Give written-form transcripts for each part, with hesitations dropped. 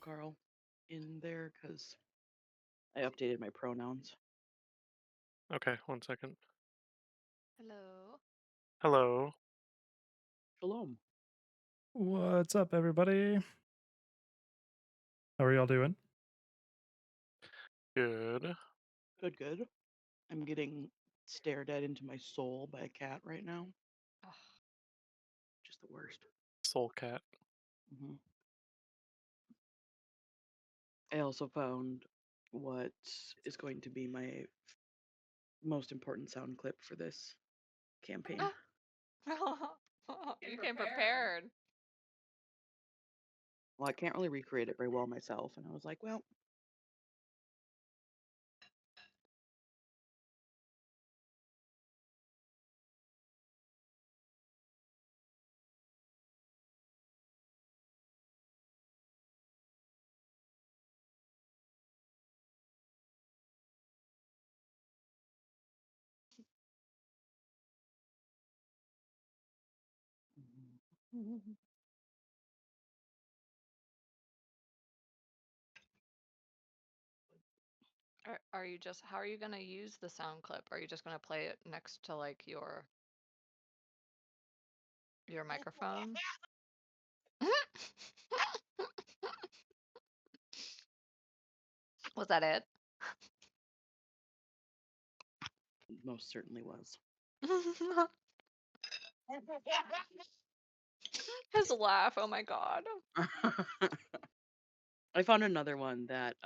Carl in there because I updated my pronouns. Okay, 1 second. Hello. Hello. Shalom. What's up, everybody? How are y'all doing? Good. Good, good. I'm getting stared at into my soul by a cat right now. Ugh. Just the worst. Soul cat. hmm I also found what is going to be my most important sound clip for this campaign. You came prepared. Well, I can't really recreate it very well myself, and I was like, well, Are you just, how are you going to use the sound clip? Are you just going to play it next to like your microphone? Was that it? most certainly was. His laugh, oh my God. I found another one that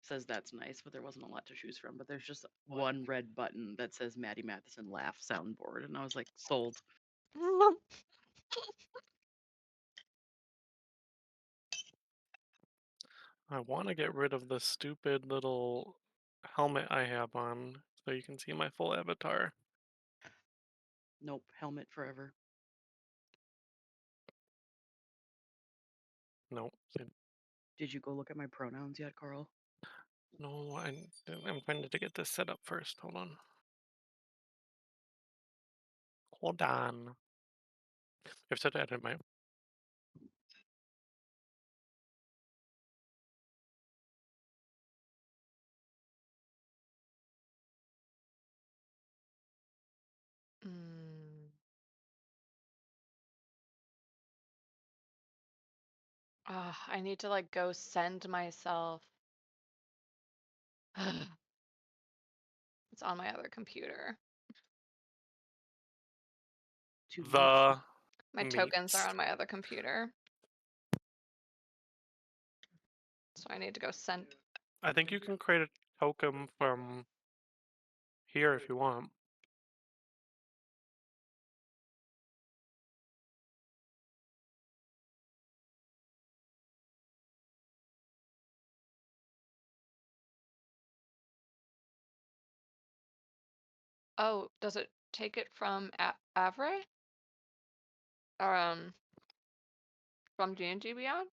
says that's nice, but there wasn't a lot to choose from. But there's just one red button that says Maddie Matheson laugh soundboard, and I was like, sold. I want to get rid of the stupid little helmet I have on so you can see my full avatar. Nope, helmet forever. No. Did you go look at my pronouns yet, Carl? No, I'm trying to get this set up first. Hold on. Hold on. I've said to edit my. Mm. I need to like go send myself. It's on my other computer. To meet. The My tokens are meats. on my other computer. So I need to go send. I think you can create a token from here if you want. Oh, does it take it from Avray? Um, from D&D Beyond?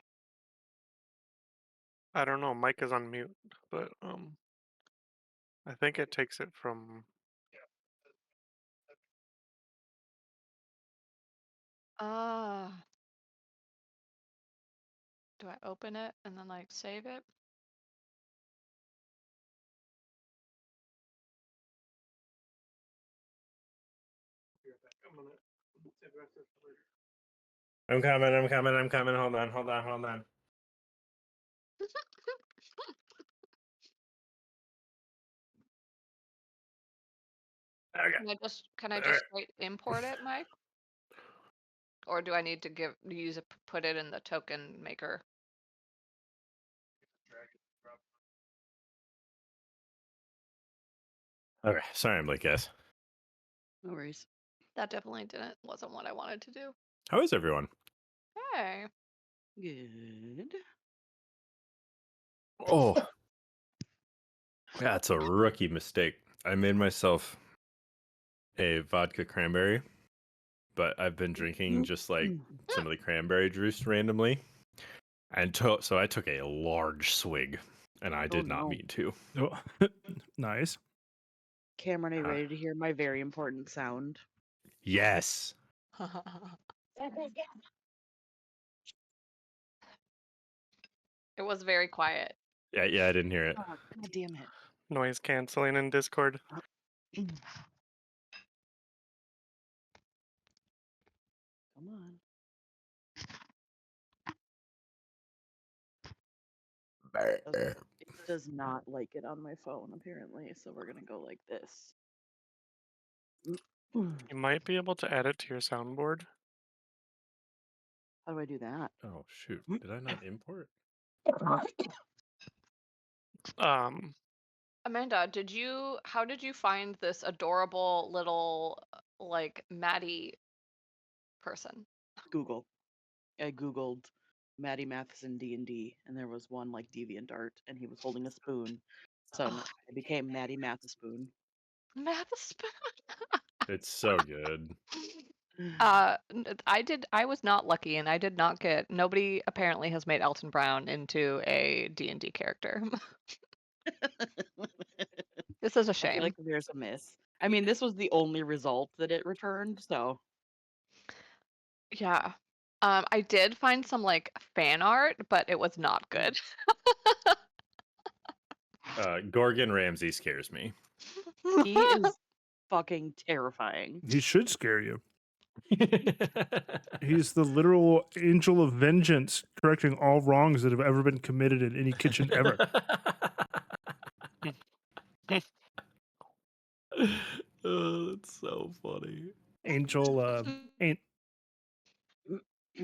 I don't know. Mike is on mute, but I think it takes it from. Ah. Do I open it and then like save it? I'm coming. Hold on. Okay. Can I All just right. straight import it, Mike? Or do I need to put it in the token maker? Okay. Sorry, I'm late, guys. No worries. That definitely wasn't what I wanted to do. How is everyone? Hey. Good. Oh, that's a rookie mistake. I made myself a vodka cranberry, but I've been drinking just like some of the cranberry juice randomly. And so I took a large swig, and I Oh did not no. mean to. Oh, nice. Cameron, are you Uh, ready to hear my very important sound? yes. It was very quiet. Yeah, I didn't hear it. Oh, God damn it. Noise canceling in Discord. Come on. It does not like it on my phone, apparently, so we're gonna go like this. You might be able to add it to your soundboard. How do I do that? Oh shoot! Did I not import? Amanda, how did you find this adorable little like Maddie person? Google. I googled Maddie Matheson D&D, and there was one like DeviantArt, and he was holding a spoon. So Oh. it became Maddie Mathespoon. Mathespoon. It's so good. I was not lucky, and I did not get. Nobody apparently has made Elton Brown into a D&D character. This is a I feel shame. like there's a miss. I mean, this was the only result that it returned, so Yeah. I did find some like fan art, but it was not good. Gorgon Ramsay scares me. he is fucking terrifying. He should scare you. He's the literal angel of vengeance, correcting all wrongs that have ever been committed in any kitchen ever. Oh, that's so funny. Angel,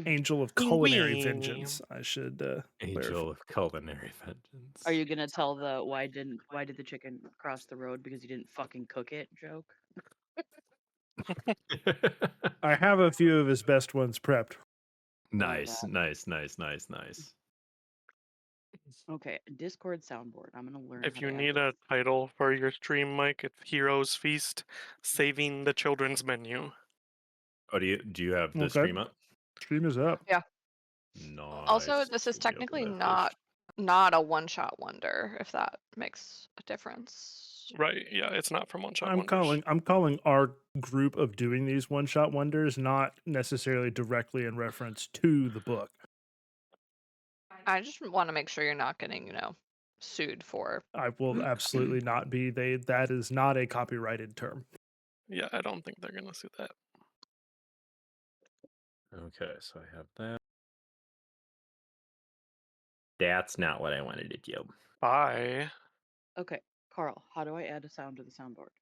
angel of culinary Wee. vengeance. I should clarify. Angel of culinary vengeance. Are you gonna tell the why did the chicken cross the road because you didn't fucking cook it joke? I have a few of his best ones prepped. Nice. Okay, Discord soundboard. I'm gonna learn. If how you to add need this. a title for your stream, Mike, it's Heroes Feast, Saving the Children's Menu. Oh, do you have the Okay. stream up? Stream is up. Yeah. Nice. Also, this is We'll be able to technically message. not a one-shot wonder, if that makes a difference. Right, yeah, it's not from One Shot I'm Wonders. calling our group of doing these one shot wonders not necessarily directly in reference to the book. I just want to make sure you're not getting, sued for. I will absolutely not be. That is not a copyrighted term. Yeah, I don't think they're gonna sue that. Okay, so I have that. That's not what I wanted to do. Bye. Okay, Carl, how do I add a sound to the soundboard?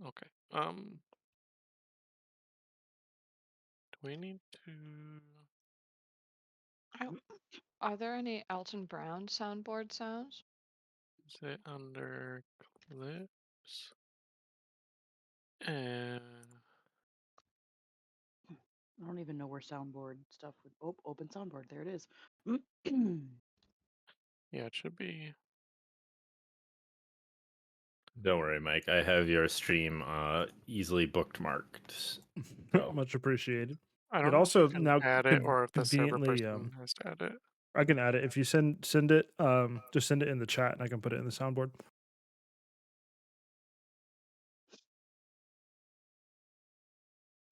Okay. Do we need to? Are there any Elton Brown soundboard sounds? Is it under clips? And I don't even know where soundboard stuff would. Oh, open soundboard. There it is. yeah, it should be. Don't worry, Mike. I have your stream easily bookmarked. So. Much appreciated. I don't It know also if you can now add it or if the server conveniently, person has to add it. I can add it. If you send it, just send it in the chat and I can put it in the soundboard.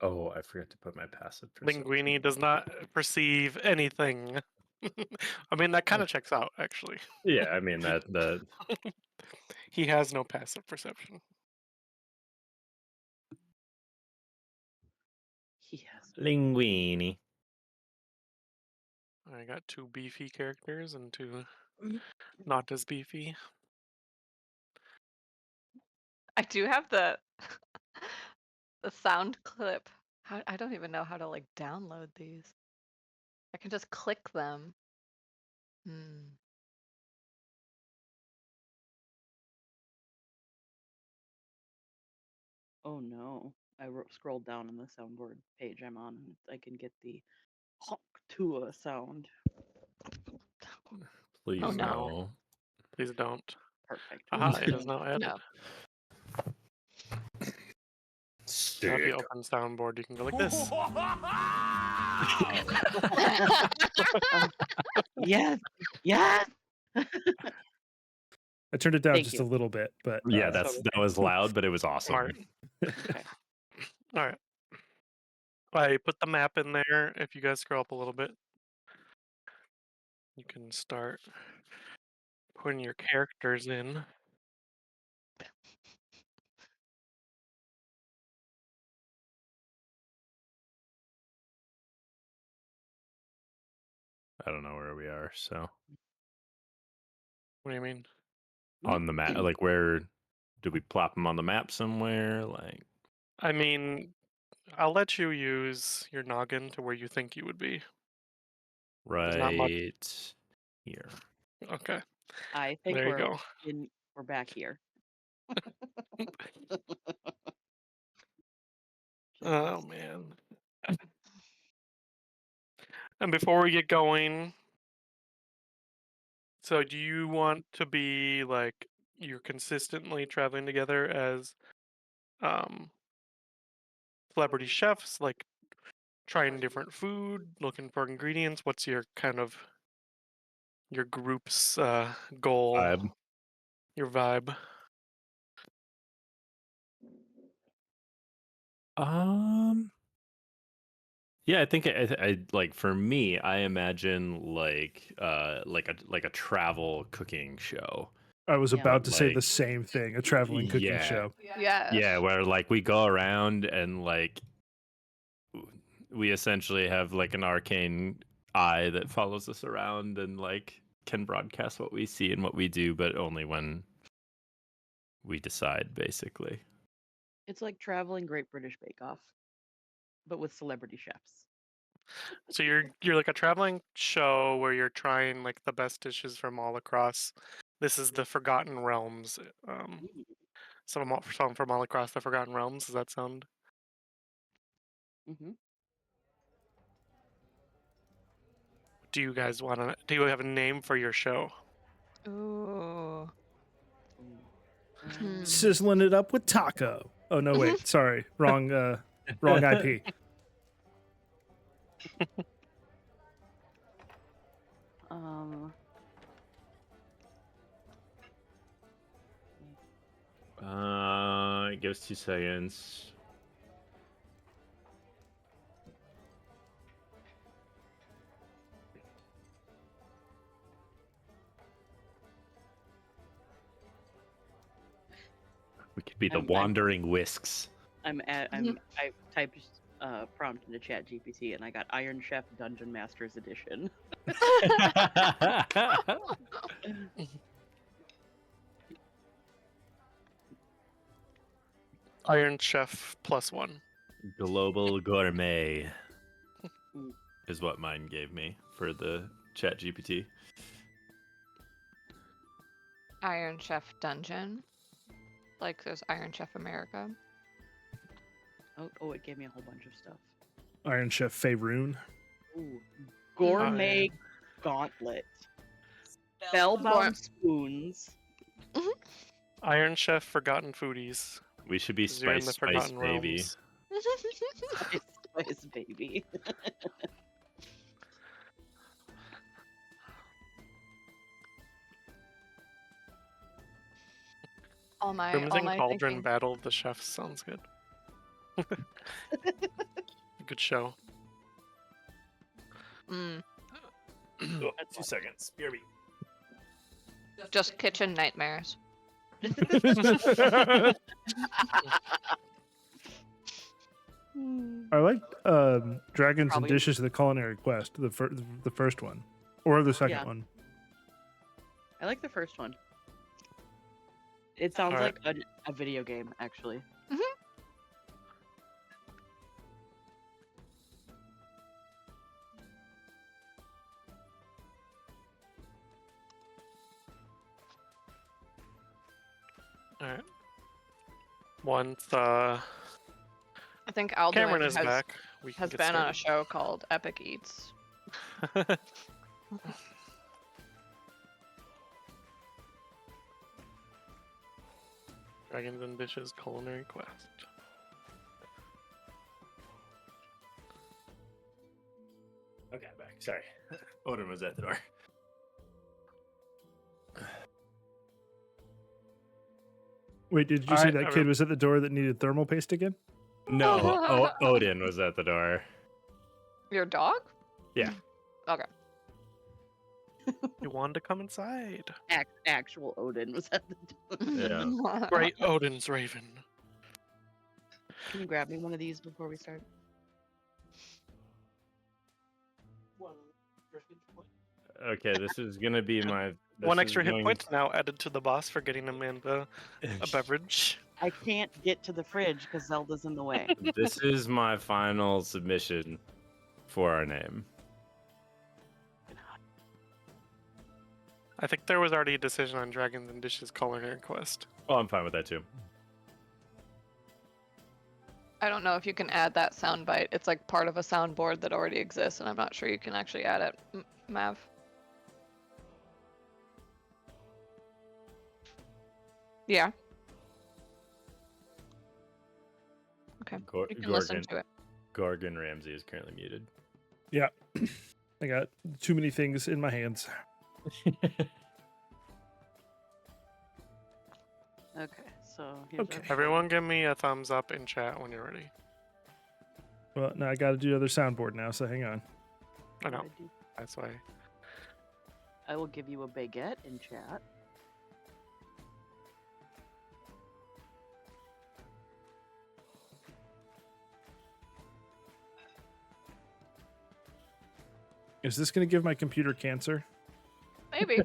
Oh, I forgot to put my passive perception. Linguini does not perceive anything. I mean, that kind of checks out, actually. Yeah, I mean that. He has no passive perception. He has. Linguini. I got 2 beefy characters and 2 not as beefy. I do have the the sound clip. I don't even know how to like download these. I can just click them. Oh no! I scrolled down on the soundboard page I'm on, and I can get the honk to a sound. Please Oh, no. no. Please don't. Perfect. Aha, it is now added. No. That'll be open soundboard. You can go like this. Yes, yes. I turned it down Thank just you. a little bit, but Yeah, that was loud, but it was awesome. Smart. Okay. All right. I put the map in there. If you guys scroll up a little bit. You can start putting your characters in. I don't know where we are. So What do you mean? on the map, like where do we plop them on the map somewhere? Like I mean, I'll let you use your noggin to where you think you would be. There's not much. right here. Okay, I think there you go. we're back here. Oh man. And before we get going, so do you want to be like you're consistently traveling together as um celebrity chefs, like trying different food, looking for ingredients? What's your kind of your group's goal, your vibe? Um. Yeah, I think I like for me, I imagine like a travel cooking show. I was Yeah. about to say the Like same thing, a traveling cooking yeah. show. Yes. Yeah, where like we go around and like we essentially have like an arcane eye that follows us around and like can broadcast what we see and what we do, but only when we decide, basically. It's like traveling Great British Bake Off, but with celebrity chefs. So you're like a traveling show where you're trying like the best dishes from all across. This is the Forgotten Realms. Some from all across the Forgotten Realms. Does that sound? Mm-hmm. Do you guys want to? Do you have a name for your show? Ooh. Hmm. Sizzling it up with taco. Oh no, wait, sorry, wrong IP. Um, Give us 2 seconds. We could be the I'm- Wandering Whisks. I typed prompt into Chat GPT and I got Iron Chef Dungeon Masters Edition. Iron Chef +1. Global Gourmet Mm. is what mine gave me for the Chat GPT. Iron Chef Dungeon. Like there's Iron Chef America. Oh, it gave me a whole bunch of stuff. Iron Chef Faerun. Ooh. Gourmet Gauntlet. Spellbound Spoons. Iron Chef Forgotten Foodies. We should be 'Cause you're in Spice the Spice Forgotten Baby. Realms. Spice Baby. all my Crimson Cauldron thinking. Battle of the Chefs sounds good. Good show. Mm. 2 seconds. Here we Just kitchen nightmares. I like Dragons Probably- and Dishes of the Culinary Quest, the first one, or the second Yeah. one. I like the first one. It sounds Alright. like a video game, actually. Alright. Once I think Alduin Cameron is has, back, we can has get been on a started. show called Epic Eats. Dragons and Dishes Culinary Quest. Okay, I'm back. Sorry. Odin was at the door. Wait, did you say Alright, that kid everyone- was at the door that needed thermal paste again? No, Odin was at the door. Your dog? Yeah. Okay. He wanted to come inside. Actual Odin was at the door. Yeah. Great Odin's raven. Can you grab me one of these before we start? Okay, this is gonna be my. One This extra is hit going. point now added to the boss for getting Amanda a beverage. I can't get to the fridge because Zelda's in the way. This is my final submission for our name. I think there was already a decision on Dragons and Dishes culinary quest. Oh, I'm fine with that too. I don't know if you can add that soundbite. It's like part of a soundboard that already exists, and I'm not sure you can actually add it. Mav. Yeah. Okay. You can listen to it. Gorgon Ramsey is currently muted. Yeah. I got too many things in my hands. Okay, so here's Okay. our Everyone give me a thumbs up in chat when you're ready. Well, now I got to do another soundboard now, so hang on. I know. That's why. I will give you a baguette in chat. Is this going to give my computer cancer? Maybe.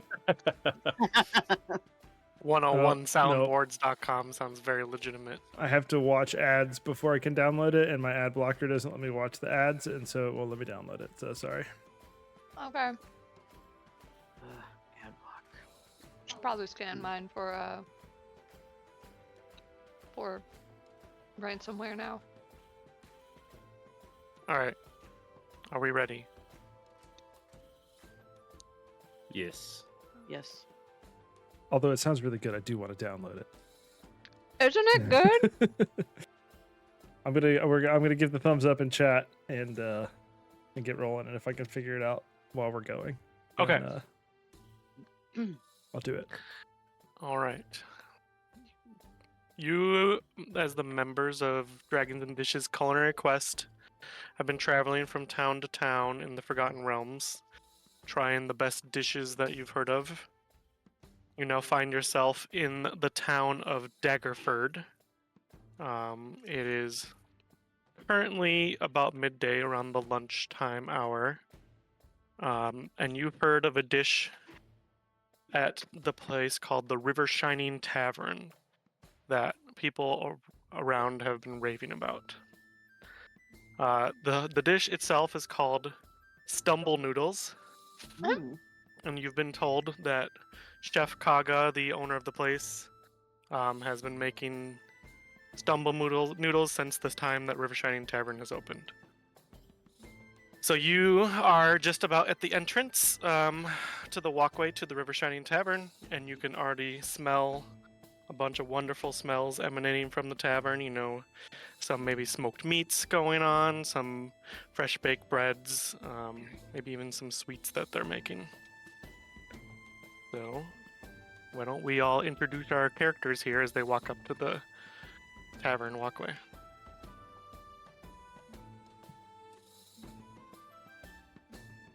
101soundboards.com sounds very legitimate. I have to watch ads before I can download it, and my ad blocker doesn't let me watch the ads, and so it won't let me download it. So sorry. Okay. Ad block. Should probably scan mine for ransomware now. All right. Are we ready? Yes. Yes. Although it sounds really good, I do want to download it. Isn't it good? I'm gonna give the thumbs up in chat and get rolling, and if I can figure it out while we're going, Okay. then, I'll do it. All right. You, as the members of Dragons and Dishes Culinary Quest, have been traveling from town to town in the Forgotten Realms, trying the best dishes that you've heard of. You now find yourself in the town of Daggerford. It is currently about midday, around the lunchtime hour. And you've heard of a dish at the place called the River Shining Tavern that people around have been raving about. The dish itself is called Stumble Noodles, Ooh. and you've been told that Chef Kaga, the owner of the place, has been making Stumble noodles since this time that River Shining Tavern has opened. So you are just about at the entrance to the walkway to the River Shining Tavern, and you can already smell a bunch of wonderful smells emanating from the tavern. You know, some maybe smoked meats going on, some fresh baked breads, maybe even some sweets that they're making. So, why don't we all introduce our characters here as they walk up to the tavern walkway?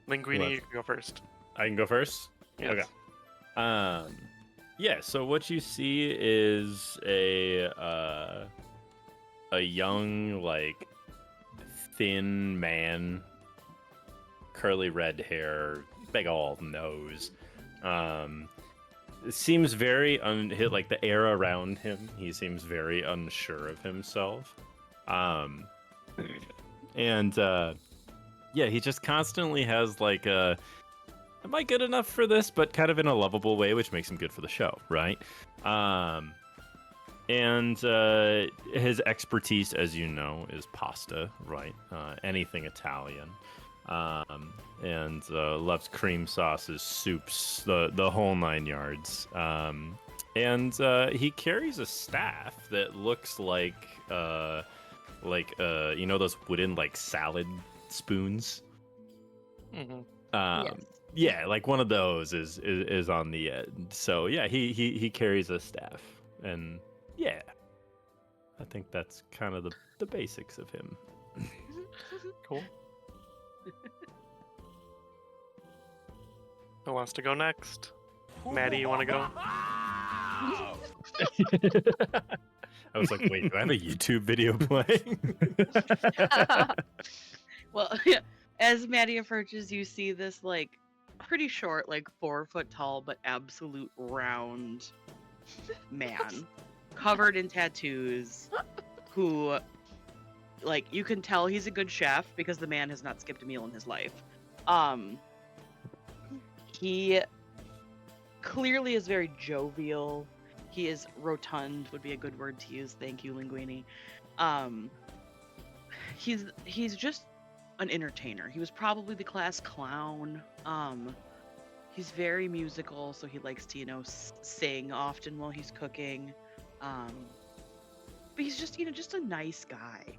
Linguini, What? you can go first. I can go first. Yes. Okay. Yeah. So what you see is a young, like, thin man, curly red hair, big old nose. It seems very like the air around him. He seems very unsure of himself. And yeah, he just constantly has like a, am I good enough for this? But kind of in a lovable way, which makes him good for the show, right? And his expertise, as you know, is pasta, right? Anything Italian. And loves cream sauces, soups, the whole nine yards. And he carries a staff that looks like you know those wooden like salad spoons. Mm-hmm. Yes. Yeah, like one of those is on the end. So yeah, he carries a staff, and yeah, I think that's kind of the basics of him. Cool. Who wants to go next? Maddie, you want to go? I was like, wait, do I have a YouTube video playing? Well, as Maddie approaches, you see this like pretty short, like 4 foot tall, but absolute round man covered in tattoos who, like, you can tell he's a good chef because the man has not skipped a meal in his life. He clearly is very jovial. He is rotund, would be a good word to use. Thank you, Linguini. He's just an entertainer. He was probably the class clown. He's very musical, so he likes to, sing often while he's cooking. But he's just, just a nice guy.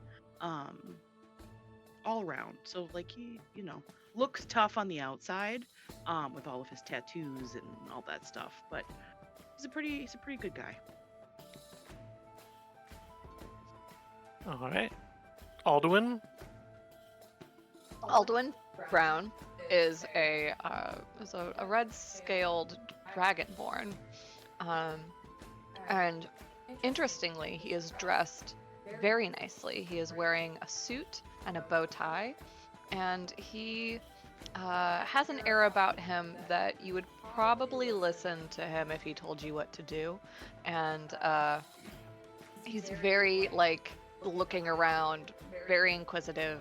All around. So like he, looks tough on the outside, with all of his tattoos and all that stuff, but he's a pretty good guy. All right. Alduin? Alduin Brown is a red-scaled dragonborn, and interestingly, he is dressed very nicely. He is wearing a suit and a bow tie, and he has an air about him that you would probably listen to him if he told you what to do, and he's very looking around, very inquisitive,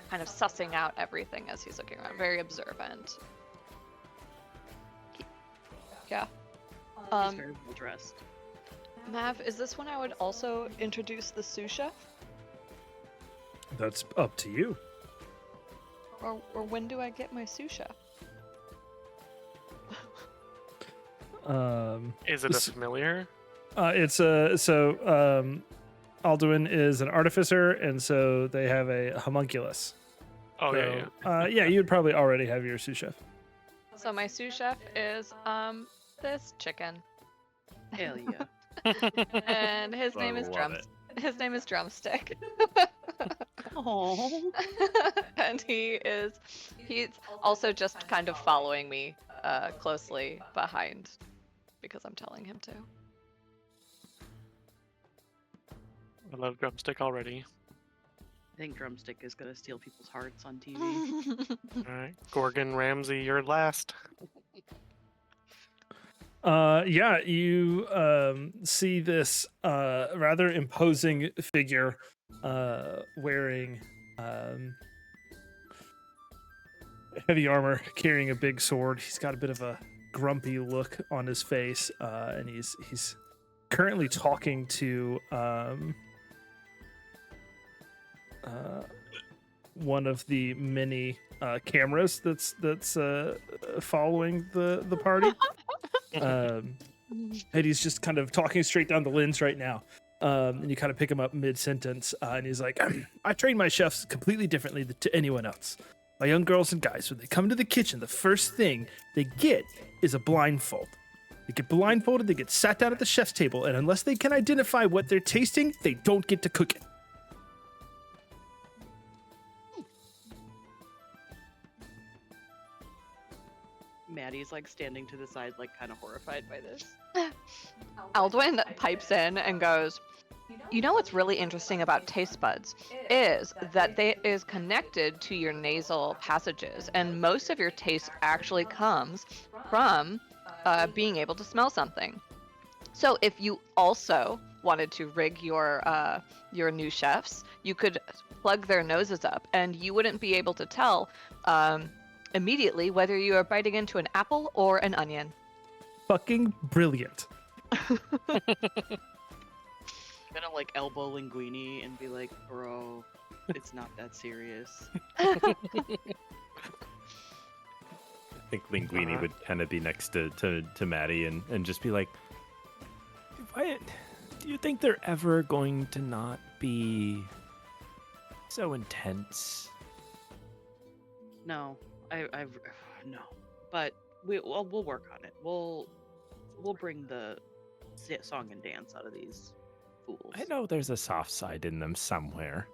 kind of sussing out everything as he's looking around, very observant. Yeah. He's very well dressed. Mav, is this when I would also introduce the sous chef? That's up to you. Or when do I get my sous chef? Is it a familiar? Alduin is an artificer, and so they have a homunculus. Oh, So, yeah. yeah, you'd probably already have your sous chef. So my sous chef is this chicken, Hell yeah. and his name is love it. His name is Drumstick. Oh. And he's also just kind of following me closely behind because I'm telling him to. I love Drumstick already. I think Drumstick is gonna steal people's hearts on TV. All right. Gorgon Ramsay, you're last. Yeah, you see this rather imposing figure wearing heavy armor, carrying a big sword. He's got a bit of a grumpy look on his face, and he's currently talking to one of the many cameras that's following the party. And he's just kind of talking straight down the lens right now. And you kind of pick him up mid-sentence, and he's like, I train my chefs completely differently to anyone else. My young girls and guys, when they come to the kitchen, the first thing they get is a blindfold. They get blindfolded, they get sat down at the chef's table, and unless they can identify what they're tasting, they don't get to cook it. Maddie's like standing to the side, like kind of horrified by this. Alduin pipes in and goes, you know what's really interesting about taste buds is that they is connected to your nasal passages, and most of your taste actually comes from being able to smell something. So if you also wanted to rig your new chefs, you could plug their noses up, and you wouldn't be able to tell immediately whether you are biting into an apple or an onion. Fucking brilliant. I'm gonna like elbow Linguini and be like, bro, it's not that serious. I think Linguini would kind of be next to Maddie and just be like, do you think they're ever going to not be so intense? No, I've no, but we'll work on it. We'll bring the song and dance out of these fools. I know there's a soft side in them somewhere.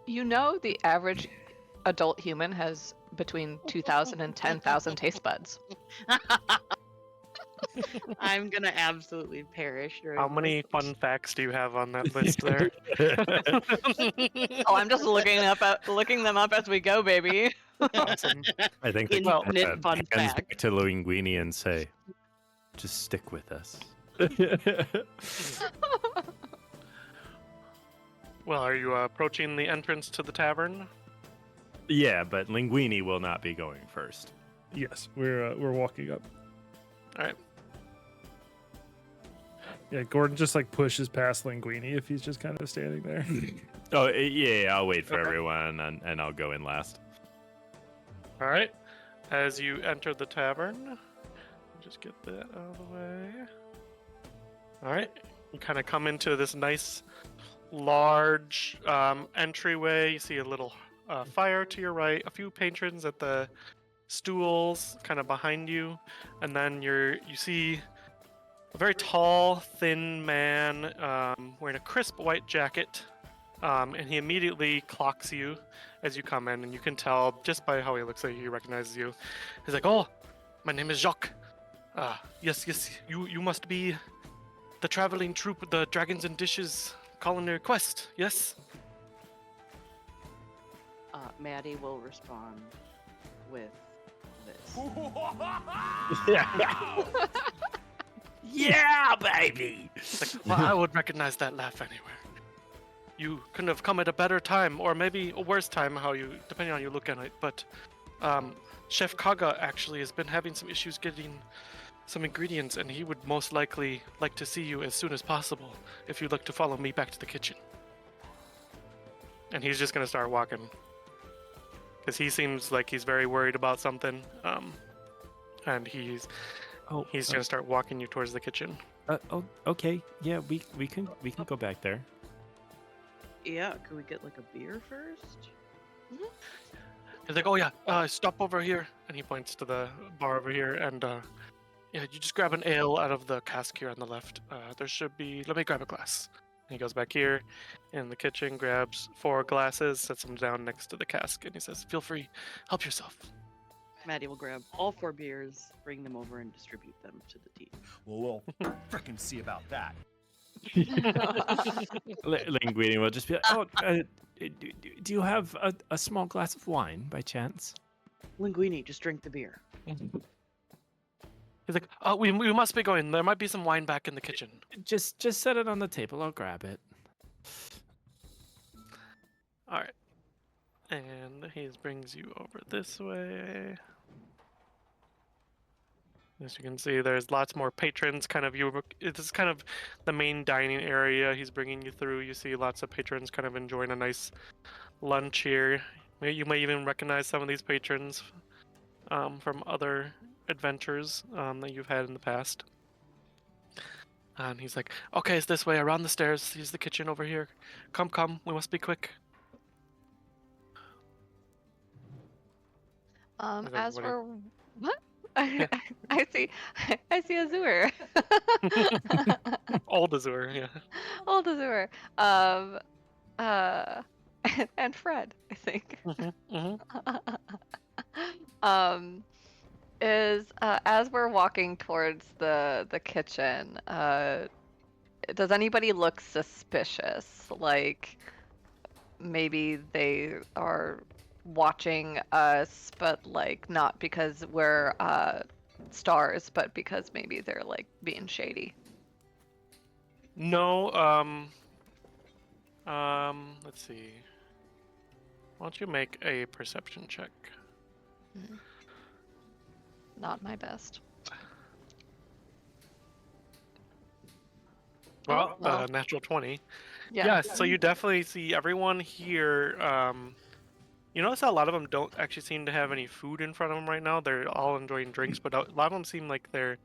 You know the average adult human has between 2,000 and 10,000 taste buds. I'm gonna absolutely perish during How this. many fun facts do you have on that list there? Oh, I'm just looking them up as we go, baby. Awesome. I think In- they Well, Infinite hands fun back fact. to Linguini and say, "Just stick with us." Well, are you approaching the entrance to the tavern? Yeah, but Linguini will not be going first. Yes, we're walking up. All right. Yeah, Gordon just like pushes past Linguini if he's just kind of standing there. Oh yeah, I'll wait for Okay. everyone and I'll go in last. All right. As you enter the tavern, just get that out of the way. All right. You kind of come into this nice, large entryway. You see a little fire to your right, a few patrons at the stools kind of behind you, and then you see a very tall, thin man wearing a crisp white jacket, and he immediately clocks you as you come in, and you can tell just by how he looks like he recognizes you. He's like, "Oh, my name is Jacques. Yes, you must be the traveling troupe, the Dragons and Dishes culinary quest, yes?" Maddie will respond with this. Yeah, baby. It's like, well, I would recognize that laugh anywhere. You couldn't have come at a better time, or maybe a worse time, depending on how you look at it. But Chef Kaga actually has been having some issues getting some ingredients, and he would most likely like to see you as soon as possible if you'd like to follow me back to the kitchen. And he's just gonna start walking, because he seems like he's very worried about something. And he's gonna start walking you towards the kitchen. Okay. Yeah, we can go back there. Yeah, could we get like a beer first? He's like, "Oh yeah, stop over here," and he points to the bar over here, and yeah, you just grab an ale out of the cask here on the left. There should be. Let me grab a glass. And he goes back here in the kitchen, grabs 4 glasses, sets them down next to the cask, and he says, "Feel free, help yourself." Maddie will grab all 4 beers, bring them over, and distribute them to the team. Well, we'll frickin' see about that. Linguini will just be like, "Oh, do you have a small glass of wine by chance?" Linguini, just drink the beer. He's like, "Oh, we must be going. There might be some wine back in the kitchen." Just set it on the table. I'll grab it. All right, and he brings you over this way. As you can see, there's lots more patrons. This is kind of the main dining area he's bringing you through. You see lots of patrons kind of enjoying a nice lunch here. You may even recognize some of these patrons from other adventures that you've had in the past. And he's like, "Okay, it's this way, around the stairs. Here's the kitchen over here. Come, we must be quick." Is As everybody- we're what? Yeah. I see Azure. Old Azure, yeah. Old Azure. And Fred, I think. hmm Is as we're walking towards the kitchen, does anybody look suspicious? Like maybe they are watching us, but like not because we're stars, but because maybe they're like being shady. No, let's see. Why don't you make a perception check? Not my best. Well, well. natural 20. Yeah. Yes, so you definitely see everyone here. You notice how a lot of them don't actually seem to have any food in front of them right now. They're all enjoying drinks, but a lot of them seem like they're,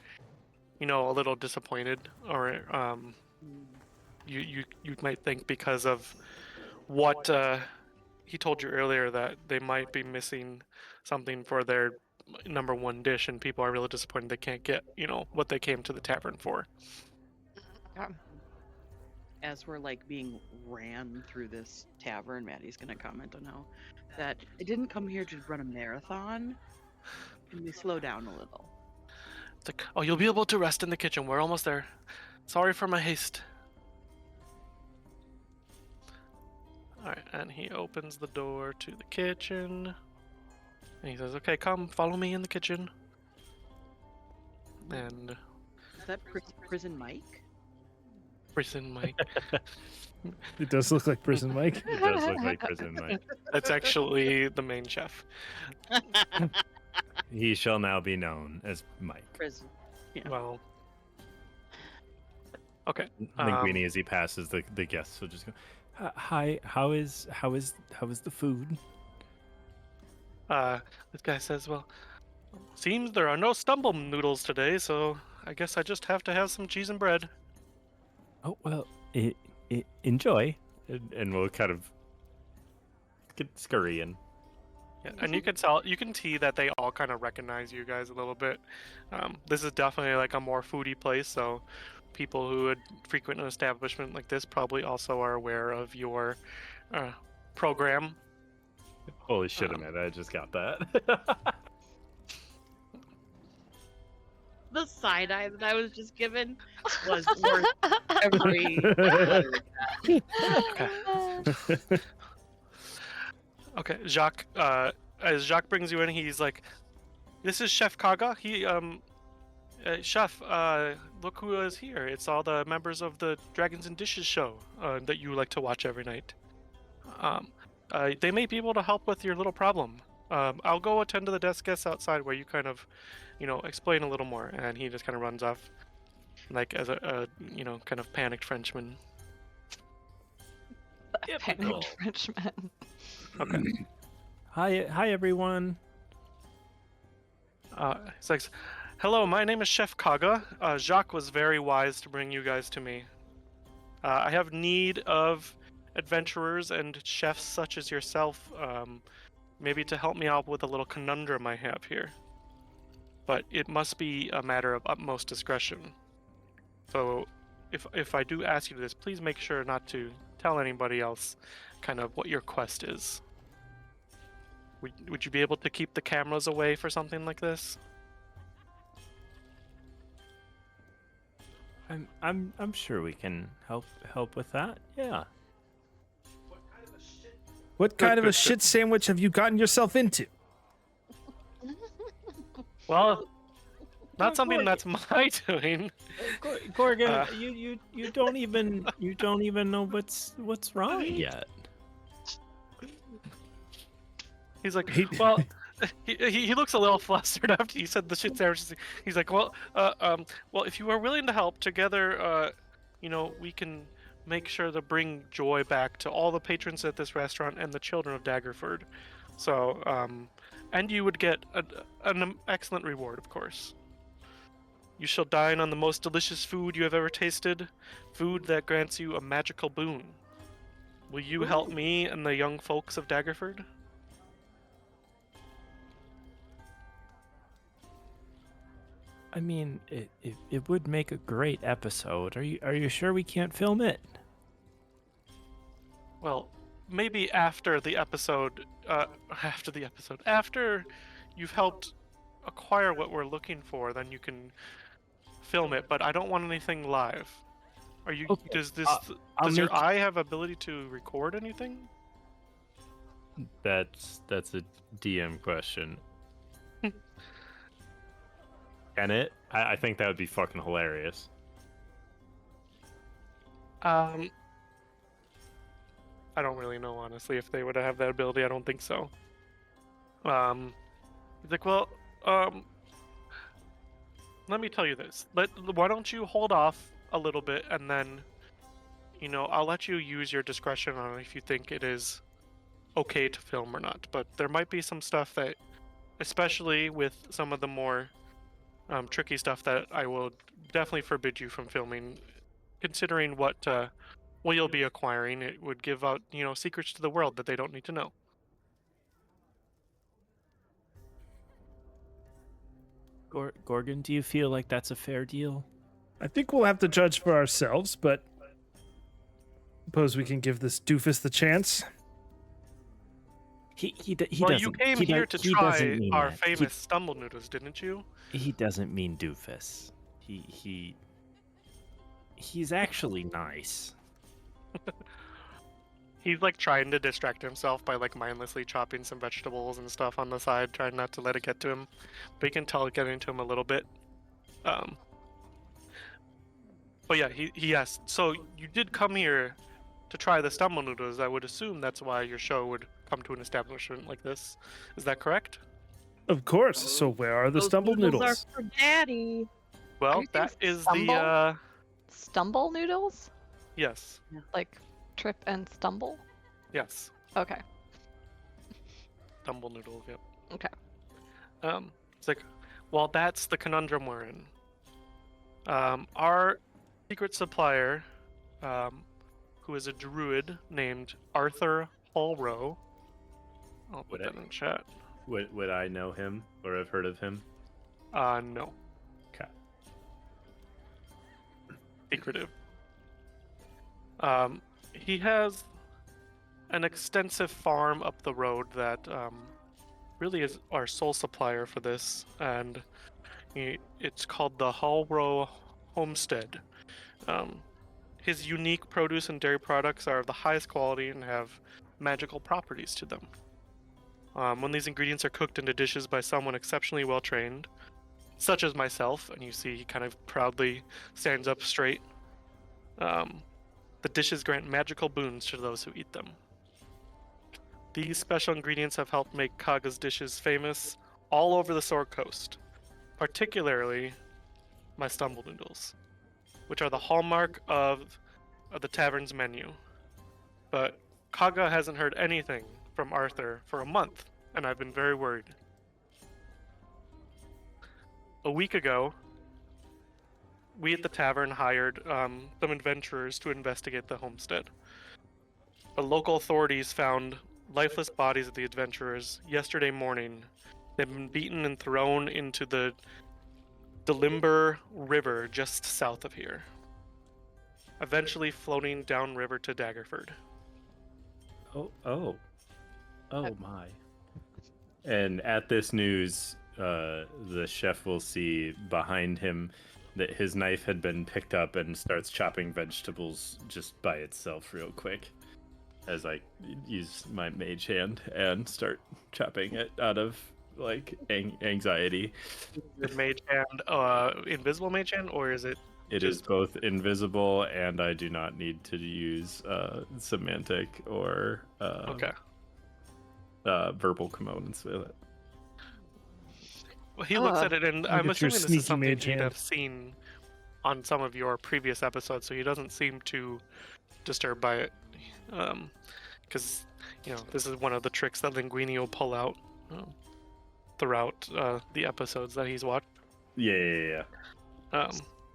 a little disappointed, or you might think because of what he told you earlier, that they might be missing something for their number 1 dish, and people are really disappointed they can't get, what they came to the tavern for. Okay. as we're like being ran through this tavern, Maddie's gonna comment on how that I didn't come here to run a marathon. Can we slow down a little? It's like, oh, you'll be able to rest in the kitchen. We're almost there. Sorry for my haste. All right, and he opens the door to the kitchen. And he says, okay, come, follow me in the kitchen. And Is that Prison Mike? Prison Mike. It does look like Prison Mike. It does look like Prison Mike. That's actually the main chef. He shall now be known as Mike. Prison. Yeah. Well, okay. Linguini, as he passes, the guests will just go, "Hi, how is the food?" This guy says, well, seems there are no stumble noodles today, so I guess I just have to have some cheese and bread. Oh well, enjoy, and we'll kind of scurry in. Yeah, and you can tell, you can see that they all kind of recognize you guys a little bit. This is definitely like a more foodie place, so people who would frequent an establishment like this probably also are aware of your program. Holy shit, Amanda! I just got that. The side eye that I was just given was worth every letter. Okay, Jacques. As Jacques brings you in, he's like, "This is Chef Kaga. Chef, look who is here. It's all the members of the Dragons and Dishes show that you like to watch every night. They may be able to help with your little problem. I'll go attend to the desk guests outside where you kind of, explain a little more." And he just kind of runs off, like as a kind of panicked Frenchman. Panicked Frenchman. Okay. Hi everyone. He's like, "Hello, my name is Chef Kaga. Jacques was very wise to bring you guys to me. I have need of adventurers and chefs such as yourself, maybe to help me out with a little conundrum I have here. But it must be a matter of utmost discretion. So, if I do ask you this, please make sure not to tell anybody else kind of what your quest is. Would you be able to keep the cameras away for something like this?" I'm sure we can help with that. Yeah. What kind of a shit sandwich have you gotten yourself into? Well, not something that's my doing. Gorgon, you don't even know what's wrong yet. He's like, well, he looks a little flustered after you said the shit sandwich. He's like, well, if you are willing to help together, we can make sure to bring joy back to all the patrons at this restaurant and the children of Daggerford. So, and you would get an excellent reward, of course. You shall dine on the most delicious food you have ever tasted, food that grants you a magical boon. Will you help me and the young folks of Daggerford? I mean, it would make a great episode. Are you sure we can't film it? Well, maybe after you've helped acquire what we're looking for, then you can film it. But I don't want anything live. Are you? Okay, Does I'll your make- eye have ability to record anything? That's a DM question. Can it? I think that would be fucking hilarious. I don't really know, honestly, if they would have that ability. I don't think so. He's like, well, let me tell you this. Why don't you hold off a little bit, and then, I'll let you use your discretion on if you think it is okay to film or not. But there might be some stuff that, especially with some of the more tricky stuff, that I will definitely forbid you from filming, considering what you'll be acquiring. It would give out, secrets to the world that they don't need to know. Gorgon, do you feel like that's a fair deal? I think we'll have to judge for ourselves, but suppose we can give this doofus the chance. He Well, doesn't. you came he here does- to he doesn't try mean our that. famous stumble noodles, didn't you? He doesn't mean doofus. He's actually nice. He's like trying to distract himself by like mindlessly chopping some vegetables and stuff on the side, trying not to let it get to him. But you can tell it getting to him a little bit. But yeah, he asked. So you did come here to try the stumble noodles. I would assume that's why your show would come to an establishment like this. Is that correct? Of course. So where are the Those stumble noodles noodles? are for Daddy. Well, you that saying is stumble? the Stumble noodles? yes, Like trip and stumble? yes, Okay. stumble noodles. Yep. Okay. It's like, well, that's the conundrum we're in. Our secret supplier, who is a druid named Arthur Hallrow. I'll put Would that I- in chat. Would I know him or have heard of him? No. Okay. Secretive. He has an extensive farm up the road that really is our sole supplier for this, and it's called the Hallrow Homestead. His unique produce and dairy products are of the highest quality and have magical properties to them. When these ingredients are cooked into dishes by someone exceptionally well trained, such as myself, and you see he kind of proudly stands up straight, the dishes grant magical boons to those who eat them. These special ingredients have helped make Kaga's dishes famous all over the Sword Coast, particularly my stumble noodles, which are the hallmark of the tavern's menu. But Kaga hasn't heard anything from Arthur for a month, and I've been very worried. A week ago, we at the tavern hired some adventurers to investigate the homestead. The local authorities found lifeless bodies of the adventurers yesterday morning. They've been beaten and thrown into the Delimber River just south of here, eventually floating downriver to Daggerford. Oh my. And at this news, the chef will see behind him that his knife had been picked up and starts chopping vegetables just by itself real quick. As I use my mage hand and start chopping it out of like anxiety. Is mage hand invisible mage hand, or is it? It is both invisible and I do not need to use semantic or Okay. Verbal components with it. Well, he looks Ah. at it, and Look I'm at your assuming this sneaky is something mage he'd hand. have seen on some of your previous episodes, so he doesn't seem too disturbed by it. Because this is one of the tricks that Linguini will pull out throughout the episodes that he's watched. Yeah.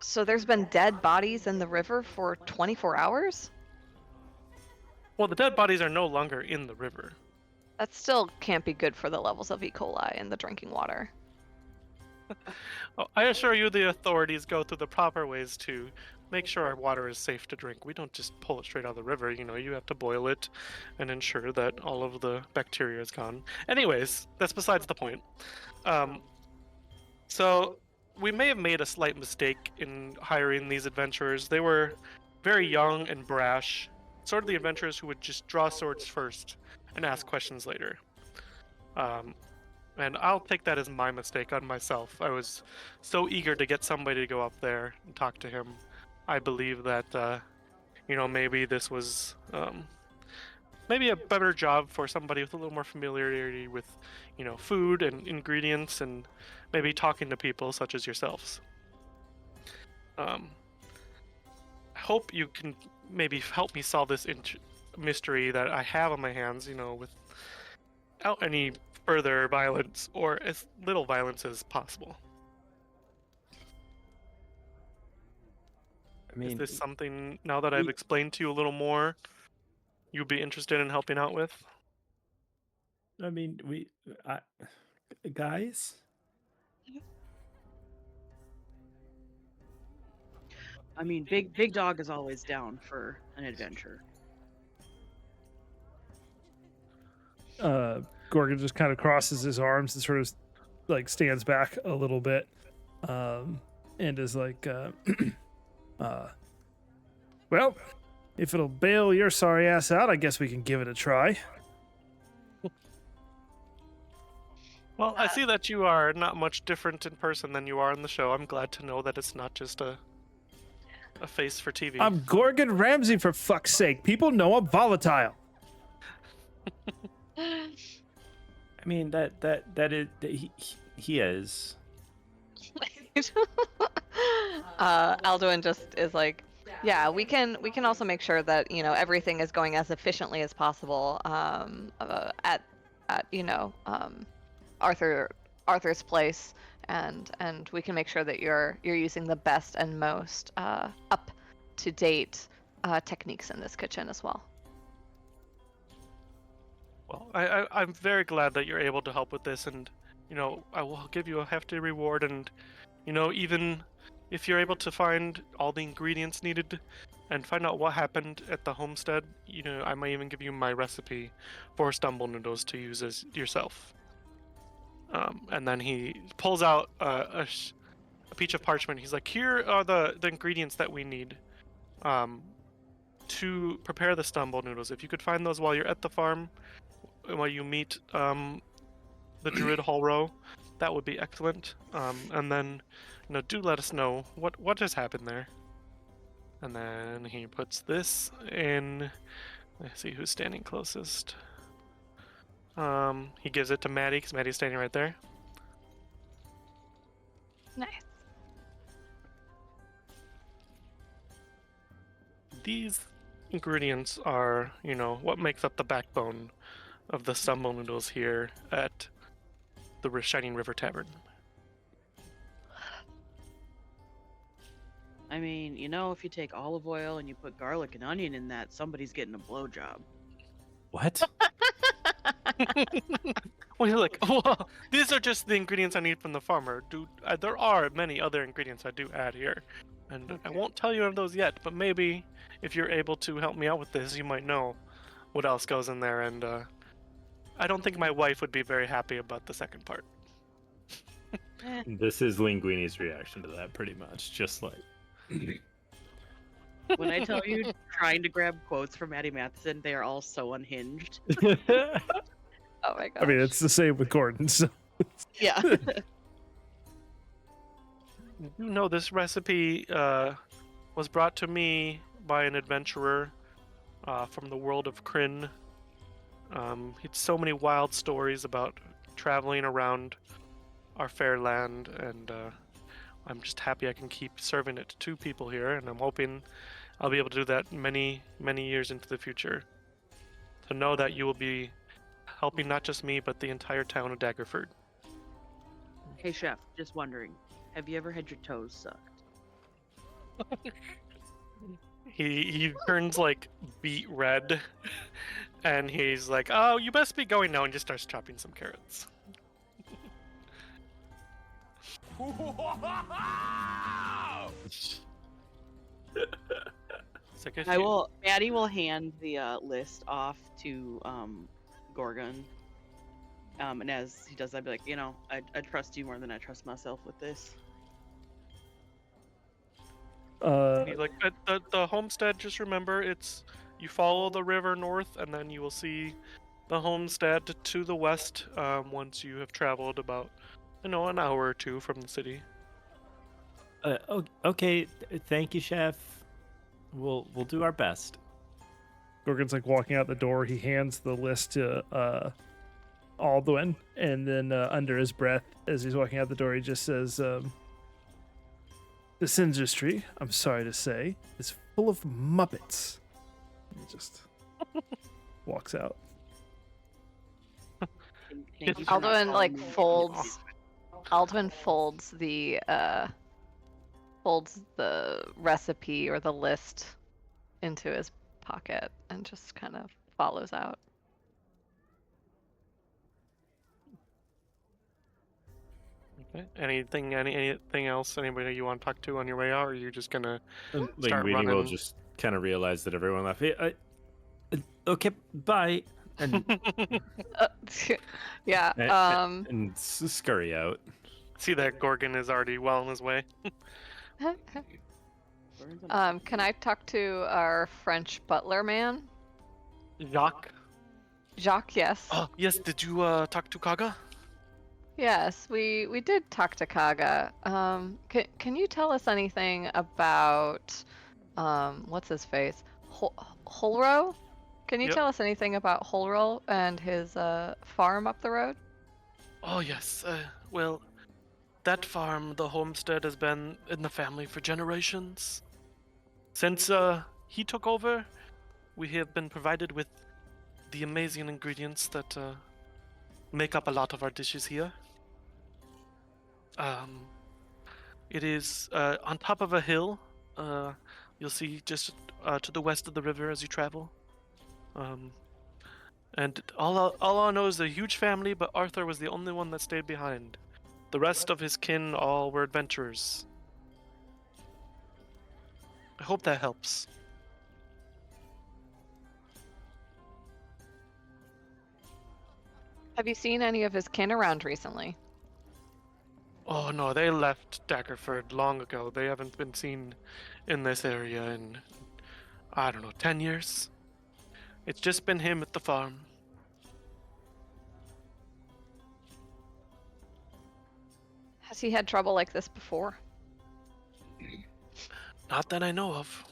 So there's been dead bodies in the river for 24 hours? Well, the dead bodies are no longer in the river. That still can't be good for the levels of E. coli in the drinking water. Oh, I assure you, the authorities go through the proper ways to make sure our water is safe to drink. We don't just pull it straight out of the river. You have to boil it and ensure that all of the bacteria is gone. Anyways, that's besides the point. So we may have made a slight mistake in hiring these adventurers. They were very young and brash, sort of the adventurers who would just draw swords first and ask questions later. And I'll take that as my mistake on myself. I was so eager to get somebody to go up there and talk to him. I believe that, maybe this was maybe a better job for somebody with a little more familiarity with, food and ingredients and maybe talking to people such as yourselves. I hope you can maybe help me solve this mystery that I have on my hands, without any further violence or as little violence as possible. I mean, Is this something, now that I've explained to you a little more, you'd be interested in helping out with? I mean, guys. I mean, Big Dog is always down for an adventure. Gorgon just kind of crosses his arms and sort of like stands back a little bit, and is like, well, if it'll bail your sorry ass out, I guess we can give it a try. Well, I see that you are not much different in person than you are in the show. I'm glad to know that it's not just a face for TV. I'm Gorgon Ramsay, for fuck's sake. People know I'm volatile. I mean that is he is. Alduin just is like, yeah, we can also make sure that everything is going as efficiently as possible at Arthur's place, and we can make sure that you're using the best and most up to date techniques in this kitchen as well. Well, I'm very glad that you're able to help with this, and I will give you a hefty reward, and even if you're able to find all the ingredients needed and find out what happened at the homestead, I might even give you my recipe for stumble noodles to use as yourself. And then he pulls out a piece of parchment. He's like, here are the ingredients that we need to prepare the stumble noodles. If you could find those while you're at the farm, while you meet the Druid Hallrow, that would be excellent. And then, do let us know what has happened there. And then he puts this in. Let's see who's standing closest. He gives it to Maddie, because Maddie's standing right there. Nice. These ingredients are, what makes up the backbone of the stumble noodles here at the Shining River Tavern. I mean, if you take olive oil and you put garlic and onion in that, somebody's getting a blowjob. What? Well, you're like, well, these are just the ingredients I need from the farmer. There are many other ingredients I do add here, and I won't tell you of those yet. But maybe if you're able to help me out with this, you might know what else goes in there. And I don't think my wife would be very happy about the second part. This is Linguini's reaction to that, pretty much. Just like, When I tell you, trying to grab quotes from Maddie Matheson, they are all so unhinged. Oh my god. I mean, it's the same with Gordon. So Yeah. This recipe was brought to me by an adventurer from the world of Kryn. It's so many wild stories about traveling around our fair land, and I'm just happy I can keep serving it to people here, and I'm hoping I'll be able to do that many, many years into the future. To know that you will be helping not just me, but the entire town of Daggerford. Hey, chef, just wondering, have you ever had your toes sucked? He turns like beet red, and he's like, "Oh, you best be going now," and just starts chopping some carrots. It's like, Maddie will hand the list off to Gorgon. And as he does, I'd be like, I trust you more than I trust myself with this. He's like, the homestead, just remember, you follow the river north, and then you will see the homestead to the west once you have traveled about, an hour or two from the city. Okay. Thank you, chef. We'll do our best. Gorgon's like walking out the door. He hands the list to Alduin, and then under his breath, as he's walking out the door, he just says, "This industry, I'm sorry to say, is full of Muppets." And he just walks out. Thank you for not Alduin calling me a folds. Alduin folds the recipe or the list into his pocket and just kind of follows out. Okay. Anything else? Anybody you want to talk to on your way out, or are you just gonna start Linguini will running? just kind of realize that everyone left. Okay, bye. And Uh, yeah. and scurry out. See that Gorgon is already well on his way. Can I talk to our French butler man? Jacques. Jacques, yes. Oh, yes. Did you talk to Kaga? Yes, we did talk to Kaga. Can you tell us anything about what's his face? Holro? Can you Yep. tell us anything about Holro and his farm up the road? Oh, yes. Well, that farm, the homestead, has been in the family for generations. Since he took over, we have been provided with the amazing ingredients that make up a lot of our dishes here. Um, it is on top of a hill. You'll see just to the west of the river as you travel. And all I know is a huge family, but Arthur was the only one that stayed behind. The rest of his kin all were adventurers. I hope that helps. Have you seen any of his kin around recently? Oh no, they left Daggerford long ago. They haven't been seen in this area in, I don't know, 10 years. It's just been him at the farm. Has he had trouble like this before? Not that I know of.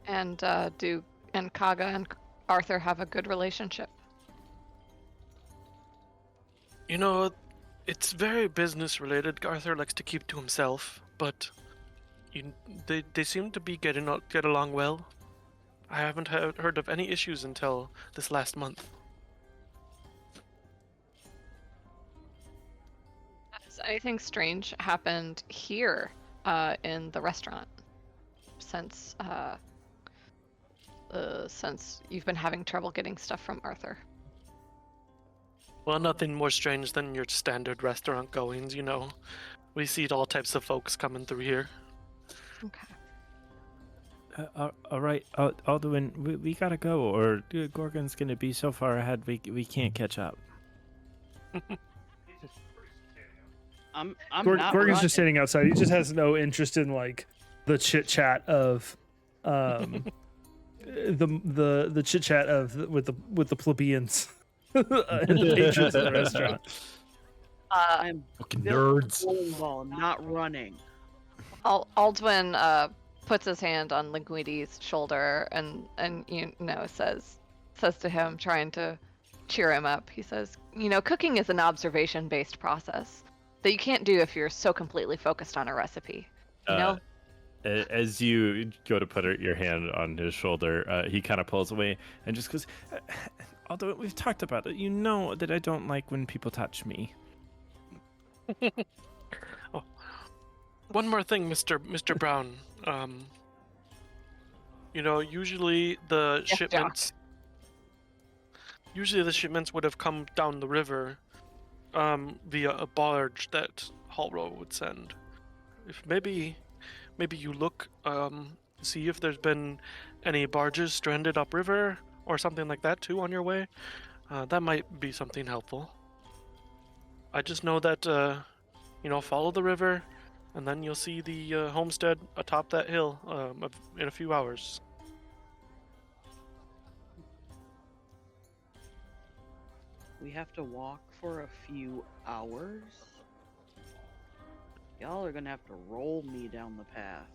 And do Kaga and Arthur have a good relationship? You know, it's very business related. Arthur likes to keep to himself, but they seem to be get along well. I haven't heard of any issues until this last month. Has anything strange happened here in the restaurant since you've been having trouble getting stuff from Arthur? Well, nothing more strange than your standard restaurant goings, you know. We see all types of folks coming through here. Okay. All right, Alduin, we gotta go, or Gorgon's gonna be so far ahead we can't catch up. I'm Gorgon's not just running. standing outside. He just has no interest in like the chit chat of the chit chat of with the plebeians and the patrons of the restaurant. I'm Fucking built nerds. for bowling ball, not running. Aldwin puts his hand on Linguidi's shoulder and says to him, trying to cheer him up. He says, cooking is an observation-based process that you can't do if you're so completely focused on a recipe. As you go to put your hand on his shoulder, he kind of pulls away and just goes, Although we've talked about it, you know that I don't like when people touch me. Oh, one more thing, Mr. Brown. Usually the Yes, shipments. Usually the shipments would have come down the river, via a barge that Hallro would send. If maybe you look, see if there's been any barges stranded upriver or something like that too on your way. That might be something helpful. I just know that, follow the river, and then you'll see the homestead atop that hill in a few hours. We have to walk for a few hours. Y'all are gonna have to roll me down the path.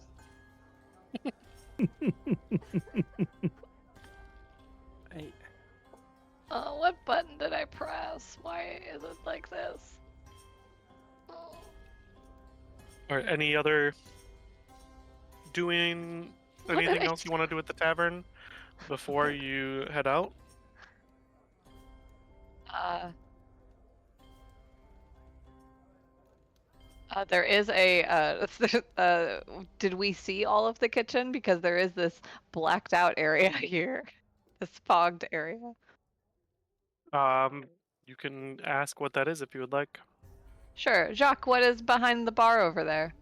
What button did I press? Why is it like this? Oh. Or any other doing anything else you want to do at the tavern before you head out? There is a. Did we see all of the kitchen? Because there is this blacked out area here, this fogged area. You can ask what that is if you would like. Sure, Jacques. What is behind the bar over there?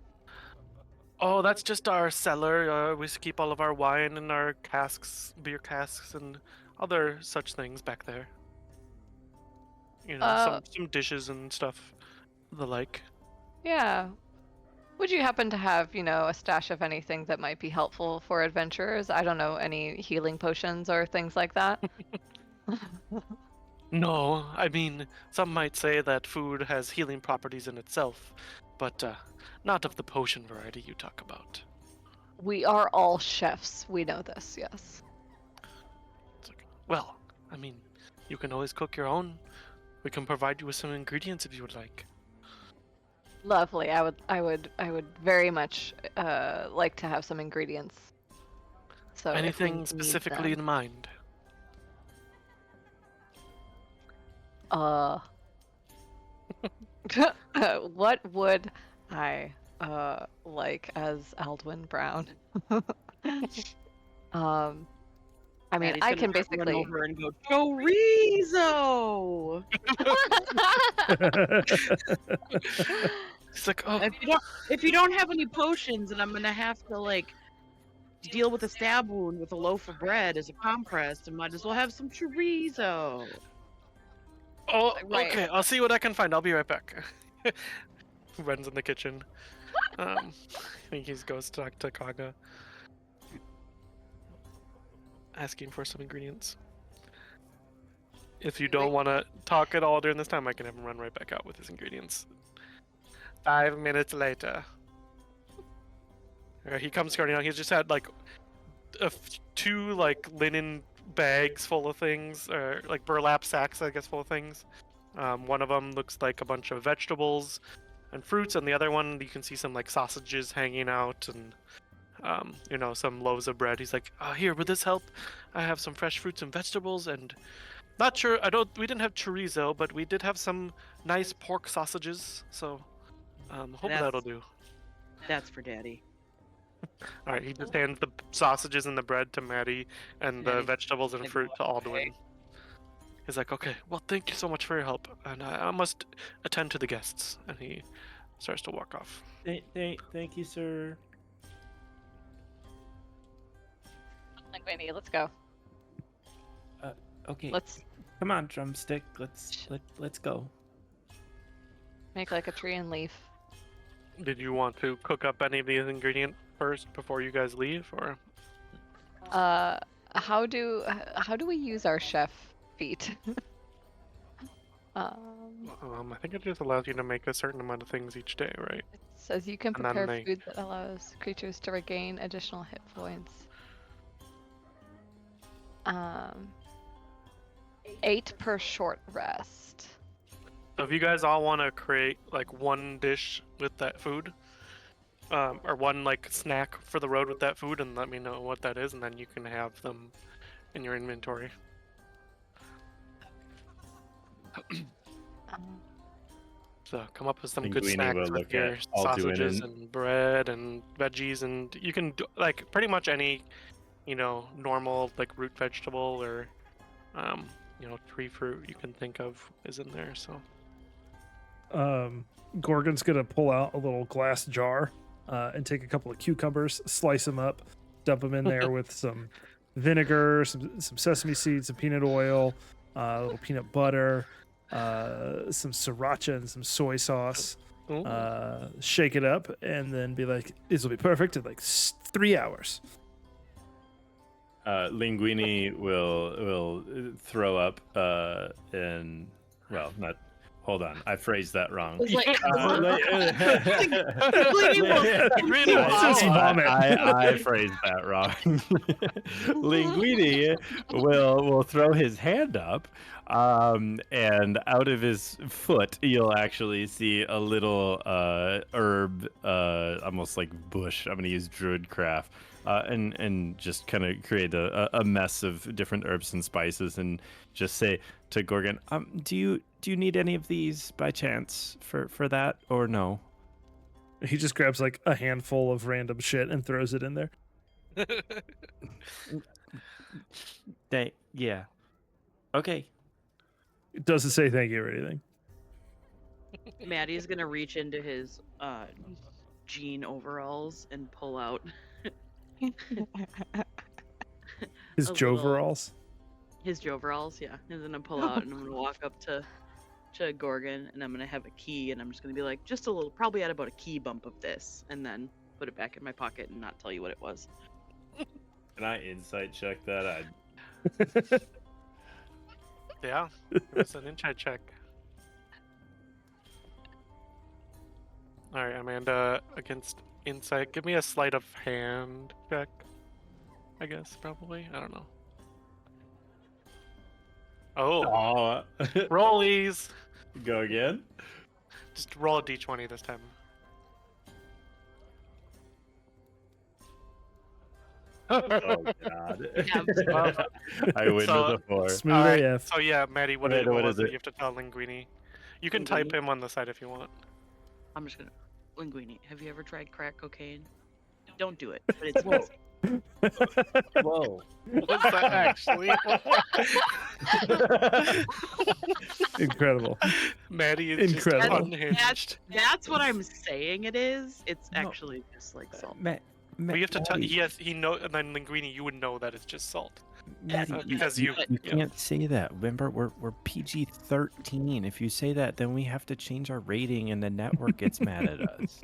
Oh, that's just our cellar. We keep all of our wine in our casks, beer casks, and other such things back there. You know, some dishes and stuff, the like. Yeah. Would you happen to have, a stash of anything that might be helpful for adventurers? I don't know, any healing potions or things like that? No, I mean, some might say that food has healing properties in itself, but not of the potion variety you talk about. We are all chefs. We know this, yes. It's like, well, I mean, you can always cook your own. We can provide you with some ingredients if you would like. Lovely. I would very much like to have some ingredients. So if we Anything need specifically them- in mind? Uh, what would I like as Aldwin Brown? I mean, Maddie's I gonna can start run basically. over and go chorizo. It's like, oh, If you don't have any potions, and I'm gonna have to like deal with a stab wound with a loaf of bread as a compress, and might as well have some chorizo. oh, Right. okay. I'll see what I can find. I'll be right back. Runs in the kitchen. I think he goes to talk to Kaga, asking for some ingredients. If you don't want to talk at all during this time, I can have him run right back out with his ingredients. 5 minutes later. He comes skirting out. He's just had like two like linen bags full of things, or like burlap sacks, I guess, full of things. One of them looks like a bunch of vegetables and fruits, and the other one you can see some like sausages hanging out and some loaves of bread. He's like, here, would this help? I have some fresh fruits and vegetables, and not sure. We didn't have chorizo, but we did have some nice pork sausages. So, hope that'll do. That's for Daddy. All right, he just hands the sausages and the bread to Maddie, and the Maddie's vegetables and like, fruit to "Okay." Aldwin. He's like, okay, well, thank you so much for your help, and I must attend to the guests. And he starts to walk off. Thank you, sir. Linguini, let's go. Okay. Let's Come on, drumstick. Let's go. make like a tree and leaf. Did you want to cook up any of these ingredients first before you guys leave, or? How do we use our chef feat? I think it just allows you to make a certain amount of things each day, right? It says you can And then prepare they- food that allows creatures to regain additional hit points. 8 per short rest. So if you guys all want to create like one dish with that food, or one like snack for the road with that food, and let me know what that is, and then you can have them in your inventory. Um, So come up with some good Linguini snacks will with look your at Alduin sausages and- and bread and veggies, and you can do like pretty much any, normal like root vegetable or, tree fruit you can think of is in there. So Gorgon's gonna pull out a little glass jar and take a couple of cucumbers, slice them up, dump them in there with some vinegar, some sesame seeds, some peanut oil, a little peanut butter, some sriracha and some soy sauce. Ooh. Shake it up and then be like, "This will be perfect in like 3 hours." Linguini will throw up and not. Hold on, I phrased that wrong. It's like, Just vomit. I phrased that wrong. Linguini will throw his hand up, and out of his foot, you'll actually see a little herb, almost like bush. I'm gonna use druidcraft. And just kind of create a mess of different herbs and spices, and just say to Gorgon, do you need any of these by chance for that, or no? He just grabs like a handful of random shit and throws it in there. Yeah. Okay. It doesn't say thank you or anything. Maddie's gonna reach into his jean overalls and pull out His a little Joveralls. his overalls, yeah. And then I pull out and I'm gonna walk up to Gorgon and I'm gonna have a key and I'm just gonna be like, just a little, probably add about a key bump of this, and then put it back in my pocket and not tell you what it was. Can I insight check that? Yeah, it's an insight check. All right, Amanda, against insight, give me a sleight of hand check. I guess probably. I don't know. Oh, Oh, rollies! go again. Just roll a d20 this time. Oh God! Yeah. I win So- with a 4. Smooth All right, AF. so yeah, Maddie, what, Amanda, what what was is it? it? You have to tell Linguini. You can type Linguini? him on the side if you want. I'm just gonna Linguini. Have you ever tried crack cocaine? Don't do it, but it's Whoa. easy. Whoa! What was that actually? Incredible. Maddie is Incredible. just unhinged. That's what I'm saying it is. It's No. actually just like salt. But you have to tell. He know, and then Linguini, you would know that it's just salt. Maddie, because you- you yeah. can't say that. Remember, we're PG-13. If you say that, then we have to change our rating, and the network gets mad at us.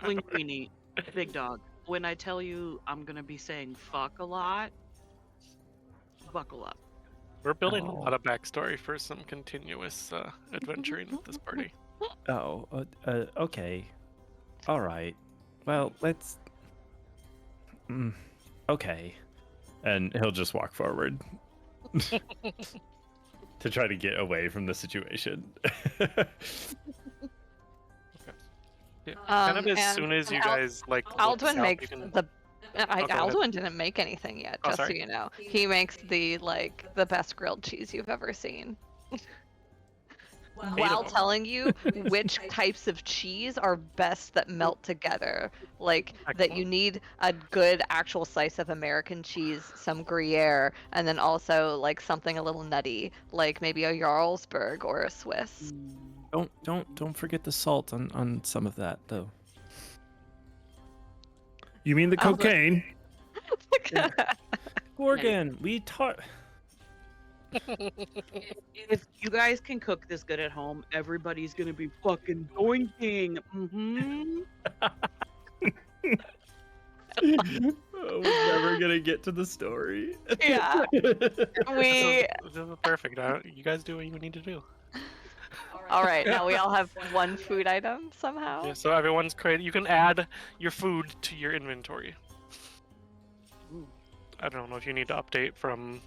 Linguini, big dog. When I tell you I'm gonna be saying fuck a lot, buckle up. We're building a Oh. lot of backstory for some continuous adventuring with this party. Oh, okay. All right. Well, let's. Okay. And he'll just walk forward to try to get away from the situation. Yeah. Kind of as and- soon as and you guys like. look Alduin south, makes you can- the. go ahead. Alduin didn't make anything yet, Oh, just so sorry. you know. He makes the best grilled cheese you've ever seen. While Beautiful. telling you which types of cheese are best that melt together. Like that you Excellent. need a good actual slice of American cheese, some Gruyere, and then also like something a little nutty, like maybe a Jarlsberg or a Swiss. Don't forget the salt on some of that though. You mean the Alduin- cocaine? Gorgon, we taught. If you guys can cook this good at home, everybody's gonna be fucking doinking. We're never gonna get to the story. Yeah. We This is perfect. You guys do what you need to do. all right. Now we all have one food item somehow. Yeah, so everyone's created. You can add your food to your inventory. Ooh. I don't know if you need to update from.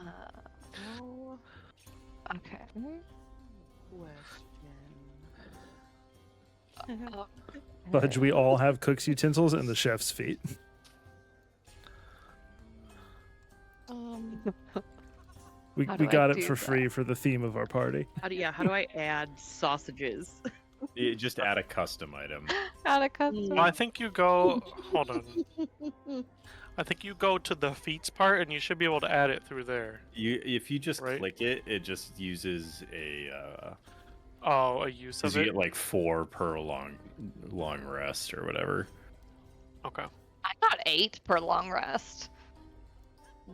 No. Okay. Fudge, we all have cook's utensils and the chef's feet. We How do I got it do for that? free for the theme of our party. How do I add sausages? You just add a custom item. Not a custom. Well, I think you go. Hold on. I think you go to the feats part, and you should be able to add it through there. If you just Right. click it, it just uses a. Oh, a use Because of you it. get like 4 per long rest or whatever. Okay. I got 8 per long rest.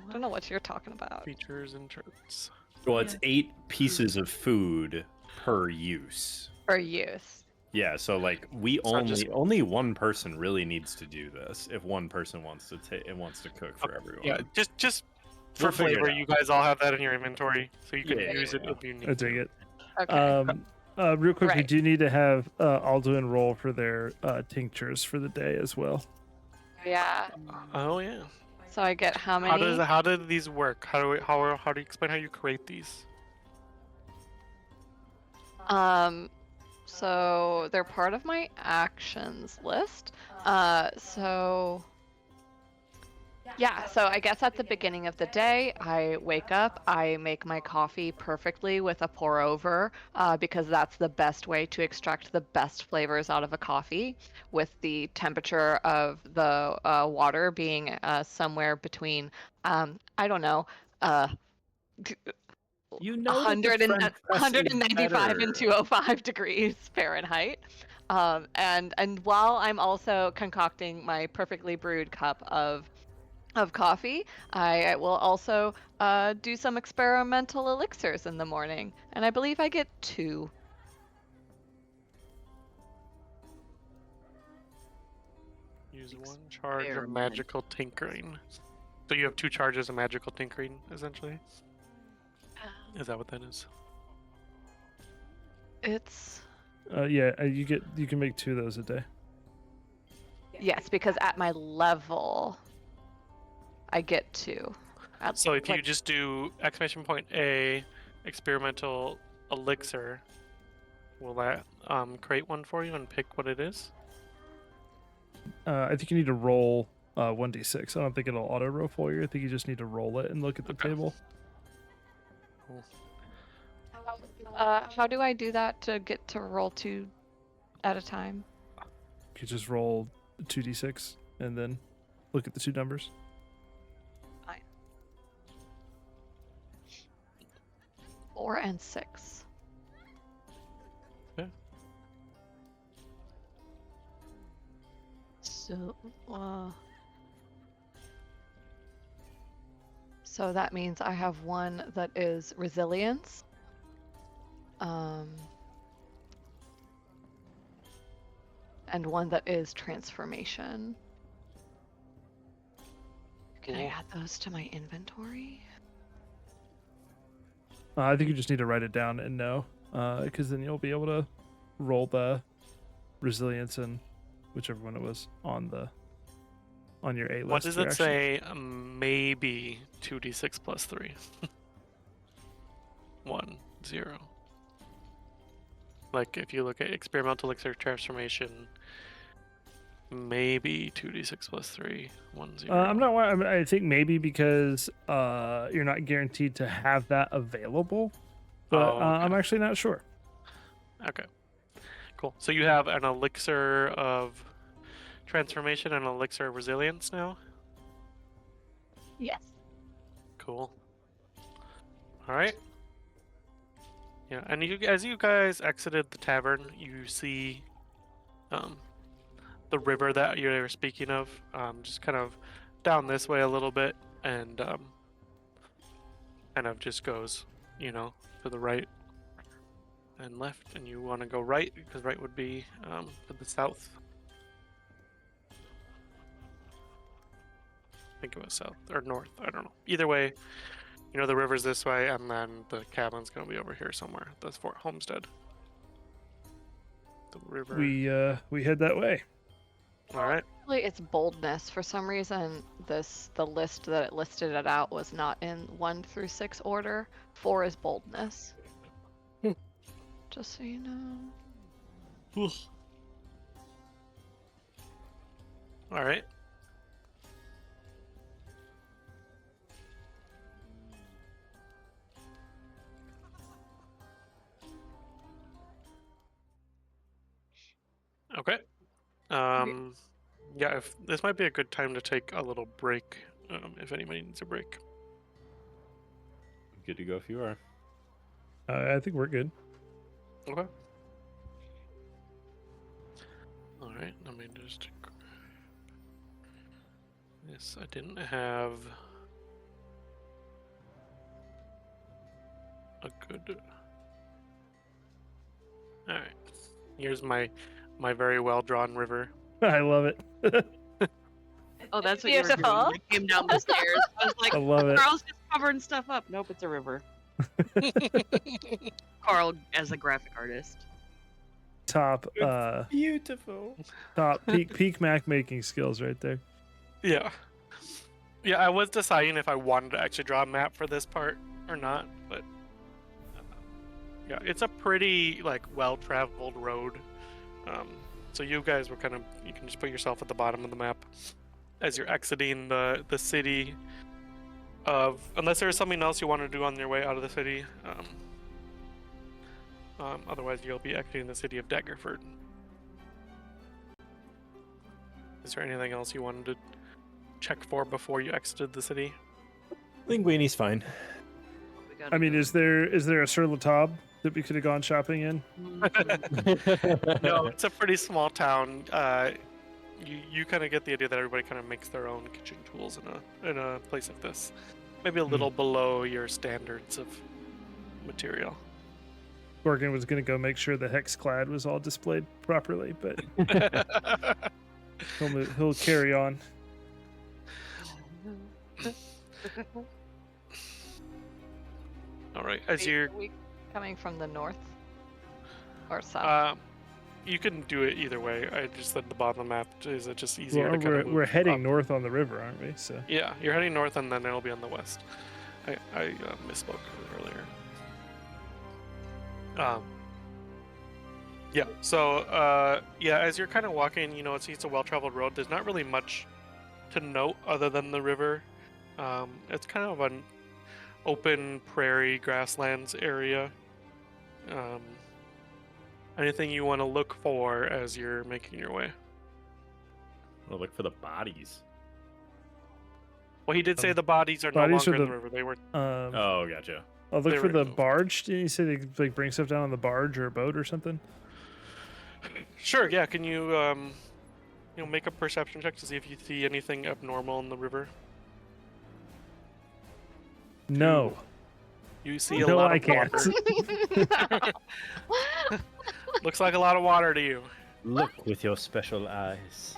I don't know what you're talking about. Features and traits. Well, it's 8 pieces of food per use. For use. Yeah, so like we So only just- only one person really needs to do this. If one person wants to wants to cook for everyone. Yeah, just for We'll figure it flavor, out. you guys all have that in your inventory, so you can Yeah, use it yeah. if you need I to. dig it. Okay. Real quick, we Right. do need to have Alduin roll for their tinctures for the day as well. Yeah. Oh yeah. So I get how many? How did these work? How do you explain how you create these? So they're part of my actions list. So I guess at the beginning of the day, I wake up, I make my coffee perfectly with a pour over, because that's the best way to extract the best flavors out of a coffee, with the temperature of the water being somewhere between, I don't know, You know that the 100 and, French press is 195 and better. 205 degrees Fahrenheit. And while I'm also concocting my perfectly brewed cup of coffee, I will also do some experimental elixirs in the morning, and I believe I get 2. Use 1 charge of Experiment. magical tinkering. So you have 2 charges of magical tinkering, essentially. Is that what that is? It's you can make 2 of those a day. yes, because at my level, I get 2. So if you just do !A experimental elixir, will that create one for you and pick what it is? I think you need to roll 1d6. I don't think it'll auto roll for you. I think you just need to roll it and look at the Okay. table. Cool. How do I do that to get to roll 2 at a time? You just roll 2d6 and then look at the 2 numbers. 4 and 6. Yeah. So that means I have 1 that is resilience. And 1 that is transformation. Can I add those to my inventory? I think you just need to write it down and know, because then you'll be able to roll the resilience and whichever one it was on your A list. What does You're it actually- say? Maybe 2d6 plus 3. 1, 0. Like if you look at experimental elixir transformation, maybe 2d6 plus 3, 1, 0. I'm not. I think maybe because you're not guaranteed to have that available, but Oh, okay. I'm actually not sure. Okay. Cool. So you have an elixir of transformation and an elixir of resilience now? Yes. Cool. Alright. Yeah, and as you guys exited the tavern, you see the river that you were speaking of, just kind of down this way a little bit, and kind of just goes, to the right and left, and you want to go right, because right would be to the south. I think it was south, or north, I don't know. Either way, the river's this way, and then the cabin's going to be over here somewhere. That's Fort Homestead. The river. We head that way. Alright. Actually, it's boldness. For some reason, the list that it listed it out was not in 1 through 6 order. 4 is boldness. Just so you know. Alright. Okay. Yeah, if this might be a good time to take a little break, if anybody needs a break. Good to go if you are. I think we're good. Okay. Alright, let me just... Yes, I didn't have a good... Alright. Here's my very well-drawn river. I love it. Oh, that's what you were doing. Beautiful. You came down the stairs. I was like, I love it. Carl's just covering stuff up. Nope, it's a river. Karl as a graphic artist. Top Beautiful. top peak Mac making skills right there. Yeah. Yeah, I was deciding if I wanted to actually draw a map for this part or not, but yeah, it's a pretty well-traveled road. So you guys were you can just put yourself at the bottom of the map as you're exiting the city of, unless there's something else you want to do on your way out of the city. Otherwise you'll be exiting the city of Daggerford. Is there anything else you wanted to check for before you exited the city? Linguini's fine. I mean, is there a Sir Latab that we could have gone shopping in? No, it's a pretty small town. You kind of get the idea that everybody kind of makes their own kitchen tools in a place like this. Maybe a little below your standards of material. Gorgon was going to go make sure the hex clad was all displayed properly, but he'll carry on. All right, as Wait, you're are we coming from the north or south? you can do it either way. I just said the bottom of the map is it just easier Well, to kind of move we're heading up. north on the river, aren't we? So Yeah, you're heading north, and then it'll be on the west. I misspoke earlier. Yeah. So yeah, as you're kind of walking, it's a well-traveled road. There's not really much to note other than the river. It's kind of an open prairie grasslands area. Anything you want to look for as you're making your way? I'll look for the bodies. Well, he did say the bodies are no bodies longer are in the river. They were. Oh, gotcha. I'll look they for were the removed. barge. Did you say they like bring stuff down on the barge or a boat or something? Sure. Yeah. Can you make a perception check to see if you see anything abnormal in the river? No. You see a No, lot I of can't. water. Looks like a lot of water to you. Look with your special eyes.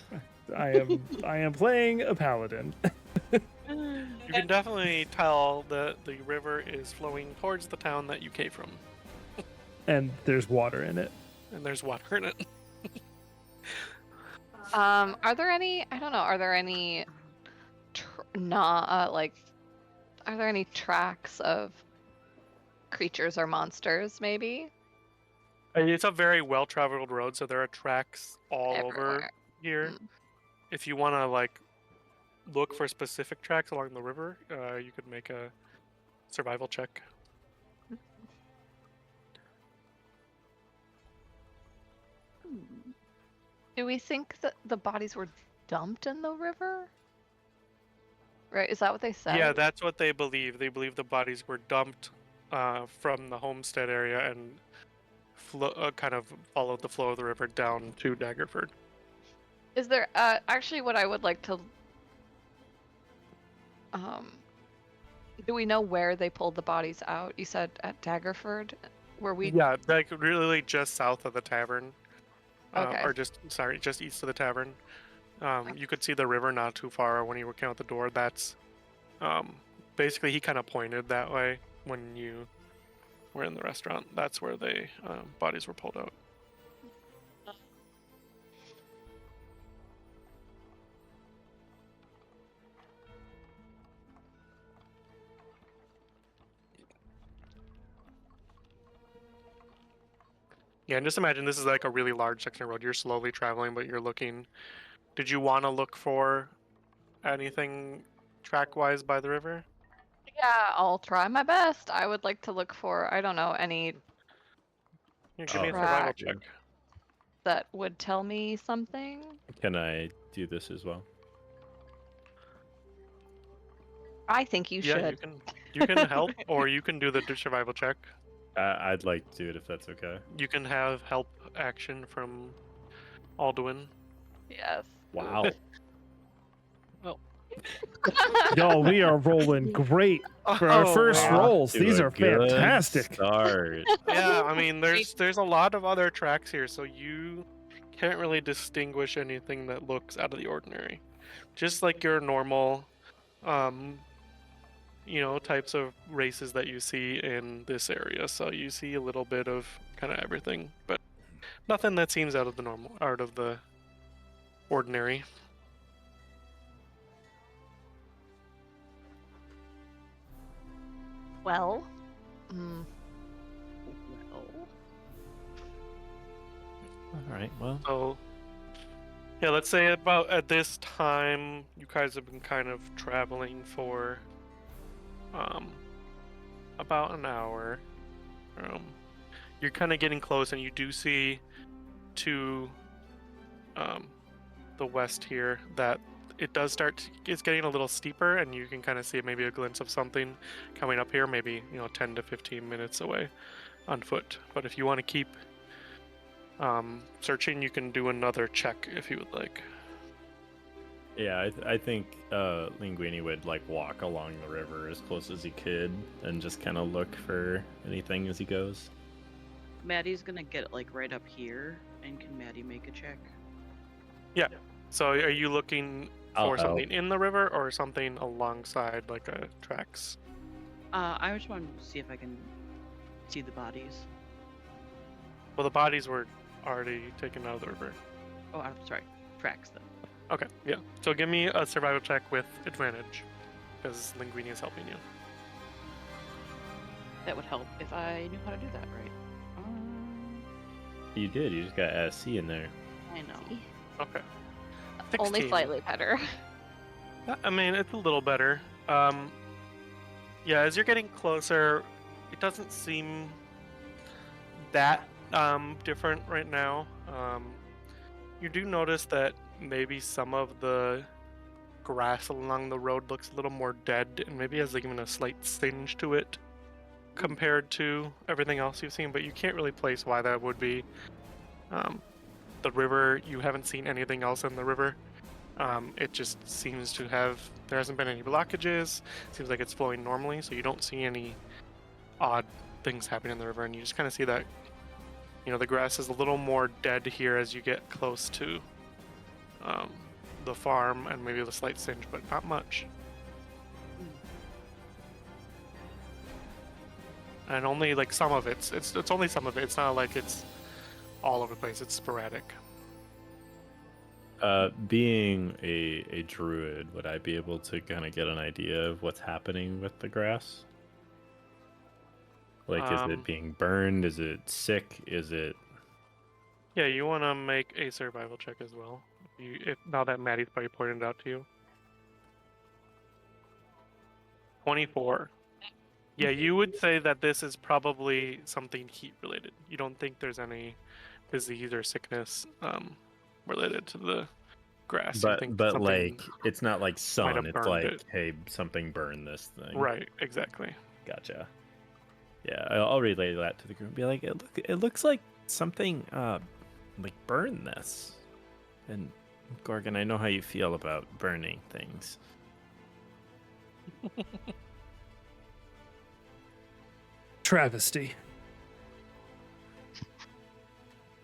I am playing a paladin. You can definitely tell that the river is flowing towards the town that you came from, And there's water in it. and there's water in it. Are there any? I don't know. Are there any? Are there any tracks of creatures or monsters? Maybe It's a very well-traveled road, so there are tracks all over everywhere. here. Mm. If you want to look for specific tracks along the river, you could make a survival check. Do we think that the bodies were dumped in the river? Right? Is that what they said? Yeah, that's what they believe. They believe the bodies were dumped from the homestead area and kind of followed the flow of the river down to Daggerford. Is there actually what I would like to do we know where they pulled the bodies out? You said at Daggerford? Were we Yeah, really just south of the tavern. Okay. Or just east of the tavern. You could see the river not too far when you were out the door. That's basically he kind of pointed that way when you were in the restaurant. That's where the bodies were pulled out. Yeah, and just imagine this is like a really large section of road. You're slowly traveling, but you're looking. Did you want to look for anything track-wise by the river? Yeah, I'll try my best. I would like to look for, I don't know, any Yeah, give me a survival Track. check. that would tell me something. Can I do this as well? I think you Yeah, should. you can help, or you can do the survival check. I'd like to do it if that's okay. You can have help action from Alduin. Yes. Wow. Y'all, we are rolling great for our first wow. rolls. To These a are good fantastic. Start. Yeah, I mean, there's a lot of other tracks here, so you can't really distinguish anything that looks out of the ordinary. Just like your normal, types of races that you see in this area. So you see a little bit of kind of everything, but nothing that seems out of the ordinary. Well. All right. Well, So, yeah, let's say about at this time, you guys have been kind of traveling for about an hour. You're kind of getting close, and you do see to the west here that it does it's getting a little steeper, and you can kind of see maybe a glimpse of something coming up here, maybe 10 to 15 minutes away. on foot. But if you want to keep searching, you can do another check if you would like. Yeah, I think Linguini would like walk along the river as close as he could and just kind of look for anything as he goes. Maddie's gonna get like right up here, and can Maddie make a check? So are you looking I'll for help. something in the river or something alongside, like tracks? I just want to see if I can see the bodies. Well, the bodies were already taken out of the river. Oh, I'm sorry, tracks then. Okay, yeah. So give me a survival check with advantage, because Linguini is helping you. That would help if I knew how to do that right. You did. You just got SC in there. I know. Okay. Only 16. slightly better. I mean, it's a little better. Yeah, as you're getting closer, it doesn't seem that different right now. You do notice that maybe some of the grass along the road looks a little more dead and maybe has like even a slight singe to it compared to everything else you've seen, but you can't really place why that would be. The river, you haven't seen anything else in the river. It just seems to have, there hasn't been any blockages. Seems like it's flowing normally, so you don't see any odd things happening in the river, and you just kind of see that, the grass is a little more dead here as you get close to the farm, and maybe the slight singe, but not much. And only like some of it's only some of it. It's not like it's all over the place. It's sporadic. Being a druid, would I be able to kind of get an idea of what's happening with the grass? Like, is it being burned? Is it sick? Is it... Yeah, you want to make a survival check as well. If now that Maddie's probably pointed it out to you. 24. Yeah, you would say that this is probably something heat related. You don't think there's any disease or sickness related to the grass. You think But something like, it's not like sun. have It's burned like, it. hey, something burned this thing. Right, exactly. Gotcha. Yeah, I'll relay that to the group. Be like, it looks like something like burned this. And Gorgon, I know how you feel about burning things. Travesty.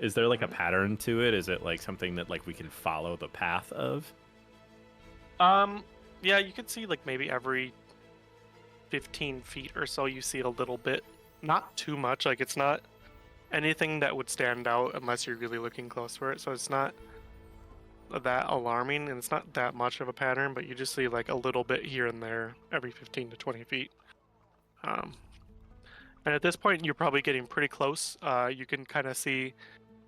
Is there like a pattern to it? Is it like something that like we can follow the path of? Yeah, you can see like maybe every 15 feet or so you see a little bit. Not too much, like it's not anything that would stand out unless you're really looking close for it, so it's not that alarming and it's not that much of a pattern, but you just see like a little bit here and there every 15 to 20 feet. And at this point you're probably getting pretty close. You can kind of see,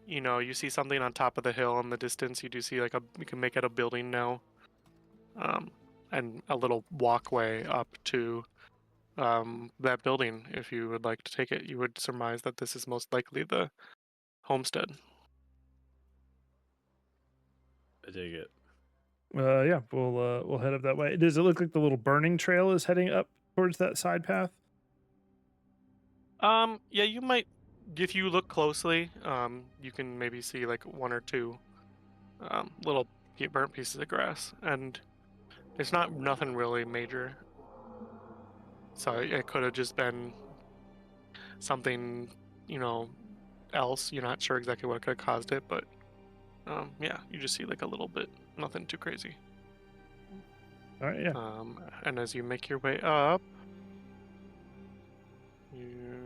you see something on top of the hill in the distance. You do see like you can make it a building now. And a little walkway up to that building. If you would like to take it, you would surmise that this is most likely the homestead. I dig it. Yeah, we'll head up that way. Does it look like the little burning trail is heading up towards that side path? Yeah, you might, if you look closely, you can maybe see like one or two little burnt pieces of grass, and it's not nothing really major. So it could have just been something, else. You're not sure exactly what could have caused it, but yeah, you just see like a little bit, nothing too crazy. All right, yeah. And as you make your way up, you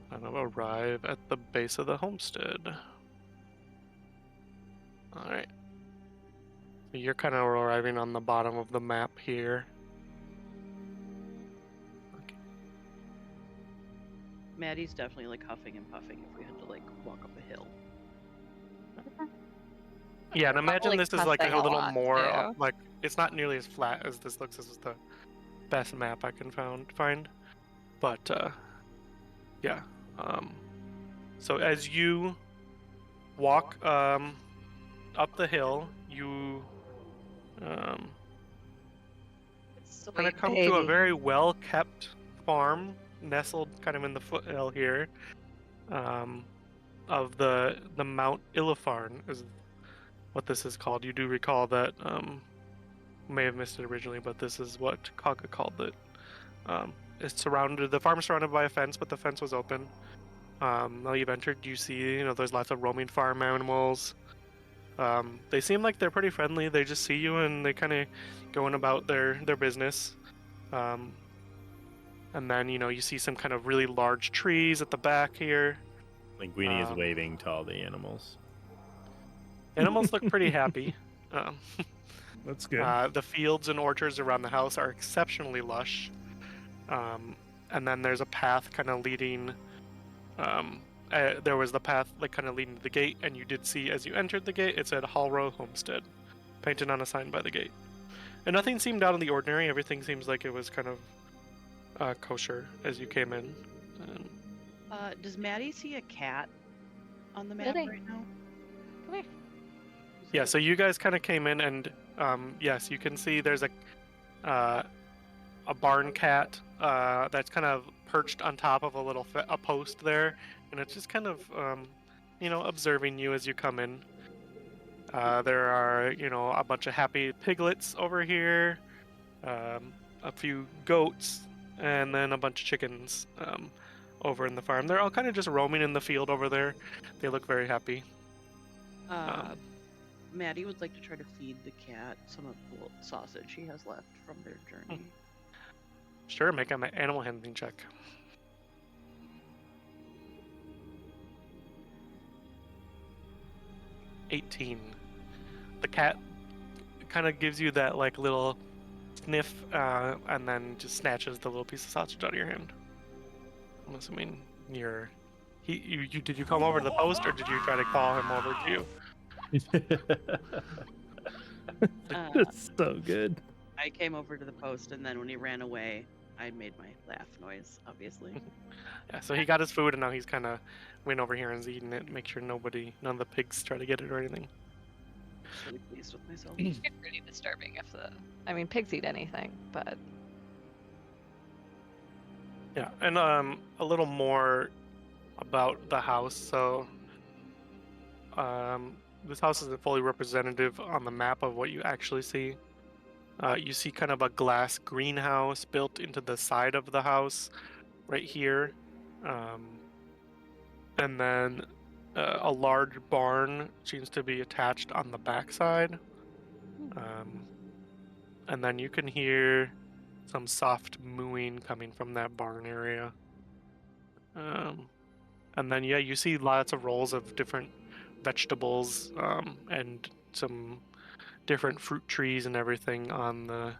kind of arrive at the base of the homestead. All right. So you're kind of arriving on the bottom of the map here. Okay. Maddie's definitely like huffing and puffing if we had to like walk up a hill. Yeah, and imagine Probably this is like cussing a a little lot, more too. up, like it's not nearly as flat as this looks. This is the best map I can find. But yeah. So as you walk up the hill, you kind of come to a very well-kept farm. nestled kind of in the foothill here, of the Mount Illifarn is what this is called. You do recall that may have missed it originally, but this is what Kaga called it. It's surrounded. The farm is surrounded by a fence, but the fence was open. Now you've entered, you see, there's lots of roaming farm animals. They seem like they're pretty friendly. They just see you and they kind of going about their business. And then you see some kind of really large trees at the back here. Linguini is waving to all the animals. Animals look pretty happy. That's good. The fields and orchards around the house are exceptionally lush. And then there's a path kind of leading. There was the path kind of leading to the gate, and you did see as you entered the gate, it said Hallrow Homestead, painted on a sign by the gate. And nothing seemed out of the ordinary. Everything seems like it was kind of kosher as you came in. Does Maddie see a cat on the map Maddie. right now? Come here. Yeah, so you guys kind of came in, and yes, you can see there's a barn cat that's kind of perched on top of a post there, and it's just kind of observing you as you come in. There are a bunch of happy piglets over here, a few goats, and then a bunch of chickens over in the farm. They're all kind of just roaming in the field over there. They look very happy. Maddie would like to try to feed the cat some of the little sausage he has left from their journey. Sure, make an animal handling check. 18. The cat kind of gives you that little sniff, and then just snatches the little piece of sausage out of your hand. I'm assuming did you come over to the post, or did you try to call him over to you? That's so good. I came over to the post, and then when he ran away, I made my laugh noise, obviously. Yeah, so he got his food, and now he's kind of went over here and is eating it. Make sure none of the pigs try to get it or anything. Just really pleased with myself. It's pretty disturbing pigs eat anything, but Yeah, and a little more about the house. So, this house isn't fully representative on the map of what you actually see. You see kind of a glass greenhouse built into the side of the house right here. And then a large barn seems to be attached on the backside. And then you can hear some soft mooing coming from that barn area. And then, yeah, you see lots of rows of different vegetables and some different fruit trees and everything on the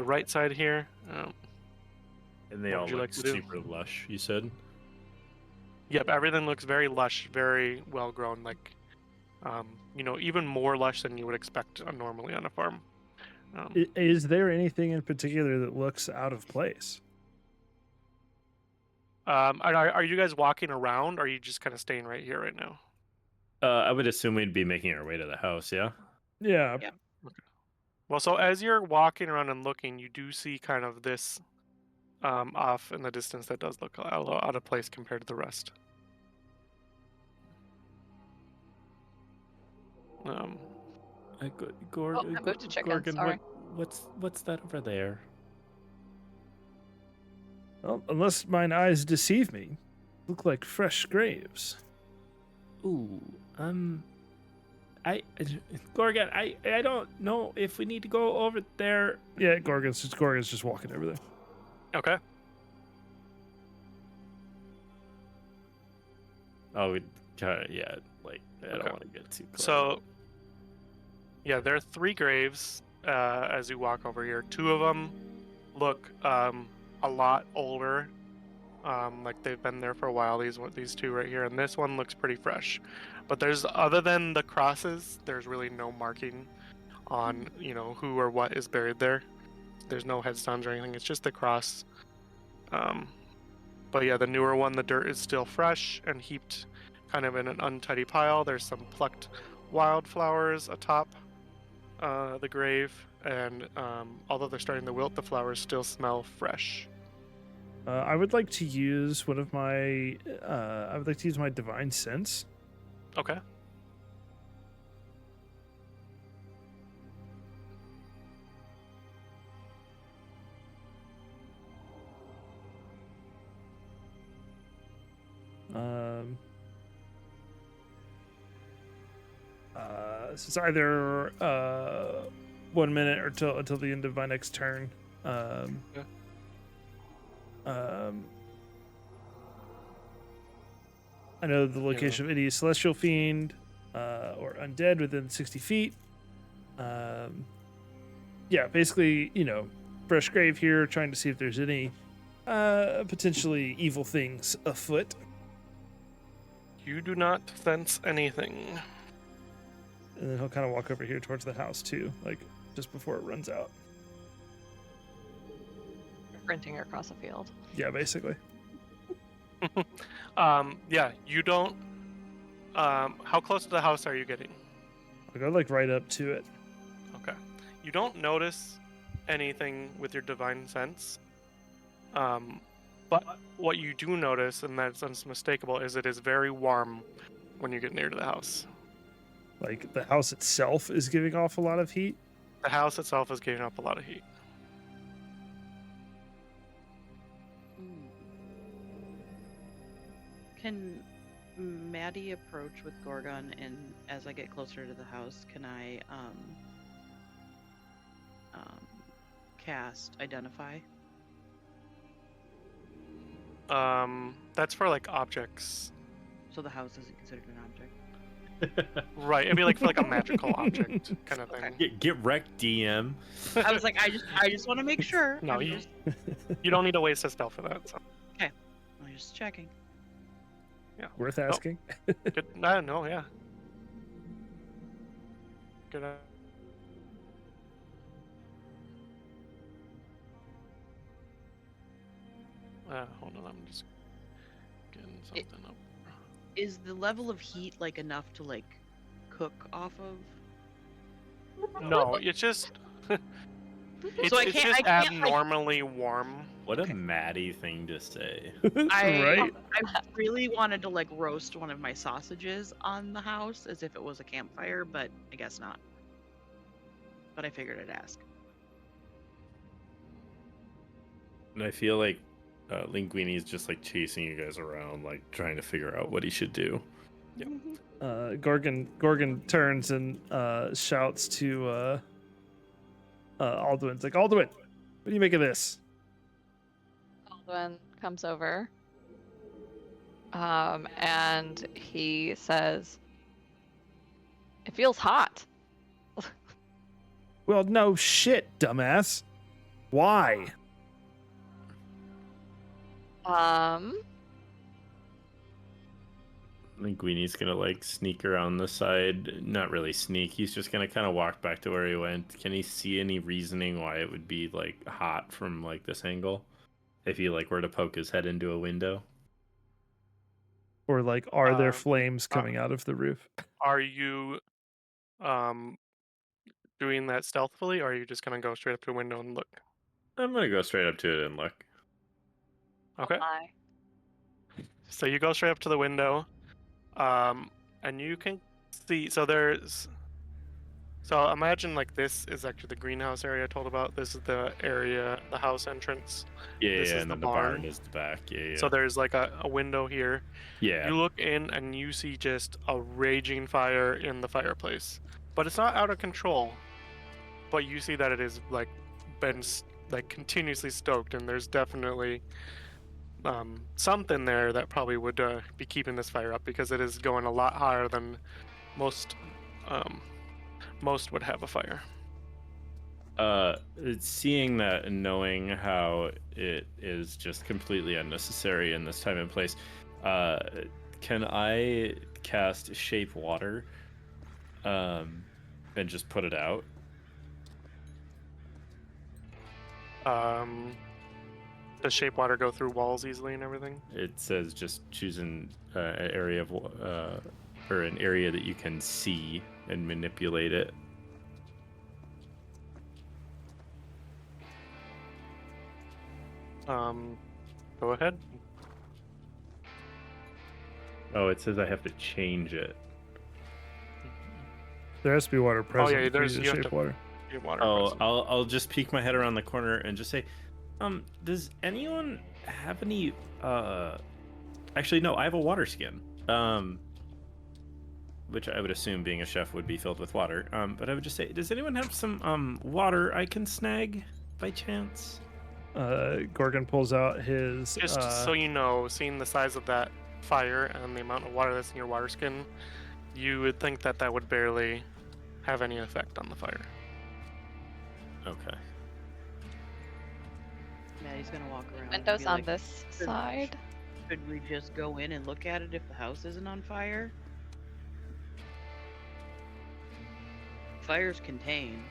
right side here. And they What all would you look like to do? super lush, you said? Yep, everything looks very lush, very well grown, even more lush than you would expect normally on a farm. Is there anything in particular that looks out of place? Are you guys walking around, or are you just kind of staying right here right now? I would assume we'd be making our way to the house, yeah? Yeah. Yeah. Well, so as you're walking around and looking, you do see kind of this off in the distance that does look a little out of place compared to the rest. I moved to chickens, Gorgon, sorry. what's that over there? Well, unless mine eyes deceive me, look like fresh graves. Ooh, Gorgon, I don't know if we need to go over there. Yeah, Gorgon's just walking over there. Okay. Oh, yeah, I don't Okay. want to get too close. So, yeah, there are 3 graves as you walk over here. 2 of them look a lot older, like they've been there for a while. These 2 right here, and this one looks pretty fresh. But other than the crosses, there's really no marking on who or what is buried there. There's no headstones or anything. It's just the cross. But yeah, the newer one, the dirt is still fresh and heaped kind of in an untidy pile. There's some plucked wildflowers atop the grave, and although they're starting to wilt, the flowers still smell fresh. I would like to use one of my. I would like to use my divine sense. Okay. So it's either 1 minute or until the end of my next turn. Yeah. I know the location of any celestial fiend or undead within 60 feet. Yeah, basically, fresh grave here, trying to see if there's any potentially evil things afoot. You do not sense anything. And then he'll kind of walk over here towards the house too, like just before it runs out. Sprinting across a field. Yeah, basically. Yeah, you don't. How close to the house are you getting? I'll go like right up to it. Okay. You don't notice anything with your divine sense. But what you do notice, and that's unmistakable, is it is very warm when you get near to the house. Like the house itself is giving off a lot of heat. The house itself is giving up a lot of heat. Can Maddie approach with Gorgon, and as I get closer to the house, can I cast Identify? That's for like objects. So the house isn't considered an object. Right, it'd be like for like a magical object kind of thing. Get wrecked, DM. I was like, I just want to make sure. No, I'm you just, you don't need to waste a spell for that. So. I'm just checking. Yeah. Worth asking. Good. No, yeah. Good. Hold on, I'm just getting something up. Is the level of heat like enough to like cook off of? No, it's just. It's I can't, like, abnormally warm. What a Maddie thing to say. Right? I really wanted to like roast one of my sausages on the house as if it was a campfire, but I guess not. But I figured I'd ask. And I feel like Linguini is just like chasing you guys around, like trying to figure out what he should do. Yep. Gorgon turns and shouts to Alduin. It's like, Alduin, what do you make of this? Alduin comes over. And he says, "It feels hot." Well, no shit, dumbass. Why? Linguini's gonna like sneak around the side. Not really sneak. He's just gonna kind of walk back to where he went. Can he see any reasoning why it would be like hot from like this angle? If he like were to poke his head into a window? Or like, are there flames coming out of the roof? Are you doing that stealthily, or are you just gonna go straight up to a window and look? I'm gonna go straight up to it and look. Okay. Hi. So you go straight up to the window, and you can see. So imagine like this is actually the greenhouse area I told about. This is the area, the house entrance. Yeah, This yeah, is and the then the barn is the back. Yeah, yeah. So there's like a window here. yeah. You look in and you see just a raging fire in the fireplace, but it's not out of control. But you see that it is like been like continuously stoked, and there's definitely something there that probably would be keeping this fire up, because it is going a lot higher than most would have a fire. Seeing that and knowing how it is just completely unnecessary in this time and place, can I cast Shape Water, and just put it out? Does shape water go through walls easily and everything? It says just choose an area of or an area that you can see and manipulate it. Go ahead. Oh, it says I have to change it. There has to be water present yeah, for there's- you to you have shape to- water. Your water Oh, present. I'll just peek my head around the corner and just say, does anyone have any actually no, I have a water skin. Which I would assume being a chef would be filled with water. But I would just say, does anyone have some water I can snag by chance? Gorgon pulls out his. Just so you know, seeing the size of that fire and the amount of water that's in your water skin, you would think that that would barely have any effect on the fire. Okay. Maddie's gonna walk around. and Windows be on like, this "Should- side. Should we just go in and look at it if the house isn't on fire? Fire's contained.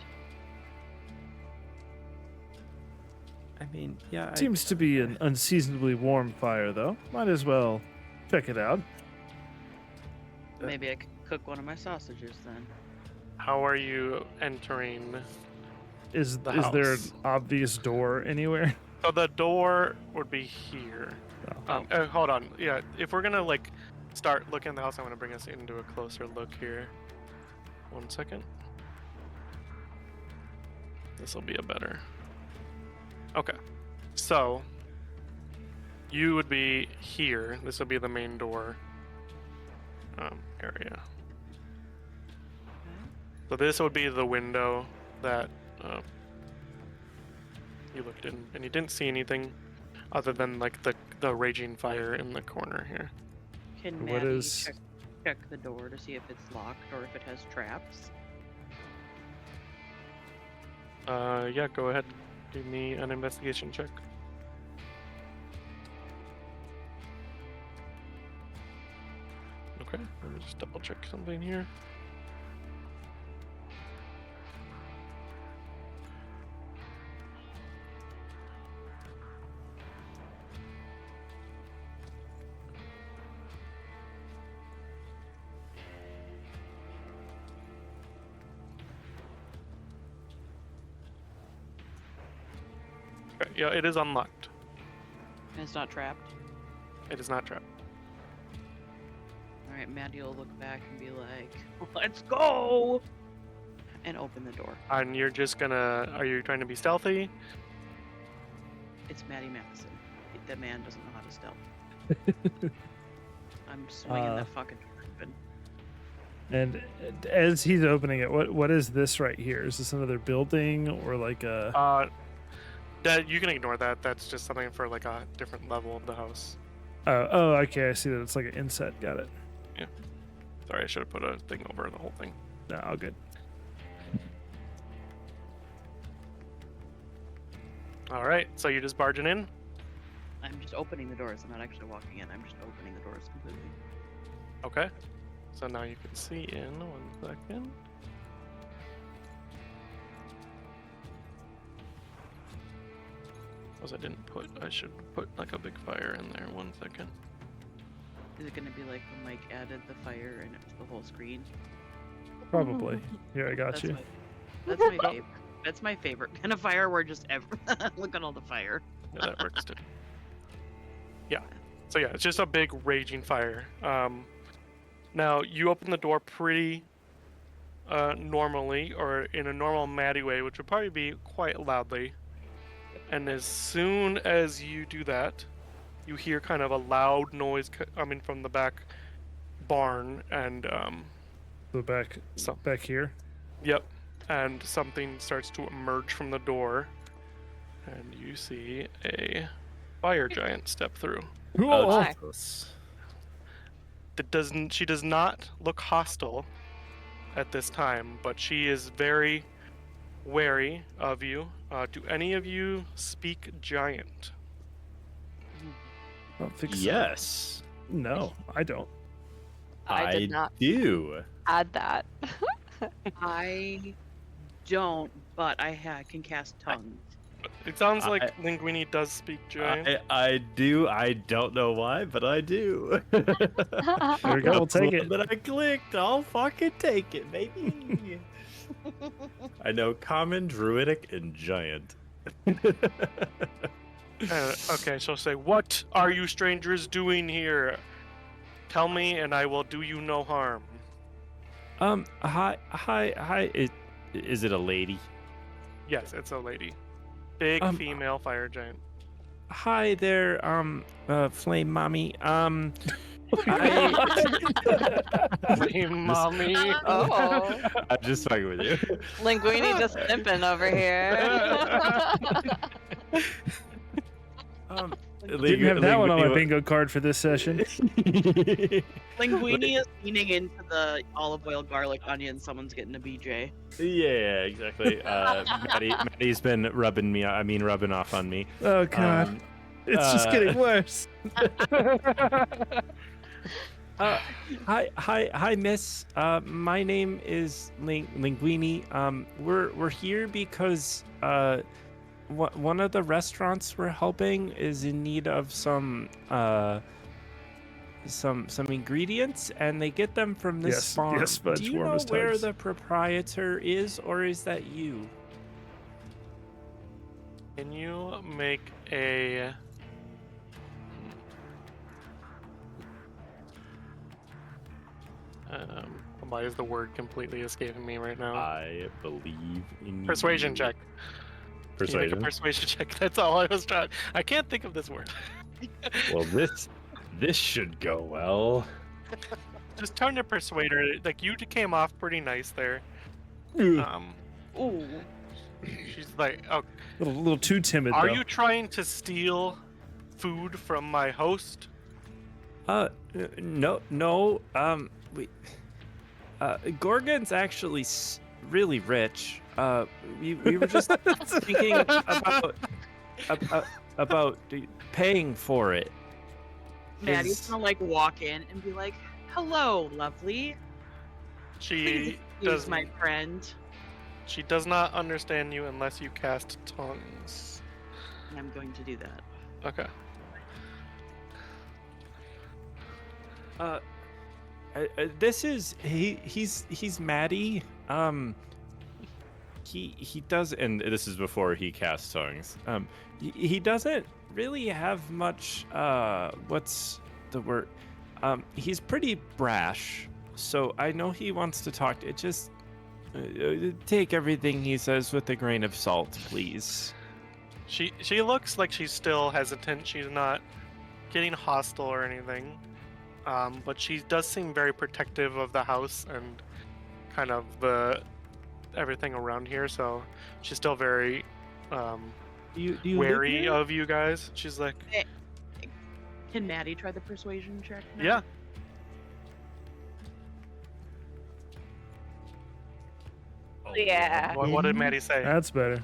I mean, yeah. Seems to be an unseasonably warm fire, though. Might as well check it out. Maybe I could cook one of my sausages then. How are you entering? Is The there an house. obvious door anywhere? So the door would be here. Oh. Hold on. Yeah, if we're gonna like start looking at the house, I'm gonna bring us into a closer look here. 1 second. This will be a better. Okay. So you would be here. This would be the main door area. So this would be the window that you looked in, and you didn't see anything other than like the raging fire in the corner here. Can What Maddie is- check the door to see if it's locked or if it has traps? Yeah, go ahead. Give me an investigation check. Okay, let me just double check something here. Okay, yeah, it is unlocked. And it's not trapped? It is not trapped. Alright, Maddie will look back and be like, let's go! And open the door. And you're just gonna. Are you trying to be stealthy? It's Maddie Matheson. That man doesn't know how to stealth. I'm swinging that fucking door open. And as he's opening it, what is this right here? Is this another building or like a? That you can ignore that. That's just something for like a different level of the house. Oh, okay. I see that it's like an inset. Got it. Sorry, I should have put a thing over the whole thing. No, all good. All right, so you're just barging in. I'm just opening the doors. I'm not actually walking in. I'm just opening the doors completely. Okay. So now you can see in 1 second. Because I should put like a big fire in there. 1 second. Is it gonna be like when Mike added the fire and it was the whole screen? Probably. Here, I got That's you. that's my favorite. That's my favorite kind of fire where just look at all the fire. Yeah, that works too. Yeah. So yeah, it's just a big raging fire. Now you open the door pretty normally, or in a normal Maddie way, which would probably be quite loudly. And as soon as you do that, you hear kind of a loud noise coming from the back barn, and So back here. yep, and something starts to emerge from the door, and you see a fire giant step through. Oh, my. Jesus. She does not look hostile at this time, but she is very wary of you. Do any of you speak giant? I don't think so. Yes, No, I don't. I did not do. add that. I don't, but I can cast tongues. It sounds like Linguini does speak giant. I do. I don't know why, but I do. There we go. We'll take it. But I clicked. I'll fucking take it, baby. I know common, druidic, and giant. Okay, she'll say, "What are you strangers doing here? Tell me, and I will do you no harm." Hi. Is it a lady? Yes, it's a lady. Big Um, female fire giant. Hi there, flame mommy. I Flame mommy. Oh, I'm just fucking with you. Linguini just simping over here. Didn't have that one on my bingo card for this session. Linguini is leaning into the olive oil, garlic, onion. Someone's getting a BJ. Yeah, exactly. Maddie's been rubbing off on me. Oh god, it's just getting worse. Hi, Miss. My name is Linguini. We're here because one of the restaurants we're helping is in need of some ingredients, and they get them from this Yes, farm. yes, Fudge, Do you know warmest where hugs. the proprietor is, or is that you? Can you make a... why is the word completely escaping me right now? I believe in Persuasion you. check. Can you make a Persuasion. persuasion check? That's all I was trying. I can't think of this word. Well, this should go well. Just turn to persuade her. Like, you came off pretty nice there. Ooh, Ooh. She's like, "Oh, little too timid are though. you trying to steal food from my host?" No. Gorgon's actually really rich. We were just thinking about paying for it. Maddie's Is- gonna like walk in and be like, "Hello, lovely. Please She excuse my friend." She does not understand you unless you cast tongues. And I'm going to do that. Okay. This is he's Maddie. He does, and this is before he casts tongues. He doesn't really have much. What's the word? He's pretty brash, so I know he wants to talk. It just take everything he says with a grain of salt, please. She looks like she's still hesitant. She's not getting hostile or anything. But she does seem very protective of the house and kind of the everything around here. So she's still very Do you live wary here? of you guys. She's like, Can Maddie try the persuasion check now? yeah. Yeah. What did Maddie say? That's better.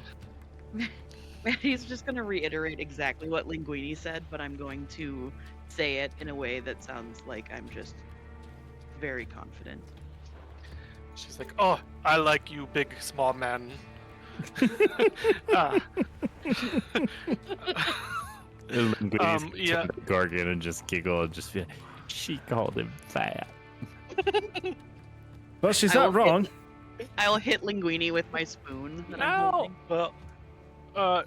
Maddie's just gonna reiterate exactly what Linguini said, but I'm going to say it in a way that sounds like I'm just very confident. She's like, "Oh, I like you, big small man." Ah. Yeah. Gorgon and just giggle and just be. She called him fat. Well, she's I not will hit- wrong. I'll hit Linguini with my spoon that I'm No! holding. Well,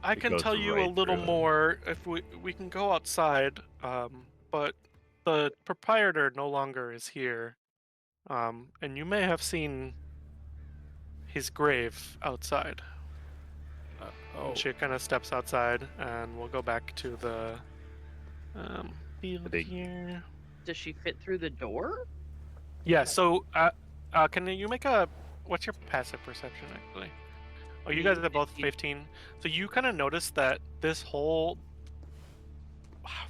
I It can goes tell you a right little through it. more if we can go outside. But the proprietor no longer is here. And you may have seen his grave outside. Oh, And she kind of steps outside, and we'll go back to the field Big- here. Does she fit through the door? Yeah. So, can you make a what's your passive perception actually? Oh, you guys are both 15. So you kind of notice that this whole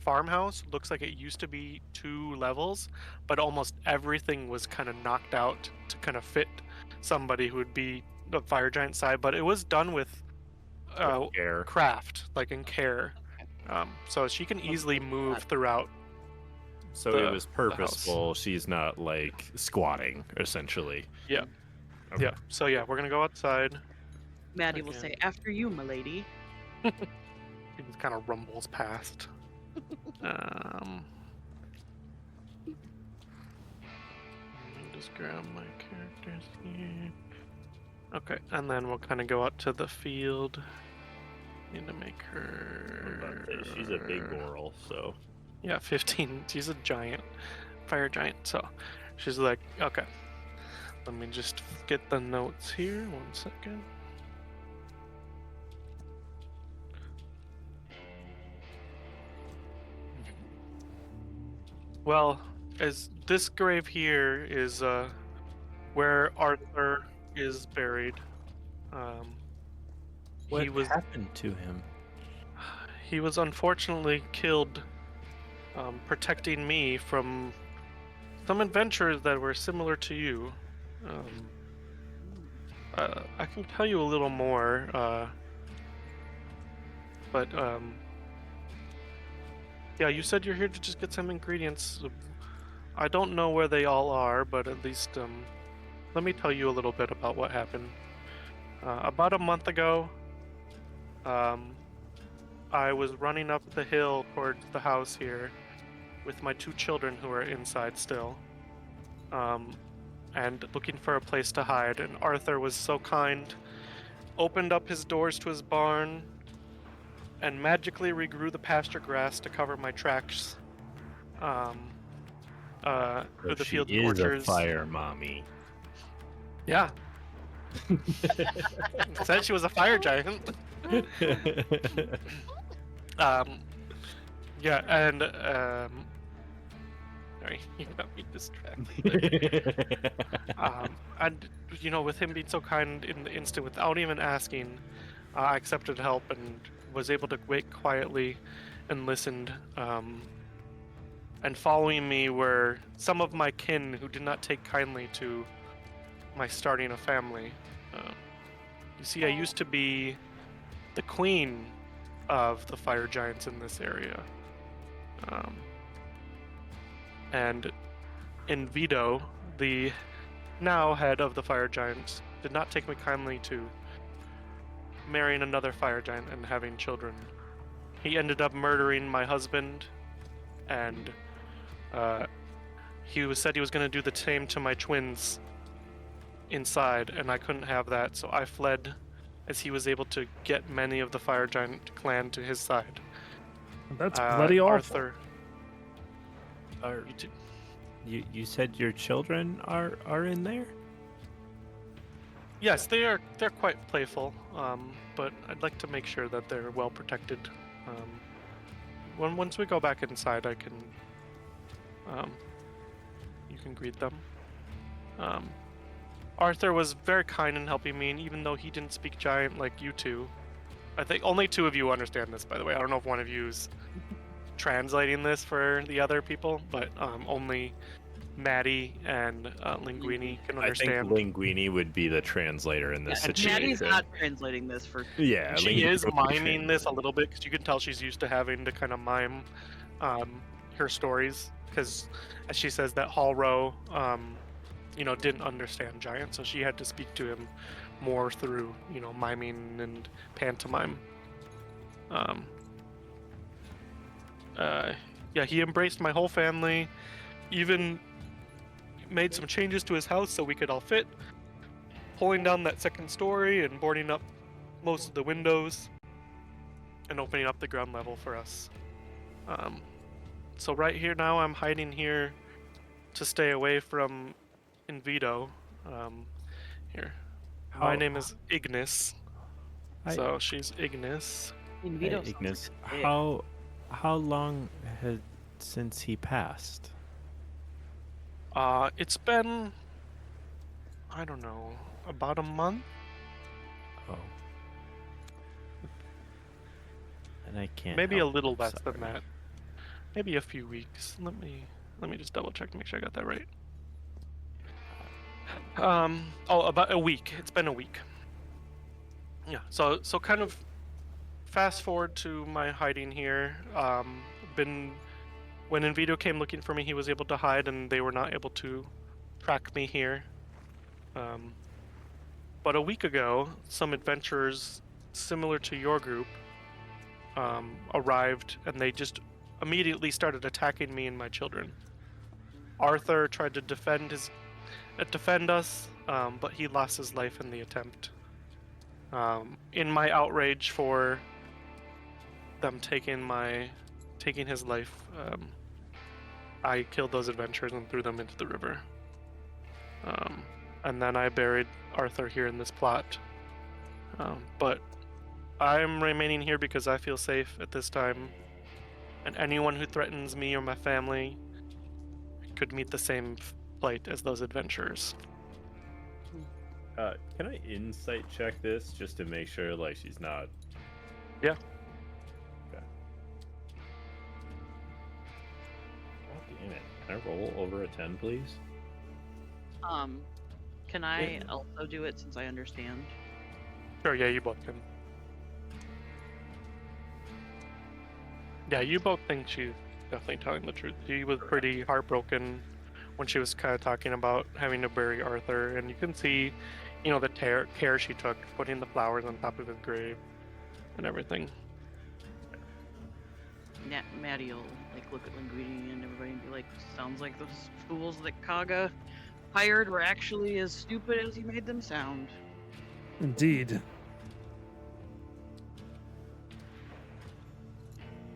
farmhouse looks like it used to be 2 levels, but almost everything was kind of knocked out to kind of fit somebody who would be the fire giant side. But it was done with Air. craft, like in care. So she can easily move throughout. So the- it was the house. purposeful. She's not like squatting, essentially. Yeah. Okay. Yeah. So yeah, we're gonna go outside. Maddie will Okay. say, "After you, milady." He just kind of rumbles past. Let me just grab my characters here. Okay, and then we'll kind of go out to the field. Need to make I was about to her. say, she's a big girl, so. Yeah, 15. She's a giant, fire giant. So she's like, okay. Let me just get the notes here. 1 second. Well, as this grave here is where Arthur is buried. What He was happened to him? he was unfortunately killed protecting me from some adventures that were similar to you. I can tell you a little more, but yeah, you said you're here to just get some ingredients. I don't know where they all are, but at least let me tell you a little bit about what happened. About a month ago, I was running up the hill towards the house here with my 2 children who are inside still, and looking for a place to hide. And Arthur was so kind, opened up his doors to his barn, and magically regrew the pasture grass to cover my tracks. Through the she fields and is a orchards. fire mommy. Yeah, said she was a fire giant. Yeah, and sorry, you got me distracted. And you know, with him being so kind in the instant, without even asking, I accepted help and was able to wait quietly and listened. And following me were some of my kin who did not take kindly to my starting a family. You see, I used to be the queen of the fire giants in this area. And in Vito, the now head of the fire giants, did not take me kindly to marrying another fire giant and having children. He ended up murdering my husband, and said he was going to do the same to my twins inside, and I couldn't have that, so I fled as he was able to get many of the fire giant clan to his side. That's bloody awful. Arthur. You said your children are in there? Yes, they're quite playful, but I'd like to make sure that they're well protected. Once we go back inside, I can you can greet them. Arthur was very kind in helping me, and even though he didn't speak giant like you two, I think only 2 of you understand this, by the way. I don't know if one of you's translating this for the other people, but only Maddie and Linguini can understand. I think Linguini would be the translator in this situation. Maddie's not translating this for. Yeah, She Linguini is would be miming this a little bit because you can tell she's used to having to kind of mime her stories, because as she says that Hallrow didn't understand giant, so she had to speak to him more through miming and pantomime. Yeah, he embraced my whole family, even made some changes to his house so we could all fit, pulling down that 2nd story and boarding up most of the windows and opening up the ground level for us. So right here now I'm hiding here to stay away from Invito. Here. My name is Ignis. So she's Ignis. Invito Hey, Ignis, big. how long had since he passed? It's been, I don't know, about a month. Oh. And I can't. Maybe a help, little I'm less than sorry. that. Maybe a few weeks. Let me just double check to make sure I got that right. About a week. It's been a week. Yeah. So kind of fast forward to my hiding here. When Invito came looking for me, he was able to hide, and they were not able to track me here. But a week ago, some adventurers similar to your group arrived, and they just immediately started attacking me and my children. Arthur tried to defend us, but he lost his life in the attempt. In my outrage for them taking his life, I killed those adventurers and threw them into the river. And then I buried Arthur here in this plot. But I'm remaining here because I feel safe at this time, and anyone who threatens me or my family could meet the same plight as those adventurers. Can I insight check this just to make sure like she's not? Yeah. Okay. God damn it! Can I roll over a 10, please? Can I Yeah. also do it since I understand? Sure, yeah, you both can. Yeah, you both think she's definitely telling the truth. She was pretty heartbroken when she was kind of talking about having to bury Arthur, and you can see, the care she took putting the flowers on top of his grave and everything. Maddie will like look at Linguini and everybody and be like, "Sounds like those fools that Kaga hired were actually as stupid as he made them sound." Indeed.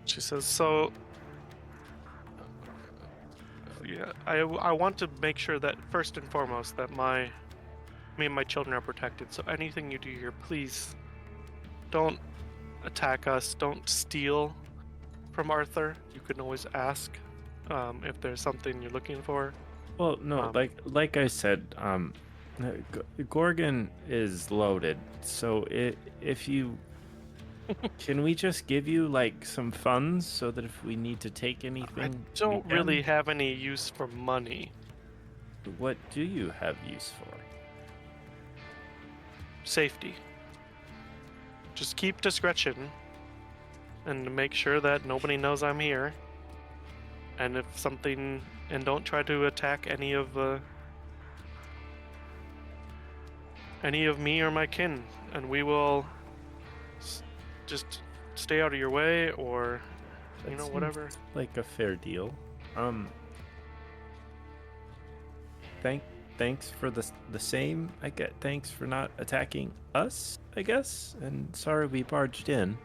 She says, so, yeah, I want to make sure that first and foremost that me and my children are protected. So anything you do here, please don't attack us. Don't steal from Arthur. You can always ask if there's something you're looking for. Well, no, like I said, Gorgon is loaded. So if you can, we just give you like some funds so that if we need to take anything, I we don't can? really have any use for money. What do you have use for? Safety. Just keep discretion and make sure that nobody knows I'm here. And if something, and don't try to attack any of me or my kin, and we will just stay out of your way, or That seems whatever. like a fair deal. Thanks for the same. Thanks for not attacking us, I guess. And sorry we barged in.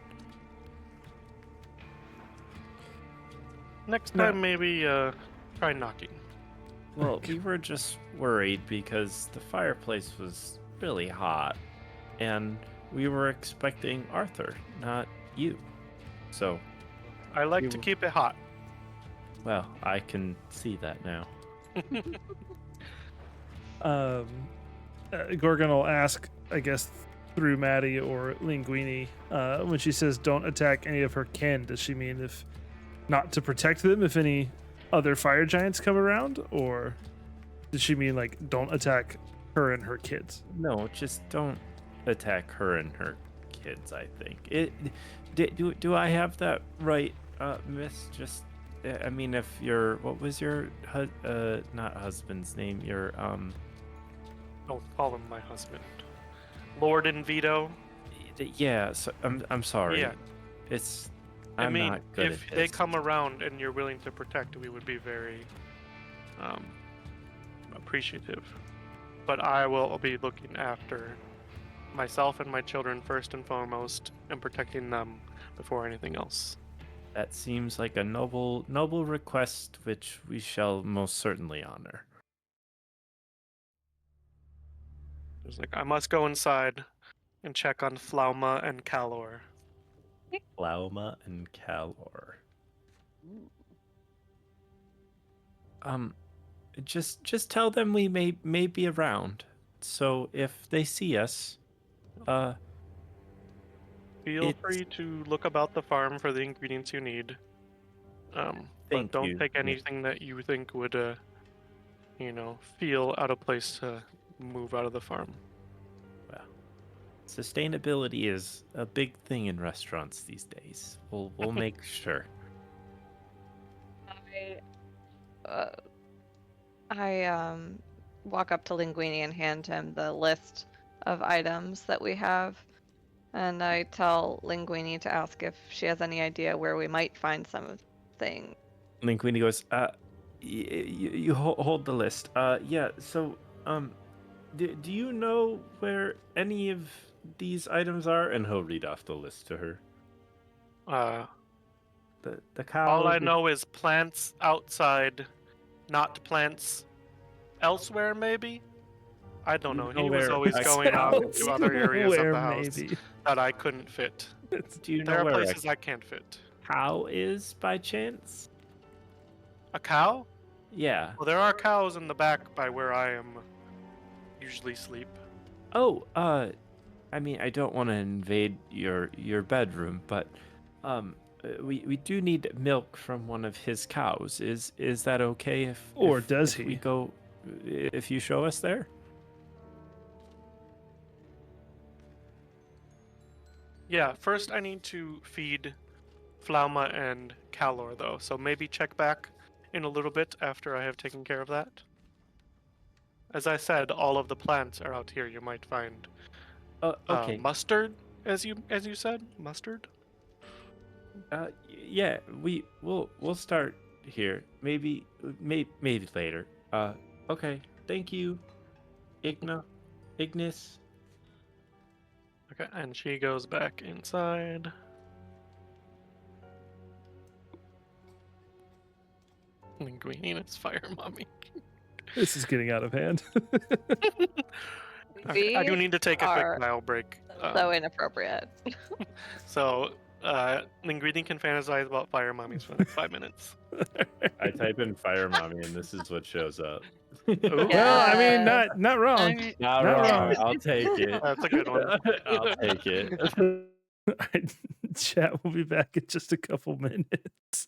Next No. time, maybe try knocking. Well, we were just worried because the fireplace was really hot, and we were expecting Arthur, not you. So, I like to keep it hot. well, I can see that now. Gorgon will ask, I guess, through Maddie or Linguini, when she says don't attack any of her kin, does she mean if not to protect them if any other fire giants come around? Or does she mean like don't attack her and her kids? No, just don't attack her and her kids, I think. Do I have that right, miss? Just, I mean, if what was your, not husband's name, your, Don't call him my husband. Lord and Vito. yeah, so I'm sorry. Yeah. I'm I mean, not good if at they this. come around and you're willing to protect, we would be very appreciative. But I will be looking after myself and my children first and foremost, and protecting them before anything else. That seems like a noble request, which we shall most certainly honor. It's like, I must go inside and check on Flauma and Calor. Lauma and Calor. Just tell them we may be around. So if they see us, Feel It's- free to look about the farm for the ingredients you need. But Thank don't you. take Yeah. anything that you think would, feel out of place to move out of the farm. well, sustainability is a big thing in restaurants these days. We'll make sure. I walk up to Linguini and hand him the list of items that we have, and I tell Linguini to ask if she has any idea where we might find some of the things. Linguini goes, you hold the list. Yeah. So, do you know where any of these items are? And he'll read off the list to her. The cow. All I know is plants outside, not plants elsewhere, maybe? I don't know. You know He was where always a going off cow- to other areas of Where the house maybe. that I couldn't fit. Do you know There are where places a I can't fit. cow is by chance? A cow? Yeah. Well, there are cows in the back by where I am usually sleep. Oh, I mean, I don't want to invade your bedroom, but we do need milk from one of his cows. Is that okay Or if does if we he? go if you show us there? Yeah, first I need to feed Flauma and Calor, though, so maybe check back in a little bit after I have taken care of that. As I said, all of the plants are out here. You might find Okay. mustard, as you said, mustard. Yeah, we'll start here. Maybe later. Okay. Thank you, Ignis. Okay, and she goes back inside. Linguine is fire mommy. This is getting out of hand. Okay, I do We need to take a quick are dial break. so inappropriate. So, Linguine can fantasize about fire mommies for the next 5 minutes. I type in fire mommy and this is what shows up. Well, I mean, not I wrong. mean, Not Not wrong. wrong. I'll take it. That's a good one. I'll take it. Chat will be back in just a couple minutes.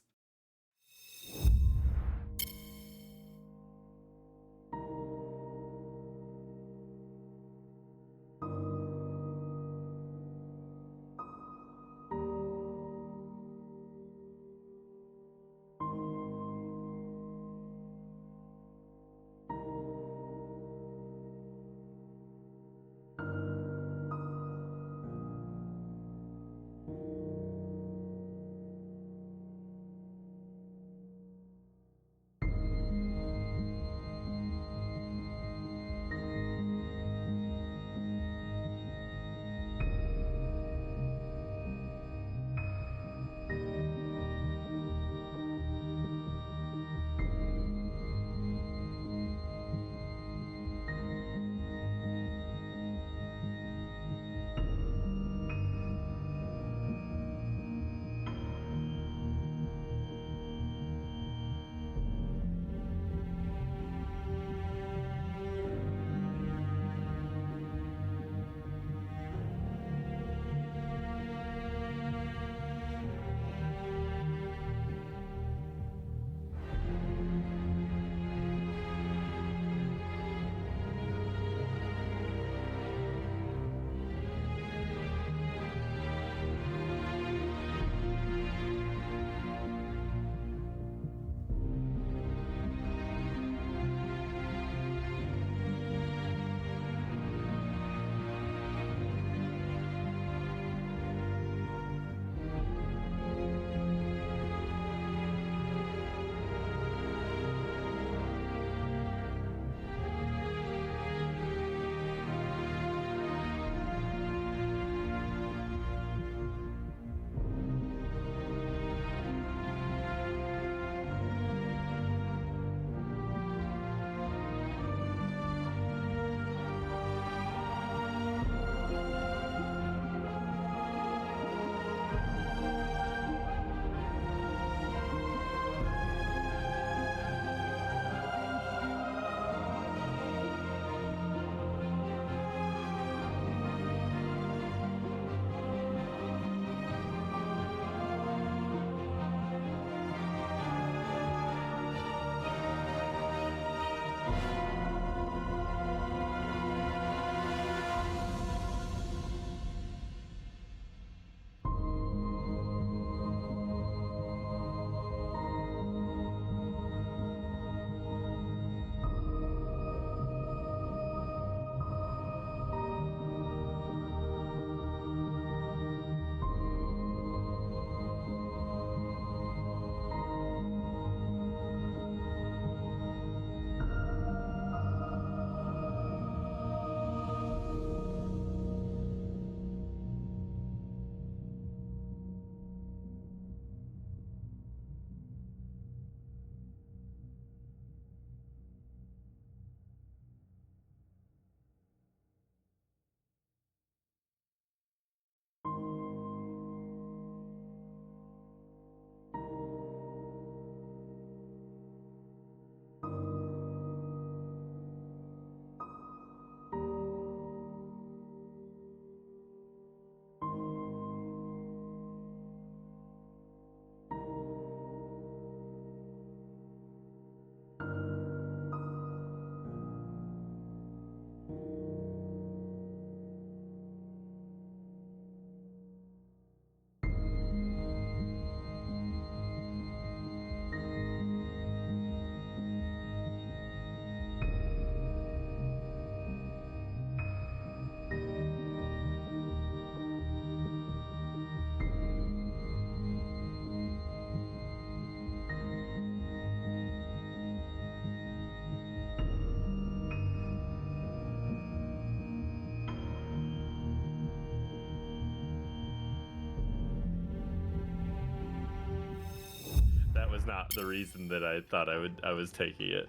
not the reason that I thought I was taking it.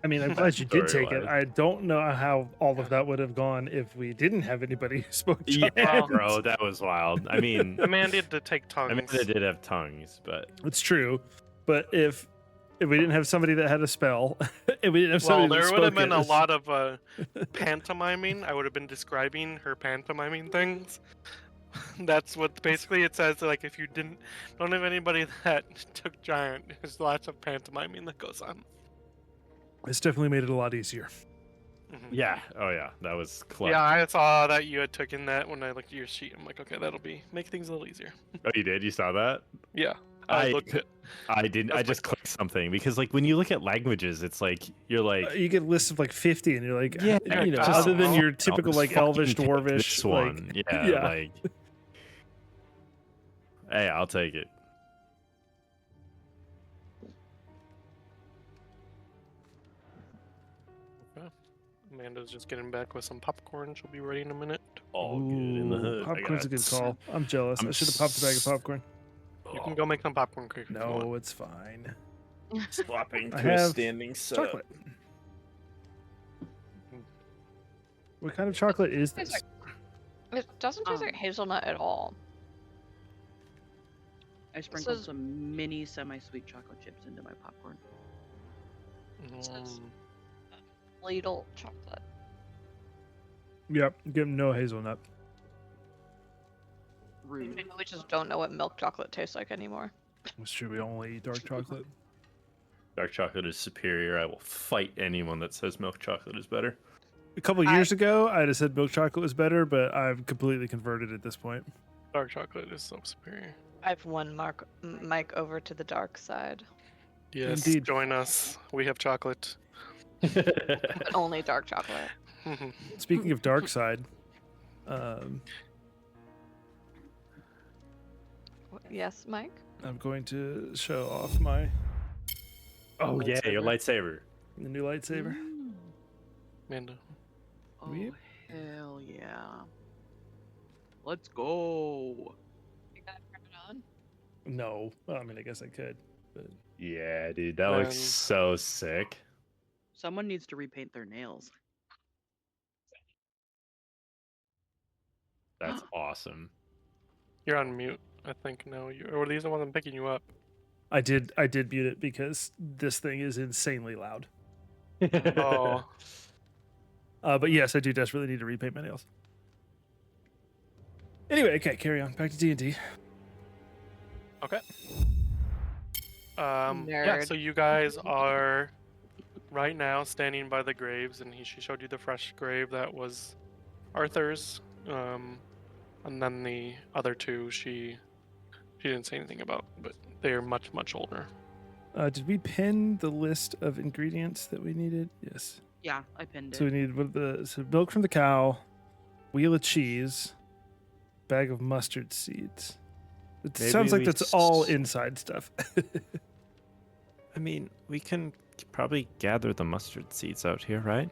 I mean, I'm glad you did take it. Story-wise. I don't know how all of that would have gone if we didn't have anybody who spoke Yeah, giant. bro, that was wild. I mean, Amanda had to take tongues. Amanda did have tongues, but It's true, but if we didn't have somebody that had a spell, if we didn't have Well, somebody that there would have spoke been it, a lot of pantomiming. I would have been describing her pantomiming things. That's what basically it says. Like, if you don't have anybody that took giant, there's lots of pantomiming that goes on. it's definitely made it a lot easier. Mhm. yeah, oh yeah, that was clever. Yeah, I saw that you had taken that when I looked at your sheet. I'm like, okay, that'll make things a little easier. Oh, you did? You saw that? Yeah, I looked at. I didn't. I That's just my clicked something because, like, when you look at languages, it's like you're like, You get lists of like 50, and you're like, Yeah, you know, just- other than your no, typical just like elvish, fucking pick dwarvish, this like, one. Yeah, yeah. like, hey, I'll take it. Amanda's just getting back with some popcorn. She'll be ready in a minute. All good in the Ooh, hood. I Popcorn's a got good call. I'm jealous. I I'm should have popped a bag of s- popcorn. You can go make some popcorn cake. if you want. No, it's fine. Swapping I to a have standing sub. Chocolate. What kind of chocolate is Tastes this? It doesn't taste like hazelnut at all. I sprinkled is- some mini semi-sweet chocolate chips into my popcorn. This is- Mm. Lidl chocolate. Yep, give him no hazelnut. Rude. Maybe we just don't know what milk chocolate tastes like anymore. It's true, we only eat dark chocolate. Dark chocolate is superior. I will fight anyone that says milk chocolate is better. A couple years ago, I'd have said milk chocolate was better, but I've completely converted at this point. Dark chocolate is so superior. I've won Mike over to the dark side. Yes, Indeed. join us. We have chocolate. But only dark chocolate. Mhm. Speaking of dark side, um, Yes, Mike? I'm going to show off my Oh yeah, your lightsaber. the new lightsaber. Mm. Amanda. Oh, Yep. hell yeah. Let's go. You gotta turn it on. No, well, I mean, I guess I could. But Yeah, dude, that looks Um, so sick. Someone needs to repaint their nails. That's awesome. You're on mute, I think. No, or these are the ones I'm picking you up. I did mute it because this thing is insanely loud. Oh, But yes, I do desperately need to repaint my nails. Anyway, okay, carry on. Back to D&D. okay. Yeah, Nerd. so you guys are right now standing by the graves, and she showed you the fresh grave that was Arthur's. And then the other two, she didn't say anything about, but they are much, much older. Did we pin the list of ingredients that we needed? Yes. Yeah, I pinned it. So we need milk from the cow, wheel of cheese, bag of mustard seeds. It Maybe sounds like we that's all s- inside stuff. I mean, we can probably gather the mustard seeds out here, right?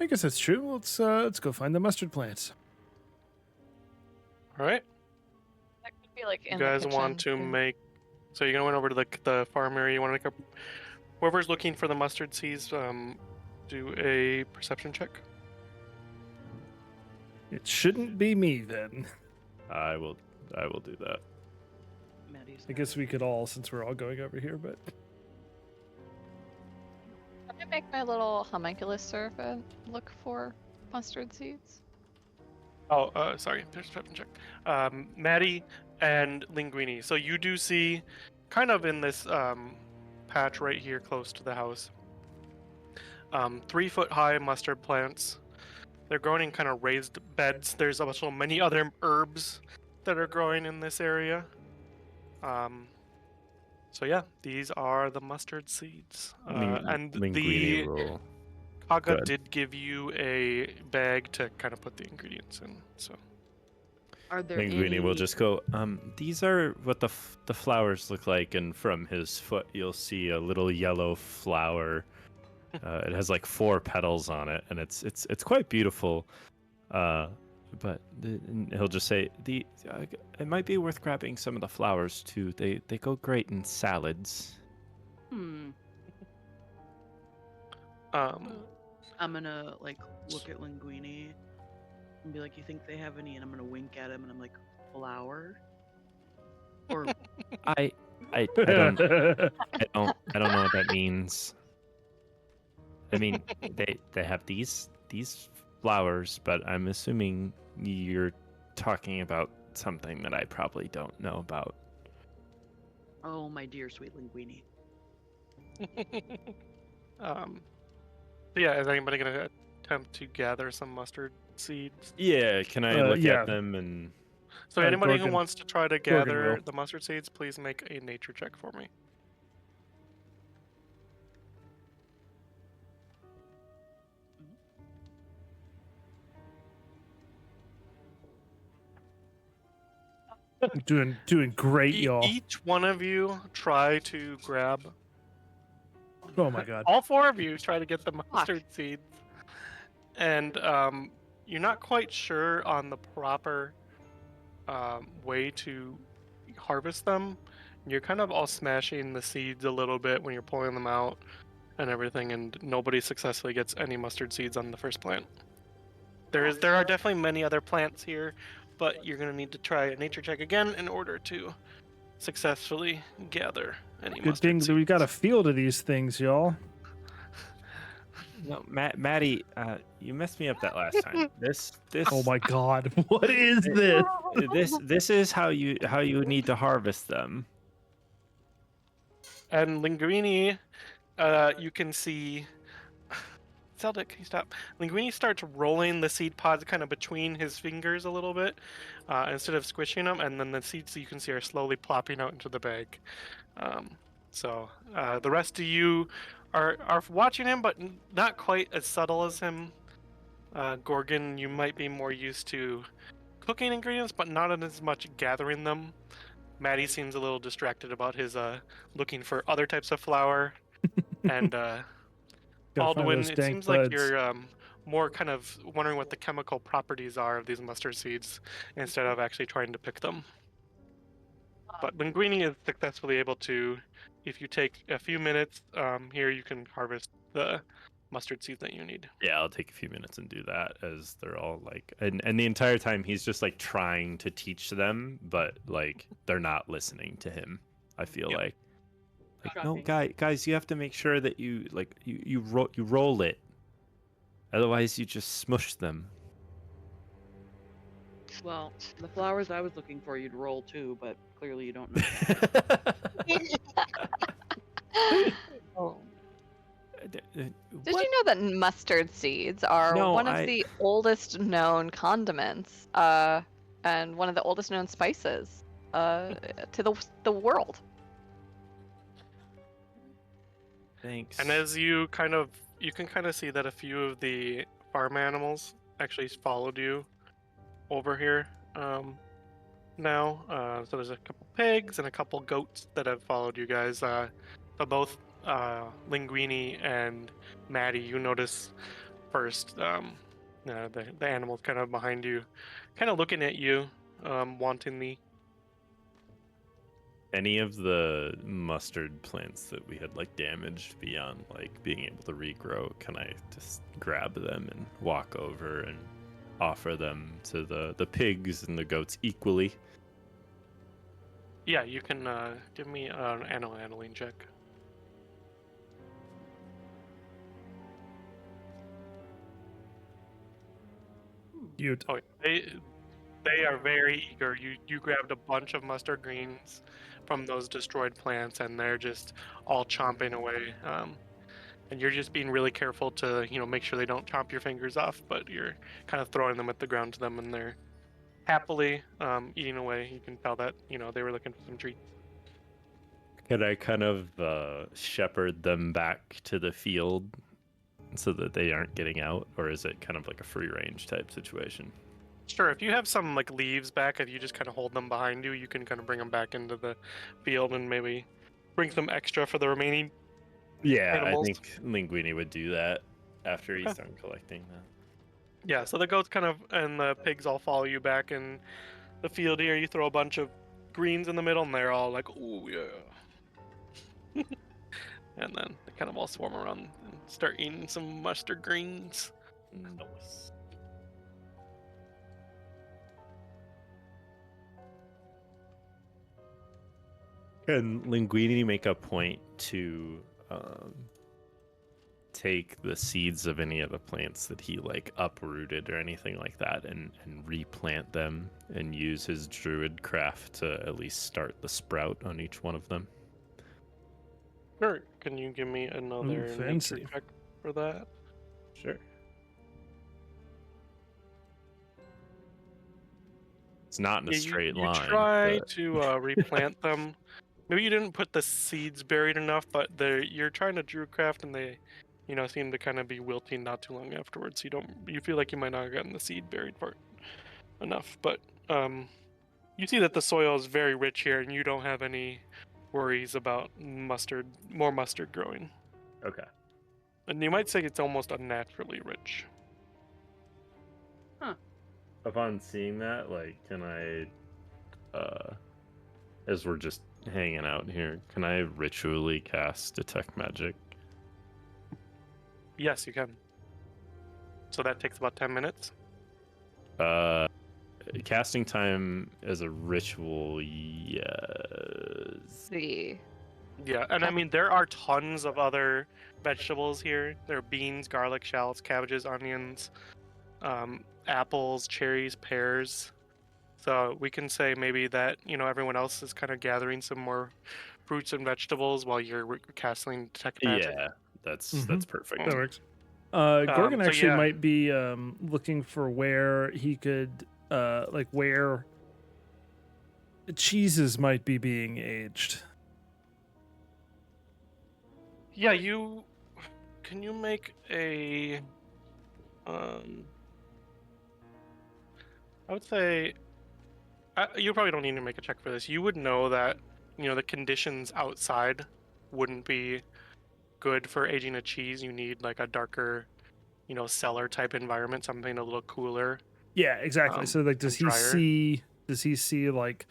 I guess that's true. Let's go find the mustard plants. All right. That could be like You in guys the want to kitchen. make. So you're going over to the farm area. You want to make a. Whoever's looking for the mustard seeds, do a perception check. It shouldn't be me then. I will do that. Maddie's I guess we could all, since we're all going over here, but Can I make my little homunculus servant look for mustard seeds? Oh, sorry, perception check. Maddie and Linguini. So you do see, kind of in this patch right here close to the house, 3-foot high mustard plants. They're growing in kind of raised beds. There's also many other herbs that are growing in this area. So yeah, these are the mustard seeds. And Linguini the roll. Kaga Good. did give you a bag to kind of put the ingredients in. So Are there Linguini will any- just go. These are what the flowers look like, and from his foot you'll see a little yellow flower. It has like 4 petals on it, and it's quite beautiful. and he'll just say it might be worth grabbing some of the flowers too. They go great in salads. Hmm. Um, I'm gonna like look at Linguini and be like, "You think they have any?" And I'm gonna wink at him, and I'm like, "Flower?" Or I don't know what that means. I mean, they have these flowers, but I'm assuming you're talking about something that I probably don't know about. oh, my dear sweet Linguini. um, so yeah, is anybody gonna attempt to gather some mustard seeds? Yeah, can I look yeah. at them and So anybody who Gorgon- wants to try to Gorgon gather will. the mustard seeds, please make a nature check for me. Doing great, y'all. Each one of you try to grab. Oh my god. All four of you try to get the mustard seeds, and you're not quite sure on the proper way to harvest them. You're kind of all smashing the seeds a little bit when you're pulling them out and everything, and nobody successfully gets any mustard seeds on the first plant. There are definitely many other plants here, but you're gonna need to try a nature check again in order to successfully gather any Good mustard thing seeds. that we got a field of these things, y'all. No, Maddie, you messed me up that last time. This Oh my god. What is this? this is how you need to harvest them. And Linguini, you can see. Zelda, can you stop? Linguini starts rolling the seed pods kind of between his fingers a little bit, instead of squishing them, and then the seeds you can see are slowly plopping out into the bag. So the rest of you are watching him, but not quite as subtle as him. Gorgon, you might be more used to cooking ingredients, but not as much gathering them. Maddie seems a little distracted about his looking for other types of flour, and Gotta find Aldwin, those it dank seems like buds. you're more kind of wondering what the chemical properties are of these mustard seeds instead of actually trying to pick them. But Linguini is successfully able to, if you take a few minutes here, you can harvest the mustard seeds that you need. yeah, I'll take a few minutes and do that as they're all like and the entire time he's just like trying to teach them, but like they're not listening to him. I feel Yep. like no, Shocking. guys, you have to make sure that you like you roll it. Otherwise you just smush them. Well, the flowers I was looking for, you'd roll too, but clearly you don't know. Oh. Did Did you know that mustard seeds are No, one of the oldest known condiments, and one of the oldest known spices, to the world? Thanks. And as you can kind of see that a few of the farm animals actually followed you over here now. So there's a couple pigs and a couple goats that have followed you guys. But both Linguini and Maddie, you notice first the animals kind of behind you, kind of looking at you, wantingly. Any of the mustard plants that we had like damaged beyond like being able to regrow, can I just grab them and walk over and offer them to the pigs and the goats equally? Yeah, you can give me an handling check. You Oh, they are very eager. You grabbed a bunch of mustard greens from those destroyed plants, and they're just all chomping away. And you're just being really careful to make sure they don't chomp your fingers off, but you're kind of throwing them at the ground to them, and they're happily eating away. You can tell that they were looking for some treats. Could I kind of shepherd them back to the field so that they aren't getting out, or is it kind of like a free range type situation? Sure, if you have some like leaves back, if you just kind of hold them behind you, you can kind of bring them back into the field and maybe bring some extra for the remaining. Yeah, Animals. I think Linguini would do that after he's Okay. done collecting that. Yeah, so the goats kind of and the pigs all follow you back in the field here. You throw a bunch of greens in the middle, and they're all like, "Ooh yeah," and then they kind of all swarm around and start eating some mustard greens. Nice. Can Linguini make a point to take the seeds of any of the plants that he like uprooted or anything like that and replant them and use his druid craft to at least start the sprout on each one of them? Sure. Can you give me another nature fancy. check for that? Sure. It's not in a Yeah, straight you line. try but- to replant them. Maybe you didn't put the seeds buried enough, but you're trying to druidcraft, and they, seem to kind of be wilting not too long afterwards. You feel like you might not have gotten the seed buried part enough, but you see that the soil is very rich here, and you don't have any worries about more mustard growing. Okay. And you might say it's almost unnaturally rich. Upon seeing that, like, can I, as we're just hanging out here, can I ritually cast Detect Magic? Yes, you can. So that takes about 10 minutes. Casting time as a ritual, yes. The Yeah, and I mean, there are tons of other vegetables here. There are beans, garlic, shallots, cabbages, onions, apples, cherries, pears. So we can say maybe that, everyone else is kind of gathering some more fruits and vegetables while you're casting Detect Magic. Yeah, that's Mhm. perfect. That works. Gorgon so actually yeah. might be looking for where he could, like where cheeses might be being aged. Yeah, can you make a I would say you probably don't need to make a check for this. You would know that, the conditions outside wouldn't be good for aging a cheese. You need like a darker, cellar type environment, something a little cooler. Yeah, exactly. So like, and drier. does he see like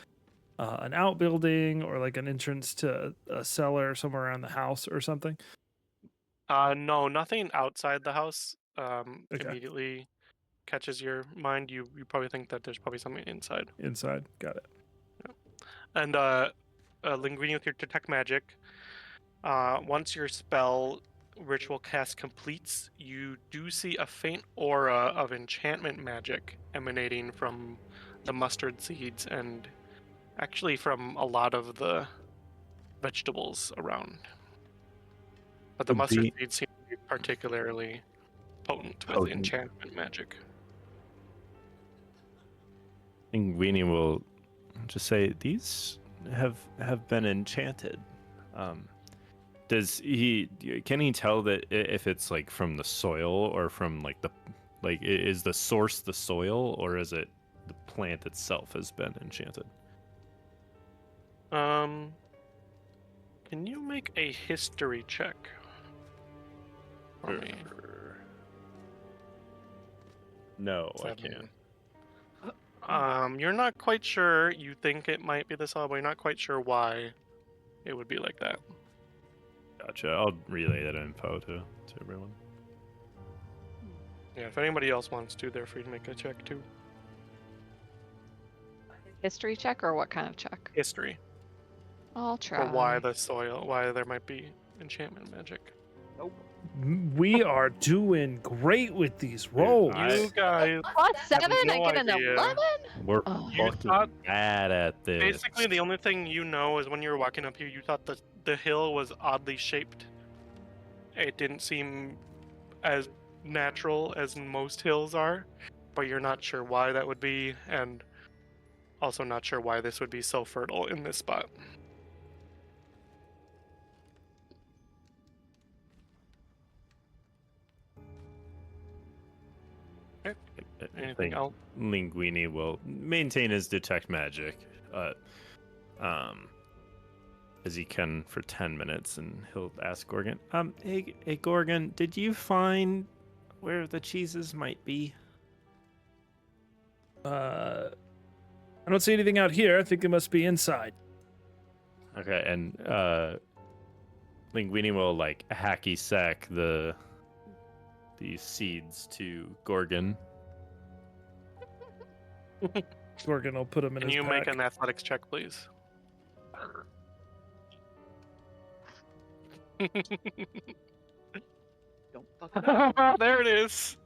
an outbuilding or like an entrance to a cellar somewhere around the house or something? No, nothing outside the house Okay. immediately catches your mind. You probably think that there's probably something inside. Inside, got it. And Linguini with your Detect Magic. Once your spell ritual cast completes, you do see a faint aura of enchantment magic emanating from the mustard seeds and actually from a lot of the vegetables around. But the So mustard be- seeds seem to be particularly potent with Potent. enchantment magic. Linguini will just say these have been enchanted. Can he tell that if it's like from the soil or from like is the source the soil or is it the plant itself has been enchanted? Can you make a history check for me? No, I 7. can't. You're not quite sure. You think it might be the soil, but you're not quite sure why it would be like that. Gotcha. I'll relay that info to everyone. Yeah, if anybody else wants to, they're free to make a check too. history check or what kind of check? History. I'll try. Or why there might be enchantment magic. We are doing great with these rolls. You guys, +7, no I get an idea. 11? We're Oh. You fucking thought- bad at this. basically the only thing you know is when you were walking up here, you thought the hill was oddly shaped. It didn't seem as natural as most hills are, but you're not sure why that would be, and also not sure why this would be so fertile in this spot. Okay. Anything think else? Linguini will maintain his detect magic, as he can for 10 minutes, and he'll ask Gorgon, hey Gorgon, did you find where the cheeses might be? I don't see anything out here. I think it must be inside. Okay, and Linguini will like hacky sack the seeds to Gorgon. Gorgon will put them in Can his you make pack. an athletics check, please? Don't fuck it up. There it is.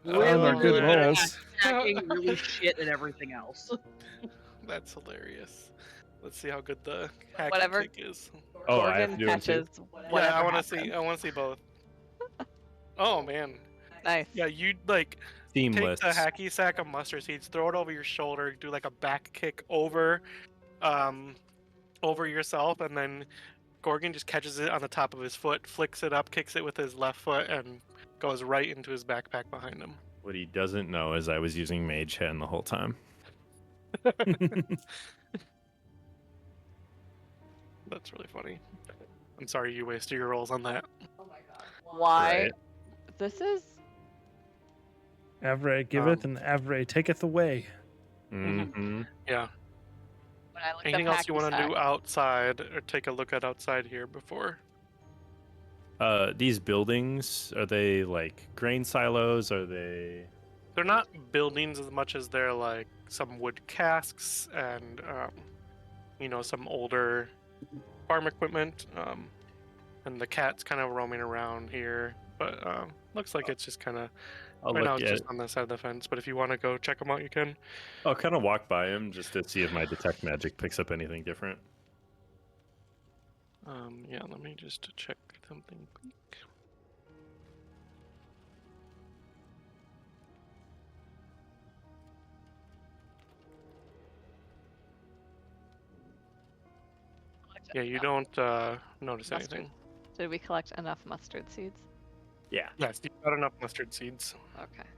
Oh, they're good Really rolls. Hacking, really shit, and everything else. That's hilarious. Let's see how good the hacking Whatever. kick is. Oh, I have Gorgon to do it too? catches whatever Yeah, I want to happens. see. I want to see both. Oh man. Nice. Yeah, you like Seamless. take the hacky sack of mustard seeds, throw it over your shoulder, do like a back kick over yourself, and then Gorgon just catches it on the top of his foot, flicks it up, kicks it with his left foot, and goes right into his backpack behind him. What he doesn't know is I was using Mage Hand the whole time. That's really funny. I'm sorry you wasted your rolls on that. Why? Right. This is Avray giveth and Avray taketh away. Mm-hmm. Yeah. when I looked Anything up else you hacky want to sack. do outside or take a look at outside here before? These buildings, are they like grain silos? Are they? They're not buildings as much as they're like some wood casks and some older farm equipment. And the cat's kind of roaming around here, but looks like it's just kind of I'll right now look it's at. just on the side of the fence. But if you want to go check them out, you can. I'll kind of walk by him just to see if my detect magic picks up anything different. Yeah, let me just check something quick. Yeah, you don't notice Mustard. anything. Did we collect enough mustard seeds? Yeah. Yes, you've got enough mustard seeds. Okay.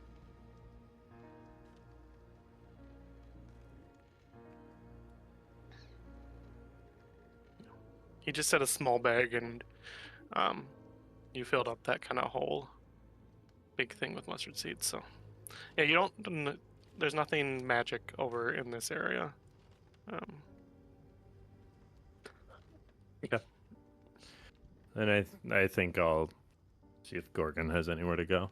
He just said a small bag, and you filled up that kind of whole big thing with mustard seeds. So, yeah, you don't. There's nothing magic over in this area. And I think I'll see if Gorgon has anywhere to go.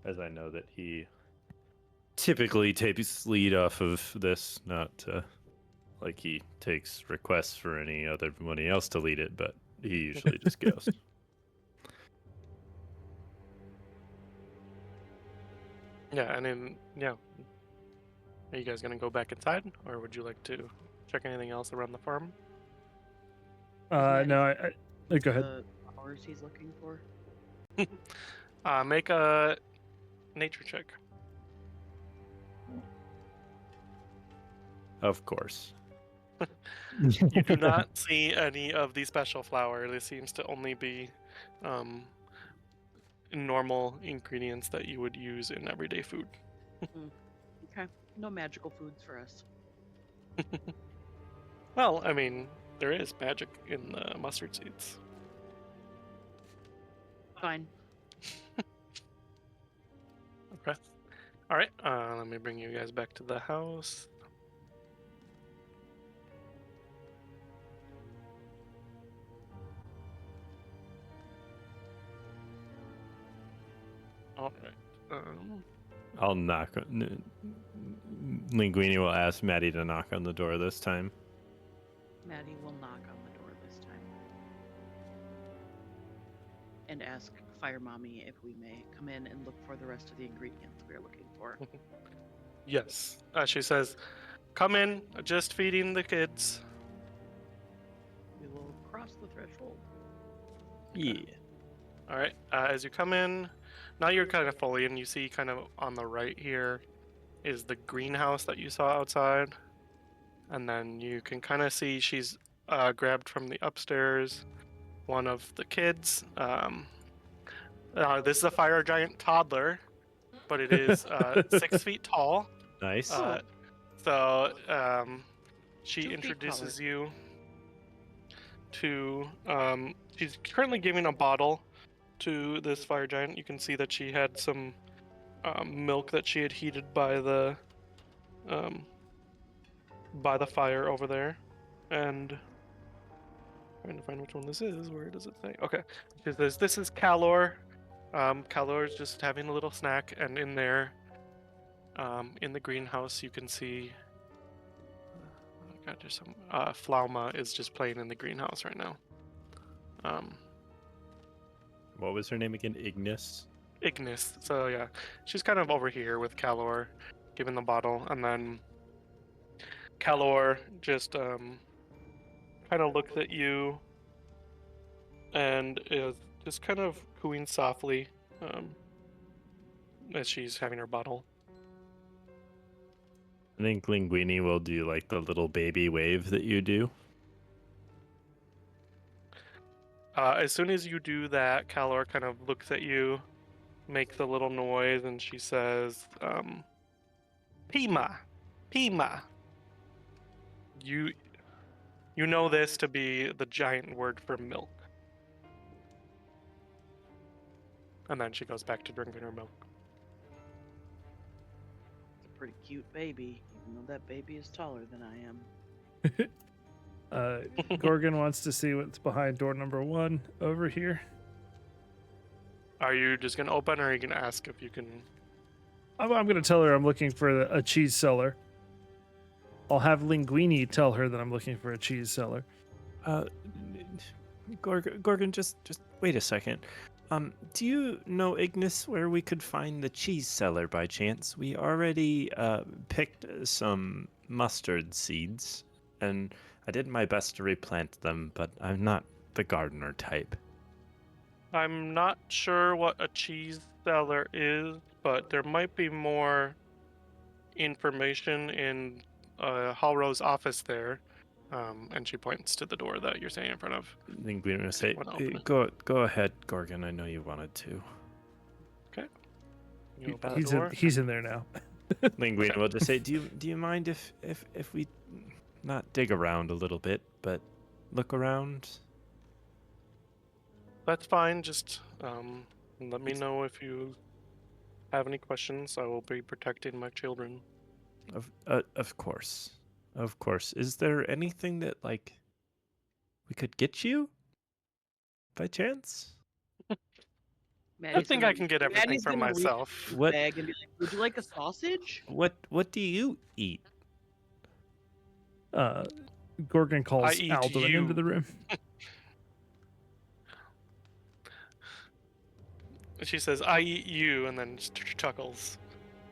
As I know that he typically takes lead off of this, not like he takes requests for anybody else to lead it, but he usually just goes. Yeah, and then are you guys gonna go back inside, or would you like to check anything else around the farm? No, go ahead. The flowers he's looking for. Make a nature check. Of course. You do not see any of the special flower. This seems to only be normal ingredients that you would use in everyday food. Okay. No magical foods for us. Well, I mean, there is magic in the mustard seeds. Fine. Okay. All right. Let me bring you guys back to the house. All right. I'll knock. Linguini will ask Maddie to knock on the door this time. Maddie will knock on the door this time. And ask Fire Mommy if we may come in and look for the rest of the ingredients we are looking for. Yes. She says, "Come in. Just feeding the kids." We will cross the threshold. Yeah. All right. As you come in, now you're kind of fully in. You see, kind of on the right here, is the greenhouse that you saw outside, and then you can kind of see she's grabbed from the upstairs one of the kids. This is a fire giant toddler, but it is 6 feet tall. Nice. She 2 feet introduces you to. She's currently giving a bottle to this fire giant. You can see that she had some milk that she had heated by the fire over there, and trying to find which one this is. Where does it say? Okay, it says this is Calor. Calor is just having a little snack, and in there, in the greenhouse, you can see. Oh God, there's some. Flauma is just playing in the greenhouse right now. What was her name again? Ignis. Ignis. So yeah, she's kind of over here with Calor, giving the bottle, and then Calor just kind of looks at you and is just kind of cooing softly as she's having her bottle. I think Linguini will do like the little baby wave that you do. As soon as you do that, Calor kind of looks at you, makes a little noise, and she says, Pima! Pima! You know this to be the giant word for milk. And then she goes back to drinking her milk. It's a pretty cute baby, even though that baby is taller than I am. Gorgon wants to see what's behind door number 1 over here. Are you just going to open, or are you going to ask if you can... I'm going to tell her I'm looking for a cheese seller. I'll have Linguini tell her that I'm looking for a cheese seller. Gorgon, just wait a second. Do you know, Ignis, where we could find the cheese seller by chance? We already picked some mustard seeds, and I did my best to replant them, but I'm not the gardener type. I'm not sure what a cheese seller is, but there might be more information in Hallrow's office there. And she points to the door that you're standing in front of. Linguini will say, Wanna open it? go ahead, Gorgon. I know you wanted to. Okay. You open the door. He's in there now. Linguini will just say, do you mind if we not dig around a little bit, but look around? That's fine. Just let me know if you have any questions. I will be protecting my children. Of course. Of course. Is there anything that, like, we could get you? By chance? I Maddie's think gonna- I can get everything Maddie's from gonna reach myself. in the What- bag and be like, would you like a sausage? What do you eat? Gorgon calls I eat Alduin you. into the room. She says, I eat you, and then just chuckles.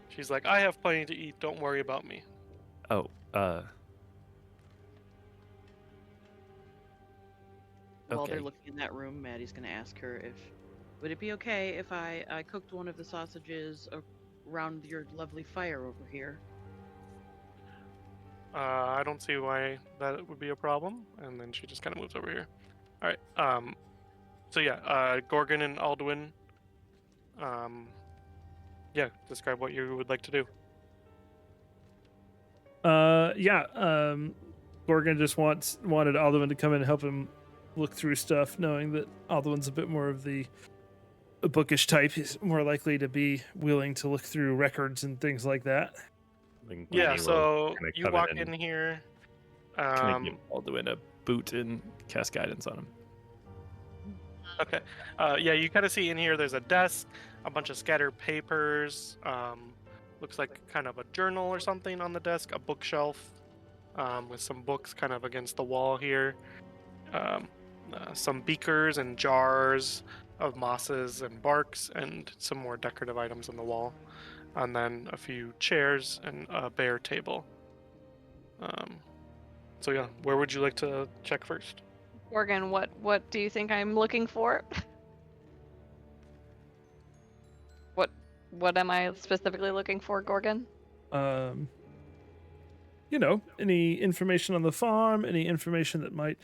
She's like, I have plenty to eat. Don't worry about me. Oh, While they're Okay. looking in that room, Maddie's gonna ask her if would it be okay if I cooked one of the sausages around your lovely fire over here. I don't see why that would be a problem. And then she just kind of moves over here. All right. So yeah, Gorgon and Alduin. Yeah, describe what you would like to do. Gorgon just wanted Alduin to come in and help him look through stuff, knowing that Alduin's a bit more of the bookish type. He's more likely to be willing to look through records and things like that. Linguini Yeah, will so kinda you come walk in in here. Can I give Alduin a boot and cast guidance on him? Okay. Yeah, you kind of see in here there's a desk, a bunch of scattered papers, looks like kind of a journal or something on the desk, a bookshelf with some books kind of against the wall here, some beakers and jars of mosses and barks, and some more decorative items on the wall, and then a few chairs and a bare table. So yeah, where would you like to check first? Gorgon, what do you think I'm looking for? What am I specifically looking for, Gorgon? Any information on the farm, any information that might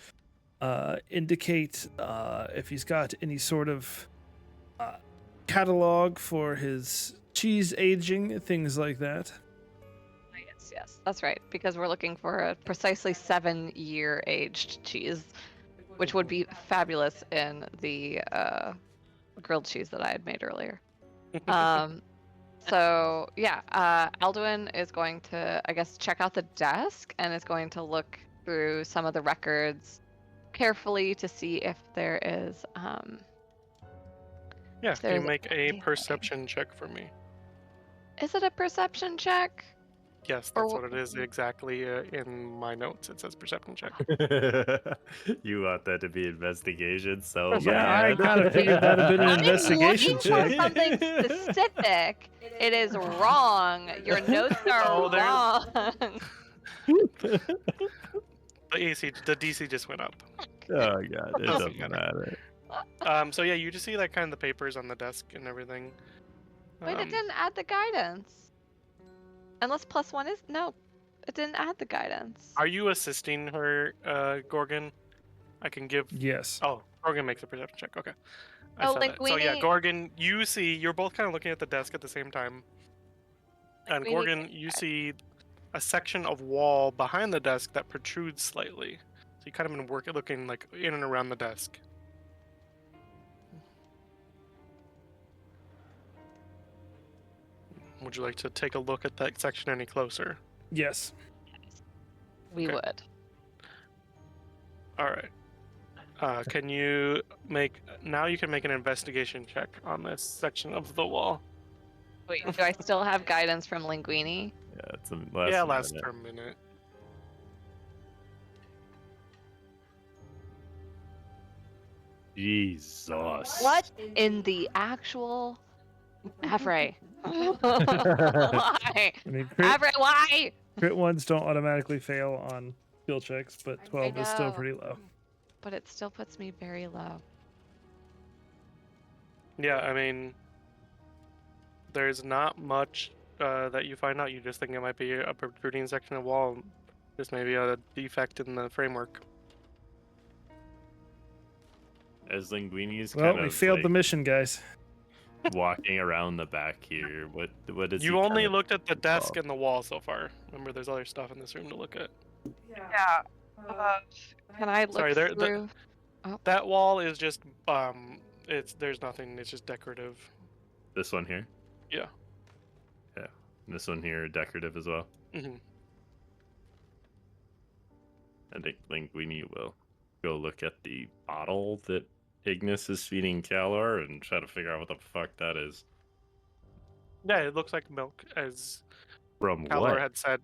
indicate if he's got any sort of catalog for his cheese aging, things like that. Yes, that's right. Because we're looking for a precisely 7-year aged cheese, which would be fabulous in the grilled cheese that I had made earlier. So yeah, Alduin is going to, I guess, check out the desk and is going to look through some of the records carefully to see if there is Yeah, if can you there's make a anything. perception check for me? Is it a perception check? Yes, Or that's what it is exactly in my notes. It says perception check. You want that to be investigation so Yeah, I bad. kind of figured that'd have been an I'm investigation looking for check. something specific. It is wrong. Your notes are Oh, there- wrong. The DC just went up. Oh god, it Doesn't doesn't matter. So yeah, you just see like kind of the papers on the desk and everything. Wait, it didn't add the guidance. Unless +1 is no, it didn't add the guidance. Are you assisting her, Gorgon? I can give. Yes. Oh, Gorgon makes a perception check. Okay. I Oh, saw that. So yeah, Linguini- Gorgon, you see, you're both kind of looking at the desk at the same time. And Linguini- Gorgon, you see a section of wall behind the desk that protrudes slightly. So you kind of been looking like in and around the desk. Would you like to take a look at that section any closer? Yes. We Okay. would. All right. Can you make now? You can make an investigation check on this section of the wall. Wait, do I still have guidance from Linguini? Yeah, it's a last Yeah, last minute. for a minute. Jesus. What in the actual Avray? Why? I mean, crit, Avray, why? crit ones don't automatically fail on skill checks, but 12 is still know. pretty low. But it still puts me very low. Yeah, I mean, there's not much that you find out. You just think it might be a protruding section of wall, just maybe a defect in the framework. As Linguini's Well, kind we of failed the like, mission, guys. walking around the back here, what is You he only kind of- looked at the desk Oh. and the wall so far. Remember, there's other stuff in this room to look at. Yeah. Can I look Sorry, there- through? That wall is just there's nothing. It's just decorative. This one here? Yeah. Yeah. And this one here, decorative as well. hmm I think Linguini will go look at the bottle that Ignis is feeding Calor and try to figure out what the fuck that is. Yeah, it looks like milk, as From Calor what? had said.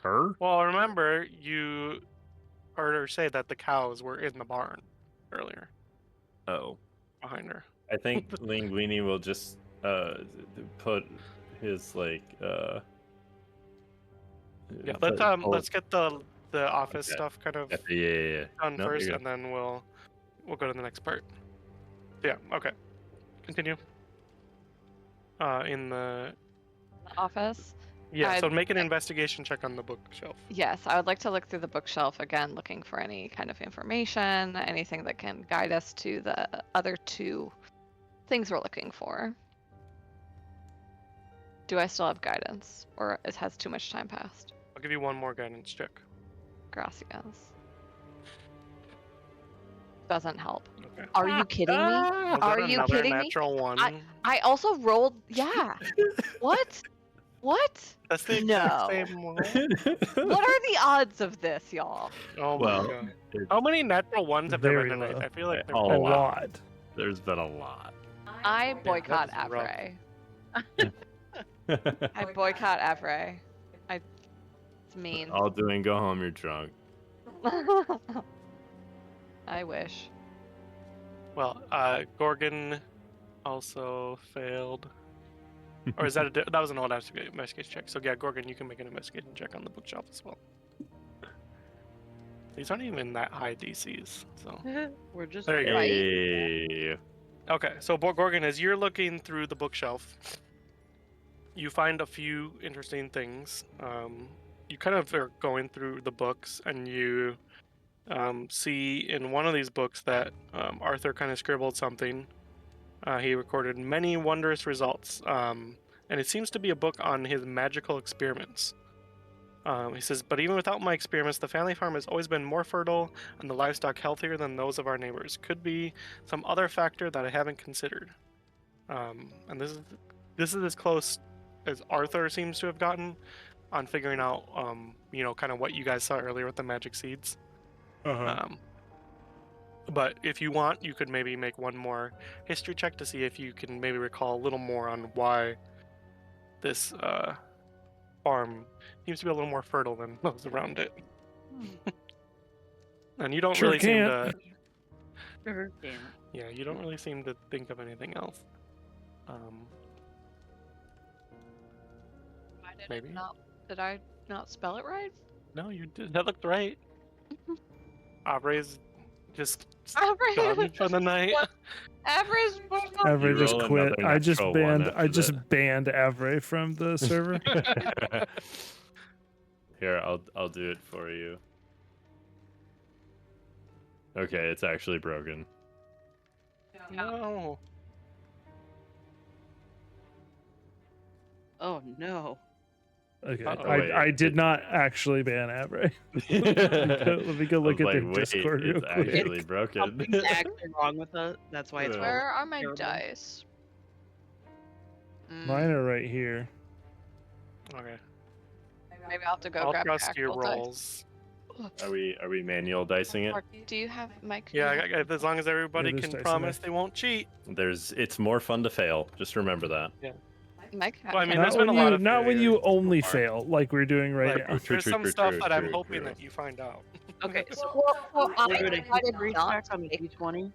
Her? Well, remember you heard her say that the cows were in the barn earlier Oh. behind her. I think Linguini will just put his like Yeah, put- oh, let's get the office Okay. stuff kind of yeah. done No, first, you're and then we'll go to the next part. Yeah. Okay. Continue. In the Office? yeah. So I'd- make an investigation check on the bookshelf. Yes, I would like to look through the bookshelf again, looking for any kind of information, anything that can guide us to the other two things we're looking for. Do I still have guidance, or it has too much time passed? I'll give you one more guidance check. Gracias. Doesn't help. Okay. Are you kidding me? Was Are that you another kidding me? natural one? I also rolled. Yeah. What? What? That's the No. exact same one. What are the odds of this, y'all? Oh Well, my god. it's How many natural ones have there Very been tonight? low. I feel like A they're A lot. lot. There's been a lot. I boycott that is rough. Avray. I boycott Avray. It's mean. All doing go home, you're drunk. I wish. Well, Gorgon also failed. Or is that that was an old investigation check? So yeah, Gorgon, you can make an investigation check on the bookshelf as well. These aren't even that high DCs, so We're just there you go. Right. Hey. Okay, so Gorgon, as you're looking through the bookshelf, you find a few interesting things. You kind of are going through the books, and you see in one of these books that Arthur kind of scribbled something. He recorded many wondrous results, and it seems to be a book on his magical experiments. He says, but even without my experiments, the family farm has always been more fertile and the livestock healthier than those of our neighbors. Could be some other factor that I haven't considered. And this is as close as Arthur seems to have gotten on figuring out, kind of what you guys saw earlier with the magic seeds. But if you want, you could maybe make one more history check to see if you can maybe recall a little more on why this farm seems to be a little more fertile than those around it. And you don't Sure really seem can't. to. Sure can't. Yeah, you don't really seem to think of anything else. Maybe. Did I not spell it right? No, you did. That looked right. Avre's just Average. done for the night. Average. Avre You just roll quit. another I just natural banned. one I after just that. banned Avre from the server. Here, I'll do it for you. Okay, it's actually broken. No. Oh no. Okay, Uh-oh. I did not actually ban Avre. Let me go look I at was their like, wait, Discord real it's quick. actually broken. Something's actually wrong with it. That's why it's Yeah. Where are my terrible. dice? Mine are right here. Okay. Maybe I'll have to go I'll grab trust your actual dice. rolls. Are we manual dicing it? Or do you have Mike? Yeah, as long as everybody there's can dice in promise there. they won't cheat. It's more fun to fail. Just remember that. Mike. Well, I mean, Not there's been when a lot you of not when you failures so only far. fail like we're doing right Like, now. there's some stuff that I'm true, hoping true. that you find out. Okay, so Well, I we're doing a decided history not check to on the take, D20.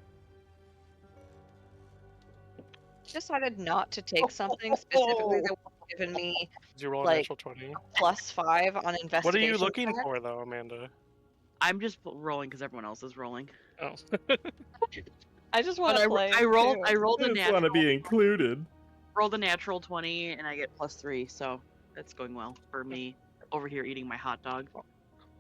decided not to take something specifically that would have given me Did you roll a Like, natural 20? +5 on investigation. What are you looking check. for, though, Amanda? I'm just rolling because everyone else is rolling. Oh. I just But want to play. I rolled too. I rolled a I just natural want to be included. rolled a natural 20 and I get +3, so that's going well for me over here eating my hot dog.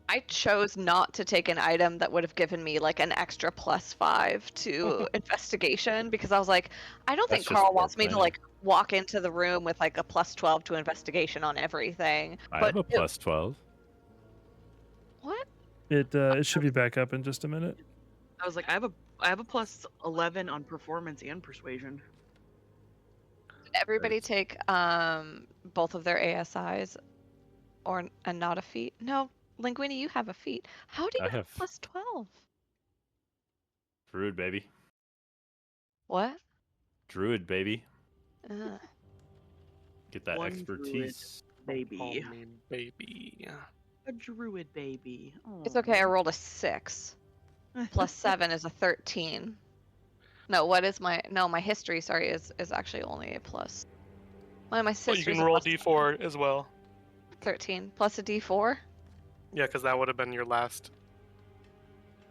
I chose not to take an item that would have given me like an extra +5 to investigation because I was like, I don't That's think just Carl poor wants me to planning. like walk into the room with like a +12 to investigation on everything. I But have a plus 12. what? It should be back up in just a minute. I was like, I have a +11 on performance and persuasion. Did everybody take both of their ASIs and not a feat? No, Linguini, you have a feat. How do you I have +12? Druid, baby. What? Druid, baby. Ugh. Get that One expertise. Baby. Call me baby. A druid baby. It's okay, I rolled a 6. +7 is a 13. No, what is my my history, sorry, is actually only a plus. One of my Well, sisters you can roll a d4 as well. 13 plus a d4. Yeah, because that would have been your last.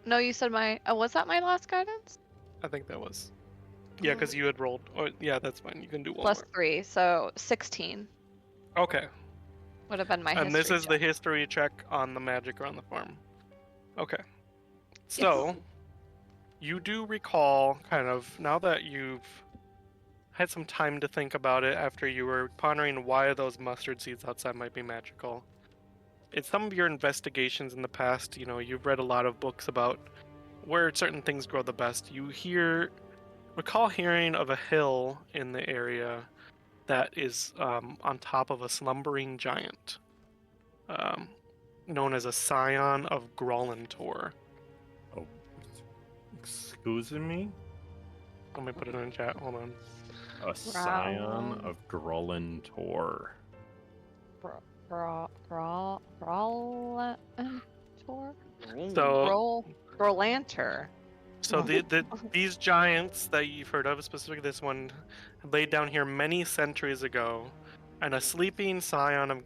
No, you said was that my last guidance? I think that was. Yeah, because you had rolled. Oh, yeah, that's fine. You can do one Plus more. 3, so 16 Okay. would have been my And this history is the check. history check on the magic around the farm. Okay. So, you do recall, kind of, now that you've had some time to think about it after you were pondering why those mustard seeds outside might be magical. In some of your investigations in the past, you've read a lot of books about where certain things grow the best. You recall hearing of a hill in the area that is on top of a slumbering giant, known as a scion of Grollentor. Oh, excuse me? Let me put it in chat. Hold on. A scion of Grollentor. Grollanter. So these giants that you've heard of, specifically this one, laid down here many centuries ago, and a sleeping scion of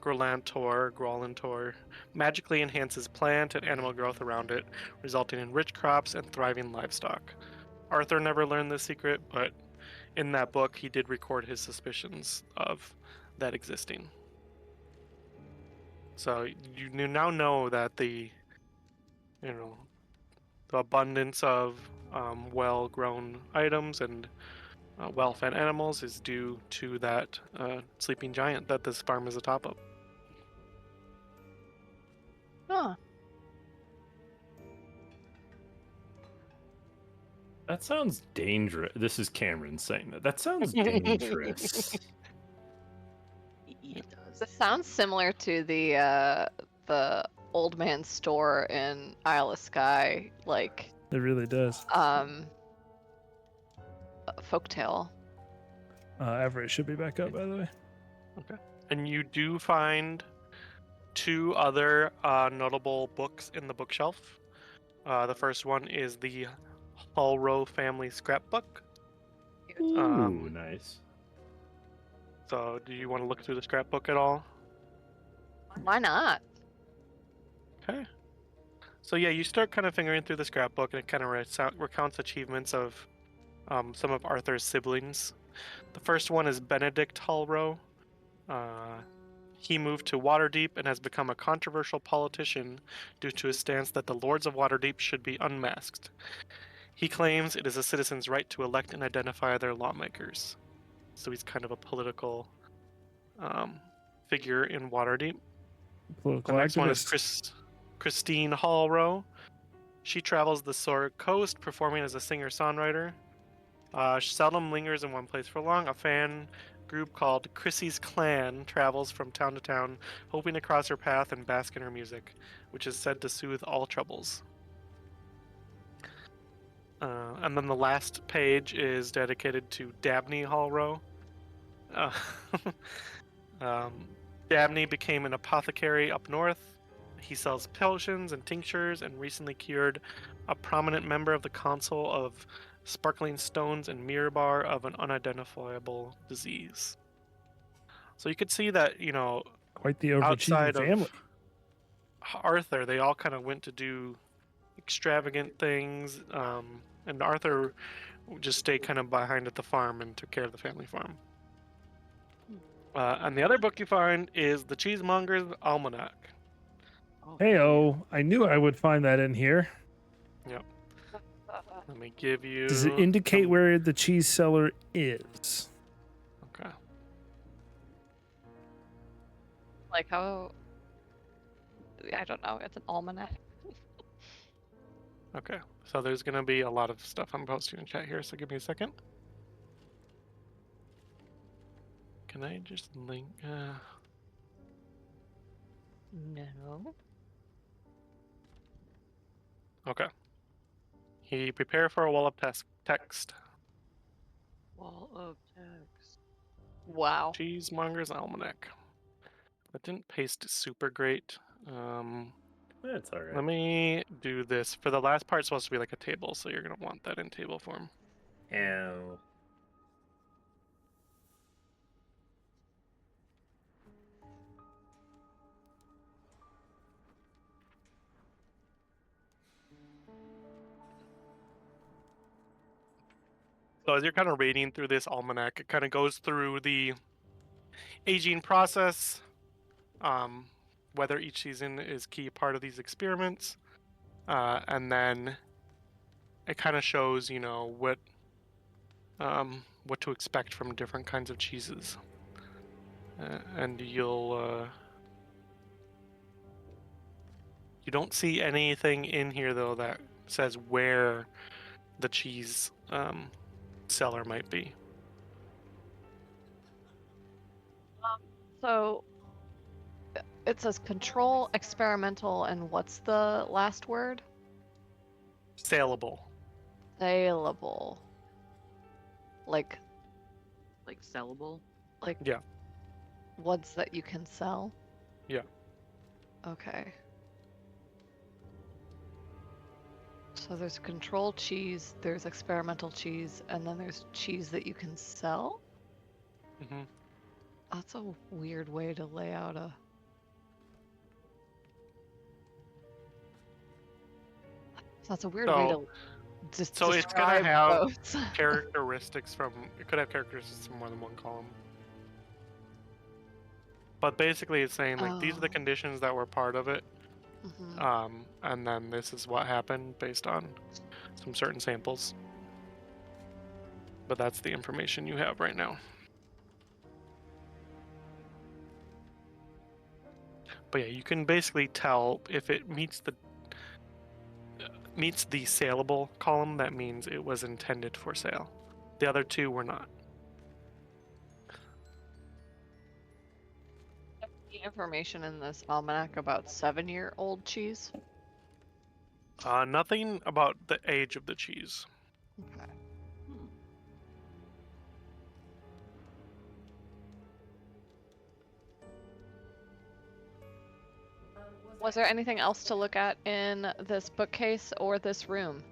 Grollentor, magically enhances plant and animal growth around it, resulting in rich crops and thriving livestock. Arthur never learned this secret, but in that book he did record his suspicions of that existing. So you now know that the abundance of well-grown items and well-fed animals is due to that sleeping giant that this farm is atop of. Huh. That sounds dangerous. This is Cameron saying that. That sounds dangerous. It does. This sounds similar to the old man's store in Isle of Skye, like It really does. folktale. Everett should be back up, by the way. And you do find two other notable books in the bookshelf. The first one is the Hallrow family scrapbook. Ooh, nice. So, do you want to look through the scrapbook at all? Why not? Okay. So yeah, you start kind of fingering through the scrapbook, and it kind of recounts achievements of some of Arthur's siblings. The first one is Benedict Hallrow. He moved to Waterdeep and has become a controversial politician due to his stance that the Lords of Waterdeep should be unmasked. He claims it is a citizen's right to elect and identify their lawmakers. So he's kind of a political figure in Waterdeep. The Political next one is activist. Christine Hallrow. She travels the Sword Coast, performing as a singer-songwriter. She seldom lingers in one place for long. A fan group called Chrissy's Clan travels from town to town, hoping to cross her path and bask in her music, which is said to soothe all troubles. And then the last page is dedicated to Dabney Hallrow. Uh, Dabney became an apothecary up north. He sells potions and tinctures and recently cured a prominent member of the Council of Sparkling Stones and Mirror of an unidentifiable disease. So you could see that, you know, Quite the overachieving outside family. of Arthur, they all kind of went to do extravagant things, and Arthur just stayed kind of behind at the farm and took care of the family farm. And the other book you find is The Cheesemonger's Almanac. Oh, Hey-oh, I knew I would find that in here. Yep. Let me give you. Does it indicate some- where the cheese cellar is? Okay. Like how? I don't know. It's an almanac. Okay. So there's gonna be a lot of stuff I'm posting in chat here. So give me a second. Can I just link? No. Okay. He prepare for a wall of text. Wall of text. Wow. Cheesemonger's Almanac. That didn't paste super great. That's all right. Let me do this. For the last part, it's supposed to be like a table, so you're gonna want that in table form. Ow. So as you're kind of reading through this almanac, it kind of goes through the aging process, whether each season is key part of these experiments, and then it kind of shows, you know, what to expect from different kinds of cheeses, and you don't see anything in here though that says where the cheese cellar might be. So it says control, experimental, and what's the last word? Saleable. Saleable. Like Like sellable. Yeah. ones that you can sell? Yeah. Okay. So there's control cheese, there's experimental cheese, and then there's cheese that you can sell? hmm That's a weird way to lay out a... That's a weird way So- to just so it's gonna describe have both. characteristics from it could have characteristics from more than one column. But basically it's saying like these are the Oh. conditions that were part of it, Mhm. and then this is what happened based on some certain samples. But that's the information you have right now. But yeah, you can basically tell if it meets the saleable column. That means it was intended for sale. The other two were not. Any information in this almanac about 7-year-old cheese? Nothing about the age of the cheese. Okay. Was there anything else to look at in this bookcase or this room?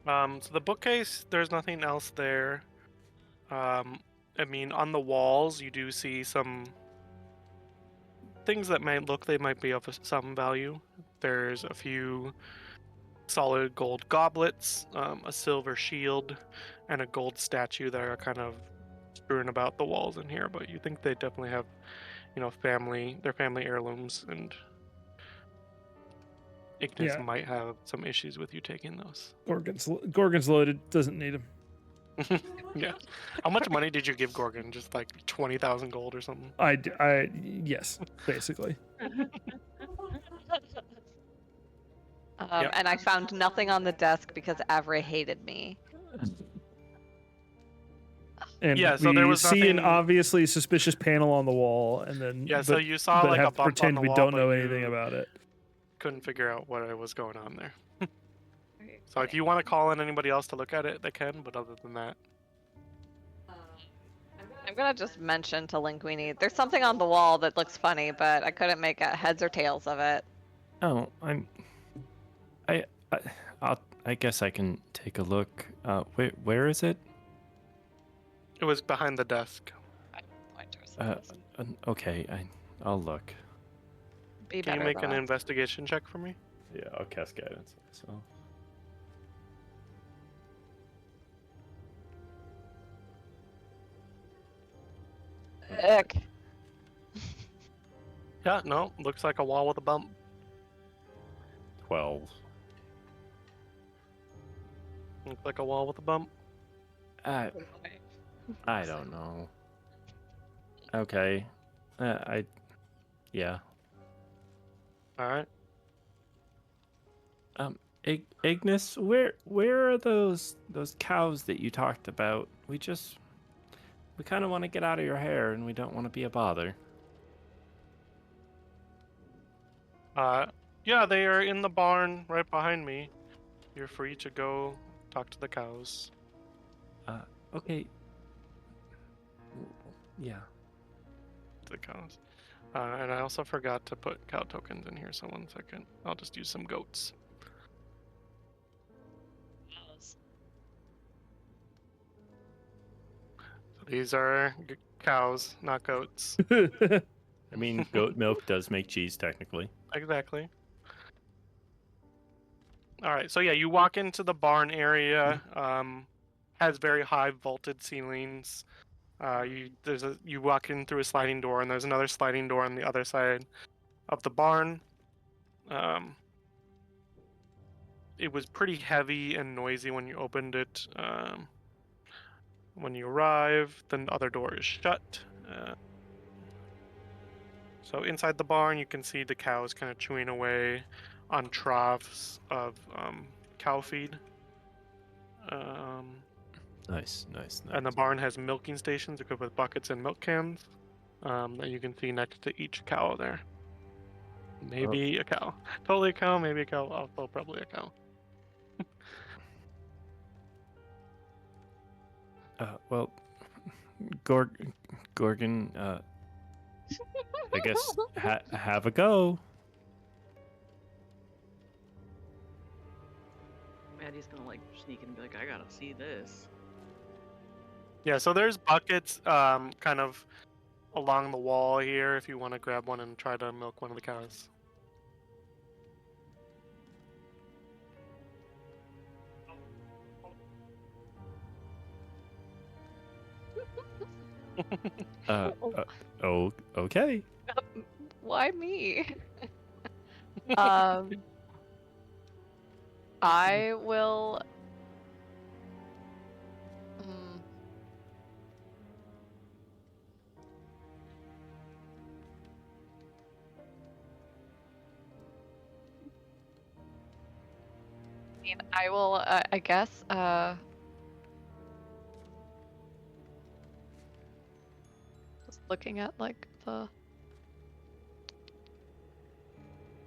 So the bookcase, there's nothing else there. I mean, on the walls, you do see some things that might be of some value. There's a few solid gold goblets, a silver shield, and a gold statue that are kind of strewn about the walls in here. But you think they definitely have, their family heirlooms, and Ignis Yeah. might have some issues with you taking those. Gorgon's loaded. Doesn't need him. Yeah. How much money did you give Gorgon? Just like 20,000 gold or something? Yes, basically. Yep. And I found nothing on the desk because Avra hated me. And Yeah, so we there was see an nothing- obviously suspicious panel on the wall, and then Yeah, so you saw but like have a to bump on pretend the we wall, don't but know anything you about it. couldn't figure out what was going on there. So if you want to call in anybody else to look at it, they can. But other than that, I'm gonna just mention to Linguini, there's something on the wall that looks funny, but I couldn't make out heads or tails of it. Oh, I, I guess I can take a look. Where is it? it was behind the desk. Okay, I'll look. Be Can you better make than an us. investigation check for me? Yeah, I'll cast guidance. So Ick. Yeah, no, looks like a wall with a bump. 12. Looks like a wall with a bump. I don't know. Okay. Yeah. All right. Ignis, where are those cows that you talked about? We kind of want to get out of your hair, and we don't want to be a bother. Yeah, they are in the barn right behind me. You're free to go talk to the cows. Okay. Yeah. The cows. And I also forgot to put cow tokens in here, so 1 second. I'll just use some goats. So these are cows, not goats. I mean, goat milk does make cheese, technically. Exactly. All right, so yeah, you walk into the barn area. Has very high vaulted ceilings. You walk in through a sliding door, and there's another sliding door on the other side of the barn. It was pretty heavy and noisy when you opened it. When you arrive, the other door is shut. So inside the barn, you can see the cows kind of chewing away on troughs of cow feed. Nice. And the barn has milking stations equipped with buckets and milk cans that you can see next to each cow there. Maybe a cow. Totally a cow, maybe a cow, also probably a cow. Well, Gorgon, I guess have a go. Maddie's gonna like sneak in and be like, I gotta see this. Yeah, so there's buckets kind of along the wall here if you want to grab one and try to milk one of the cows. Okay. Why me? I will. Hmm. mean, I will. I guess. Just looking at like the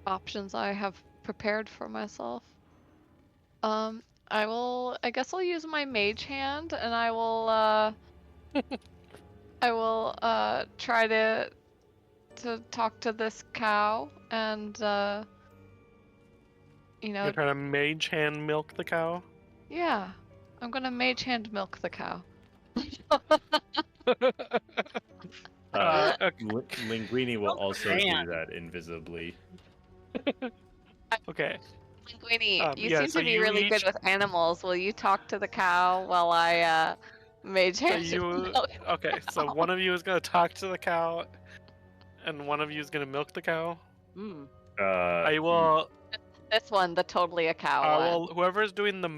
options I have prepared for myself. I will. I guess I'll use my mage hand, and I will. I will try to talk to this cow, and you know, You're trying to mage hand milk the cow. yeah, I'm gonna mage hand milk the cow. Okay. Linguini will also Man. do that invisibly. Okay. Linguini, you Yeah, seem so to be you really good each- with animals. Will you talk to the cow while I mage So hand you milk the okay? So cow? one of you is gonna talk to the cow, and one of you is gonna milk the cow. Mm. I will. This one, the totally a cow I one. will. Whoever's doing the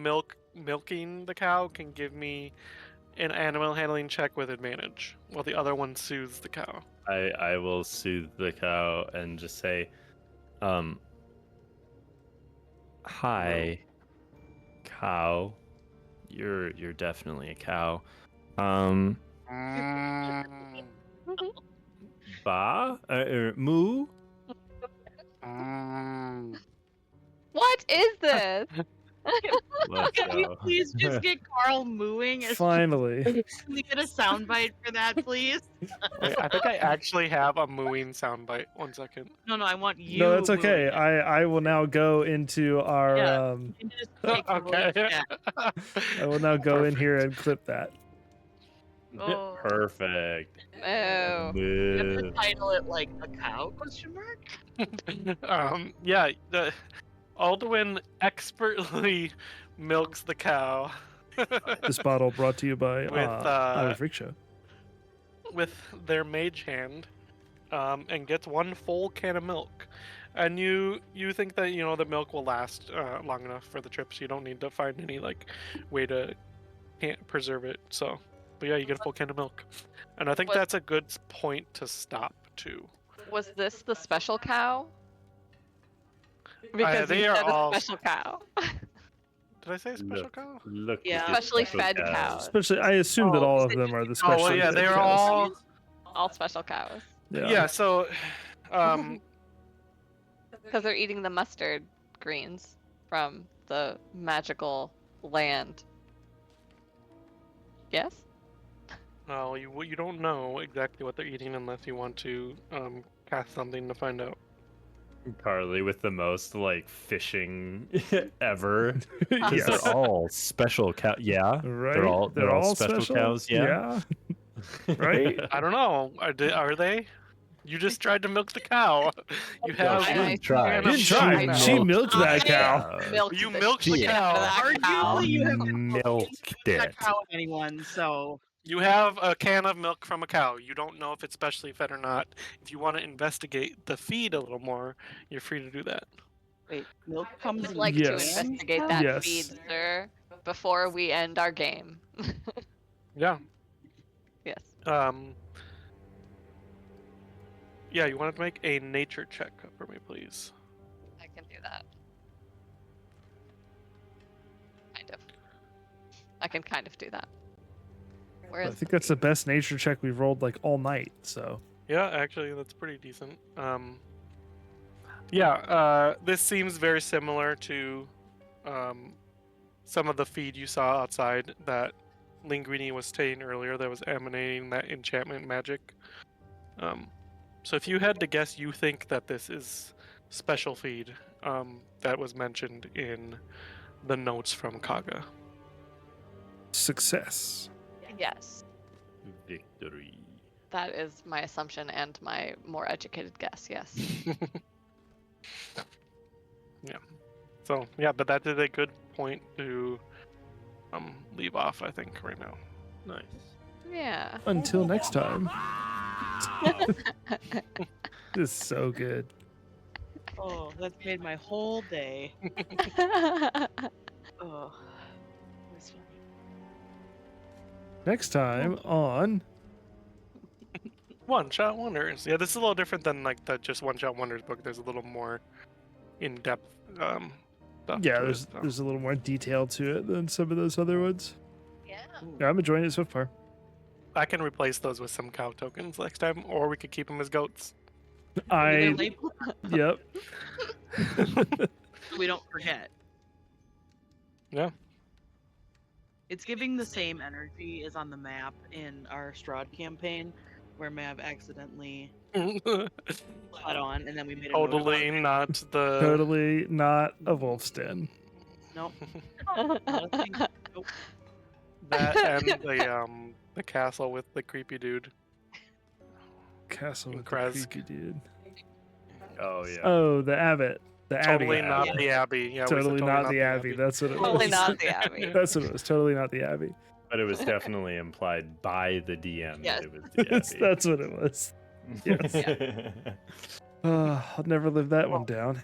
milking the cow can give me an animal handling check with advantage, while the other one soothes the cow. I will soothe the cow and just say, hi, cow. You're definitely a cow. Ba? Moo? What is this? Let's Can we go. please just get Carl mooing? Finally. Can we get a soundbite for that, please? Wait, I think I actually have a mooing soundbite. 1 second. No, I want you. No, that's okay. mooing it. I will now go into our Yeah. You can just take the voice Okay. back. I will now go in Perfect. here and clip that. Oh. Perfect. Oh. You have to Moo. title it like a cow? Question mark. Yeah. The Alduin expertly milks the cow. This bottle brought to you by With, Irish Freak Show. with their mage hand, and gets 1 full can of milk. And you think that the milk will last long enough for the trip, so you don't need to find any like way to can't preserve it. So, but yeah, you get a full can of milk, and I think Was- that's a good point to stop too. Was this the special cow? Because they you are said all- a special cow. Did I say special Look, cow? look. Yeah. at this Specially special fed cow. cows. Especially, I assume that Oh, all is of it them are the just- Oh well, specially yeah, fed they're cows. all. All special cows. Yeah. So, Because they're eating the mustard greens from the magical land. Yes? no, you don't know exactly what they're eating unless you want to cast something to find out. Carly with the most like fishing ever. 'Cause Yes. they're all special cow. Yeah, Right? they're all special cows. Yeah. Right? I don't know. Are they? You just tried to milk the cow. You No, have she I- didn't I try. didn't Didn't She try. She milked milked that cow. Milked You the milked shit the out of cow. that cow. Arguably, you have to Milked that it. cow of anyone, so You have a can of milk from a cow. You don't know if it's specially fed or not. If you want to investigate the feed a little more, you're free to do that. wait, milk I comes would in like to Yes. investigate that Yes. feed, sir, before we end our game. Yeah. Yes. Yeah, you want to make a nature check for me, please. I can do that. Kind of. I can kind of do that. Where I is think that's the best nature check we've rolled like all night. So Yeah, actually, that's pretty decent. This seems very similar to some of the feed you saw outside that Linguini was saying earlier that was emanating that enchantment magic. So if you had to guess, you think that this is special feed that was mentioned in the notes from Kaga. success. Yes. Victory. That is my assumption and my more educated guess, yes. So yeah, but that is a good point to leave off, I think, right now. Nice. Yeah. Until next time. This is so good. oh, that's made my whole day. Oh, it was fun. Next time on One Shot Wonders. Yeah, this is a little different than like the just One Shot Wonders book. There's a little more in-depth stuff. Yeah, to there's it, so. there's a little more detail to it than some of those other ones. Yeah. Yeah, I'm enjoying it so far. I can replace those with some cow tokens next time, or we could keep them as goats. Either I label yep. so we don't forget. Yeah. It's giving the same energy as on the map in our Strahd campaign, where Mav accidentally let on, and then we made a note about Totally it. not the. Totally not a wolf's den. Nope. Not a thing. Nope. That and the castle with the creepy dude. Castle with the Kresk. creepy dude. Oh yeah. Oh, the abbot. The Totally abbey. not Abbey. the abbey. Yeah, we said Totally not the abbey. abbey. That's what it Totally was. not the abbey. That's what it was. Totally not the abbey. But it was definitely implied by the DM Yes. that it was the Abbey. That's what it was. yes. I'll never live that one down.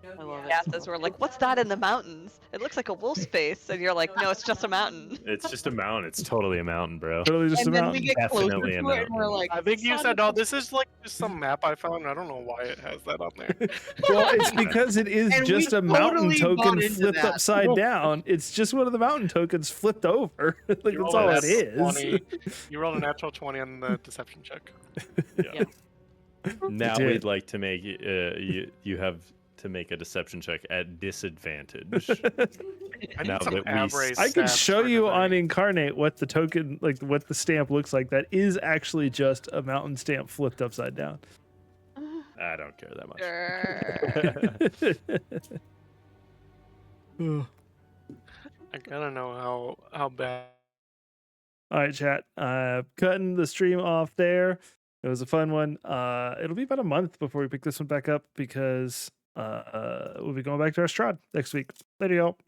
I love it. Gases were like, "What's that in the mountains? It looks like a wolf's face," and you're like, "No, it's just a mountain." It's just a mountain. It's totally a mountain, bro. Totally just And a then mountain. we get closer Definitely to a it, and we're mountain. like, I think you "Son said, of "Oh, a-" this is like just some map I found. I don't know why it has that on there." Well, it's because it is And just we a mountain totally bought token into flipped that. upside down. It's just one of the mountain tokens flipped over. Like You that's rolled all a it is. 20 You rolled a natural 20 on the deception check. Yeah. Now did. we'd like to make you have to make a deception check at disadvantage. I Now need some that we Abraze I can stats show for you on today. Incarnate what the token, like what the stamp looks like. That is actually just a mountain stamp flipped upside down. I don't care that much. Grr. I gotta know how bad. All right, chat. Cutting the stream off there. It was a fun one. It'll be about a month before we pick this one back up because we'll be going back to our Strahd next week. Later, y'all.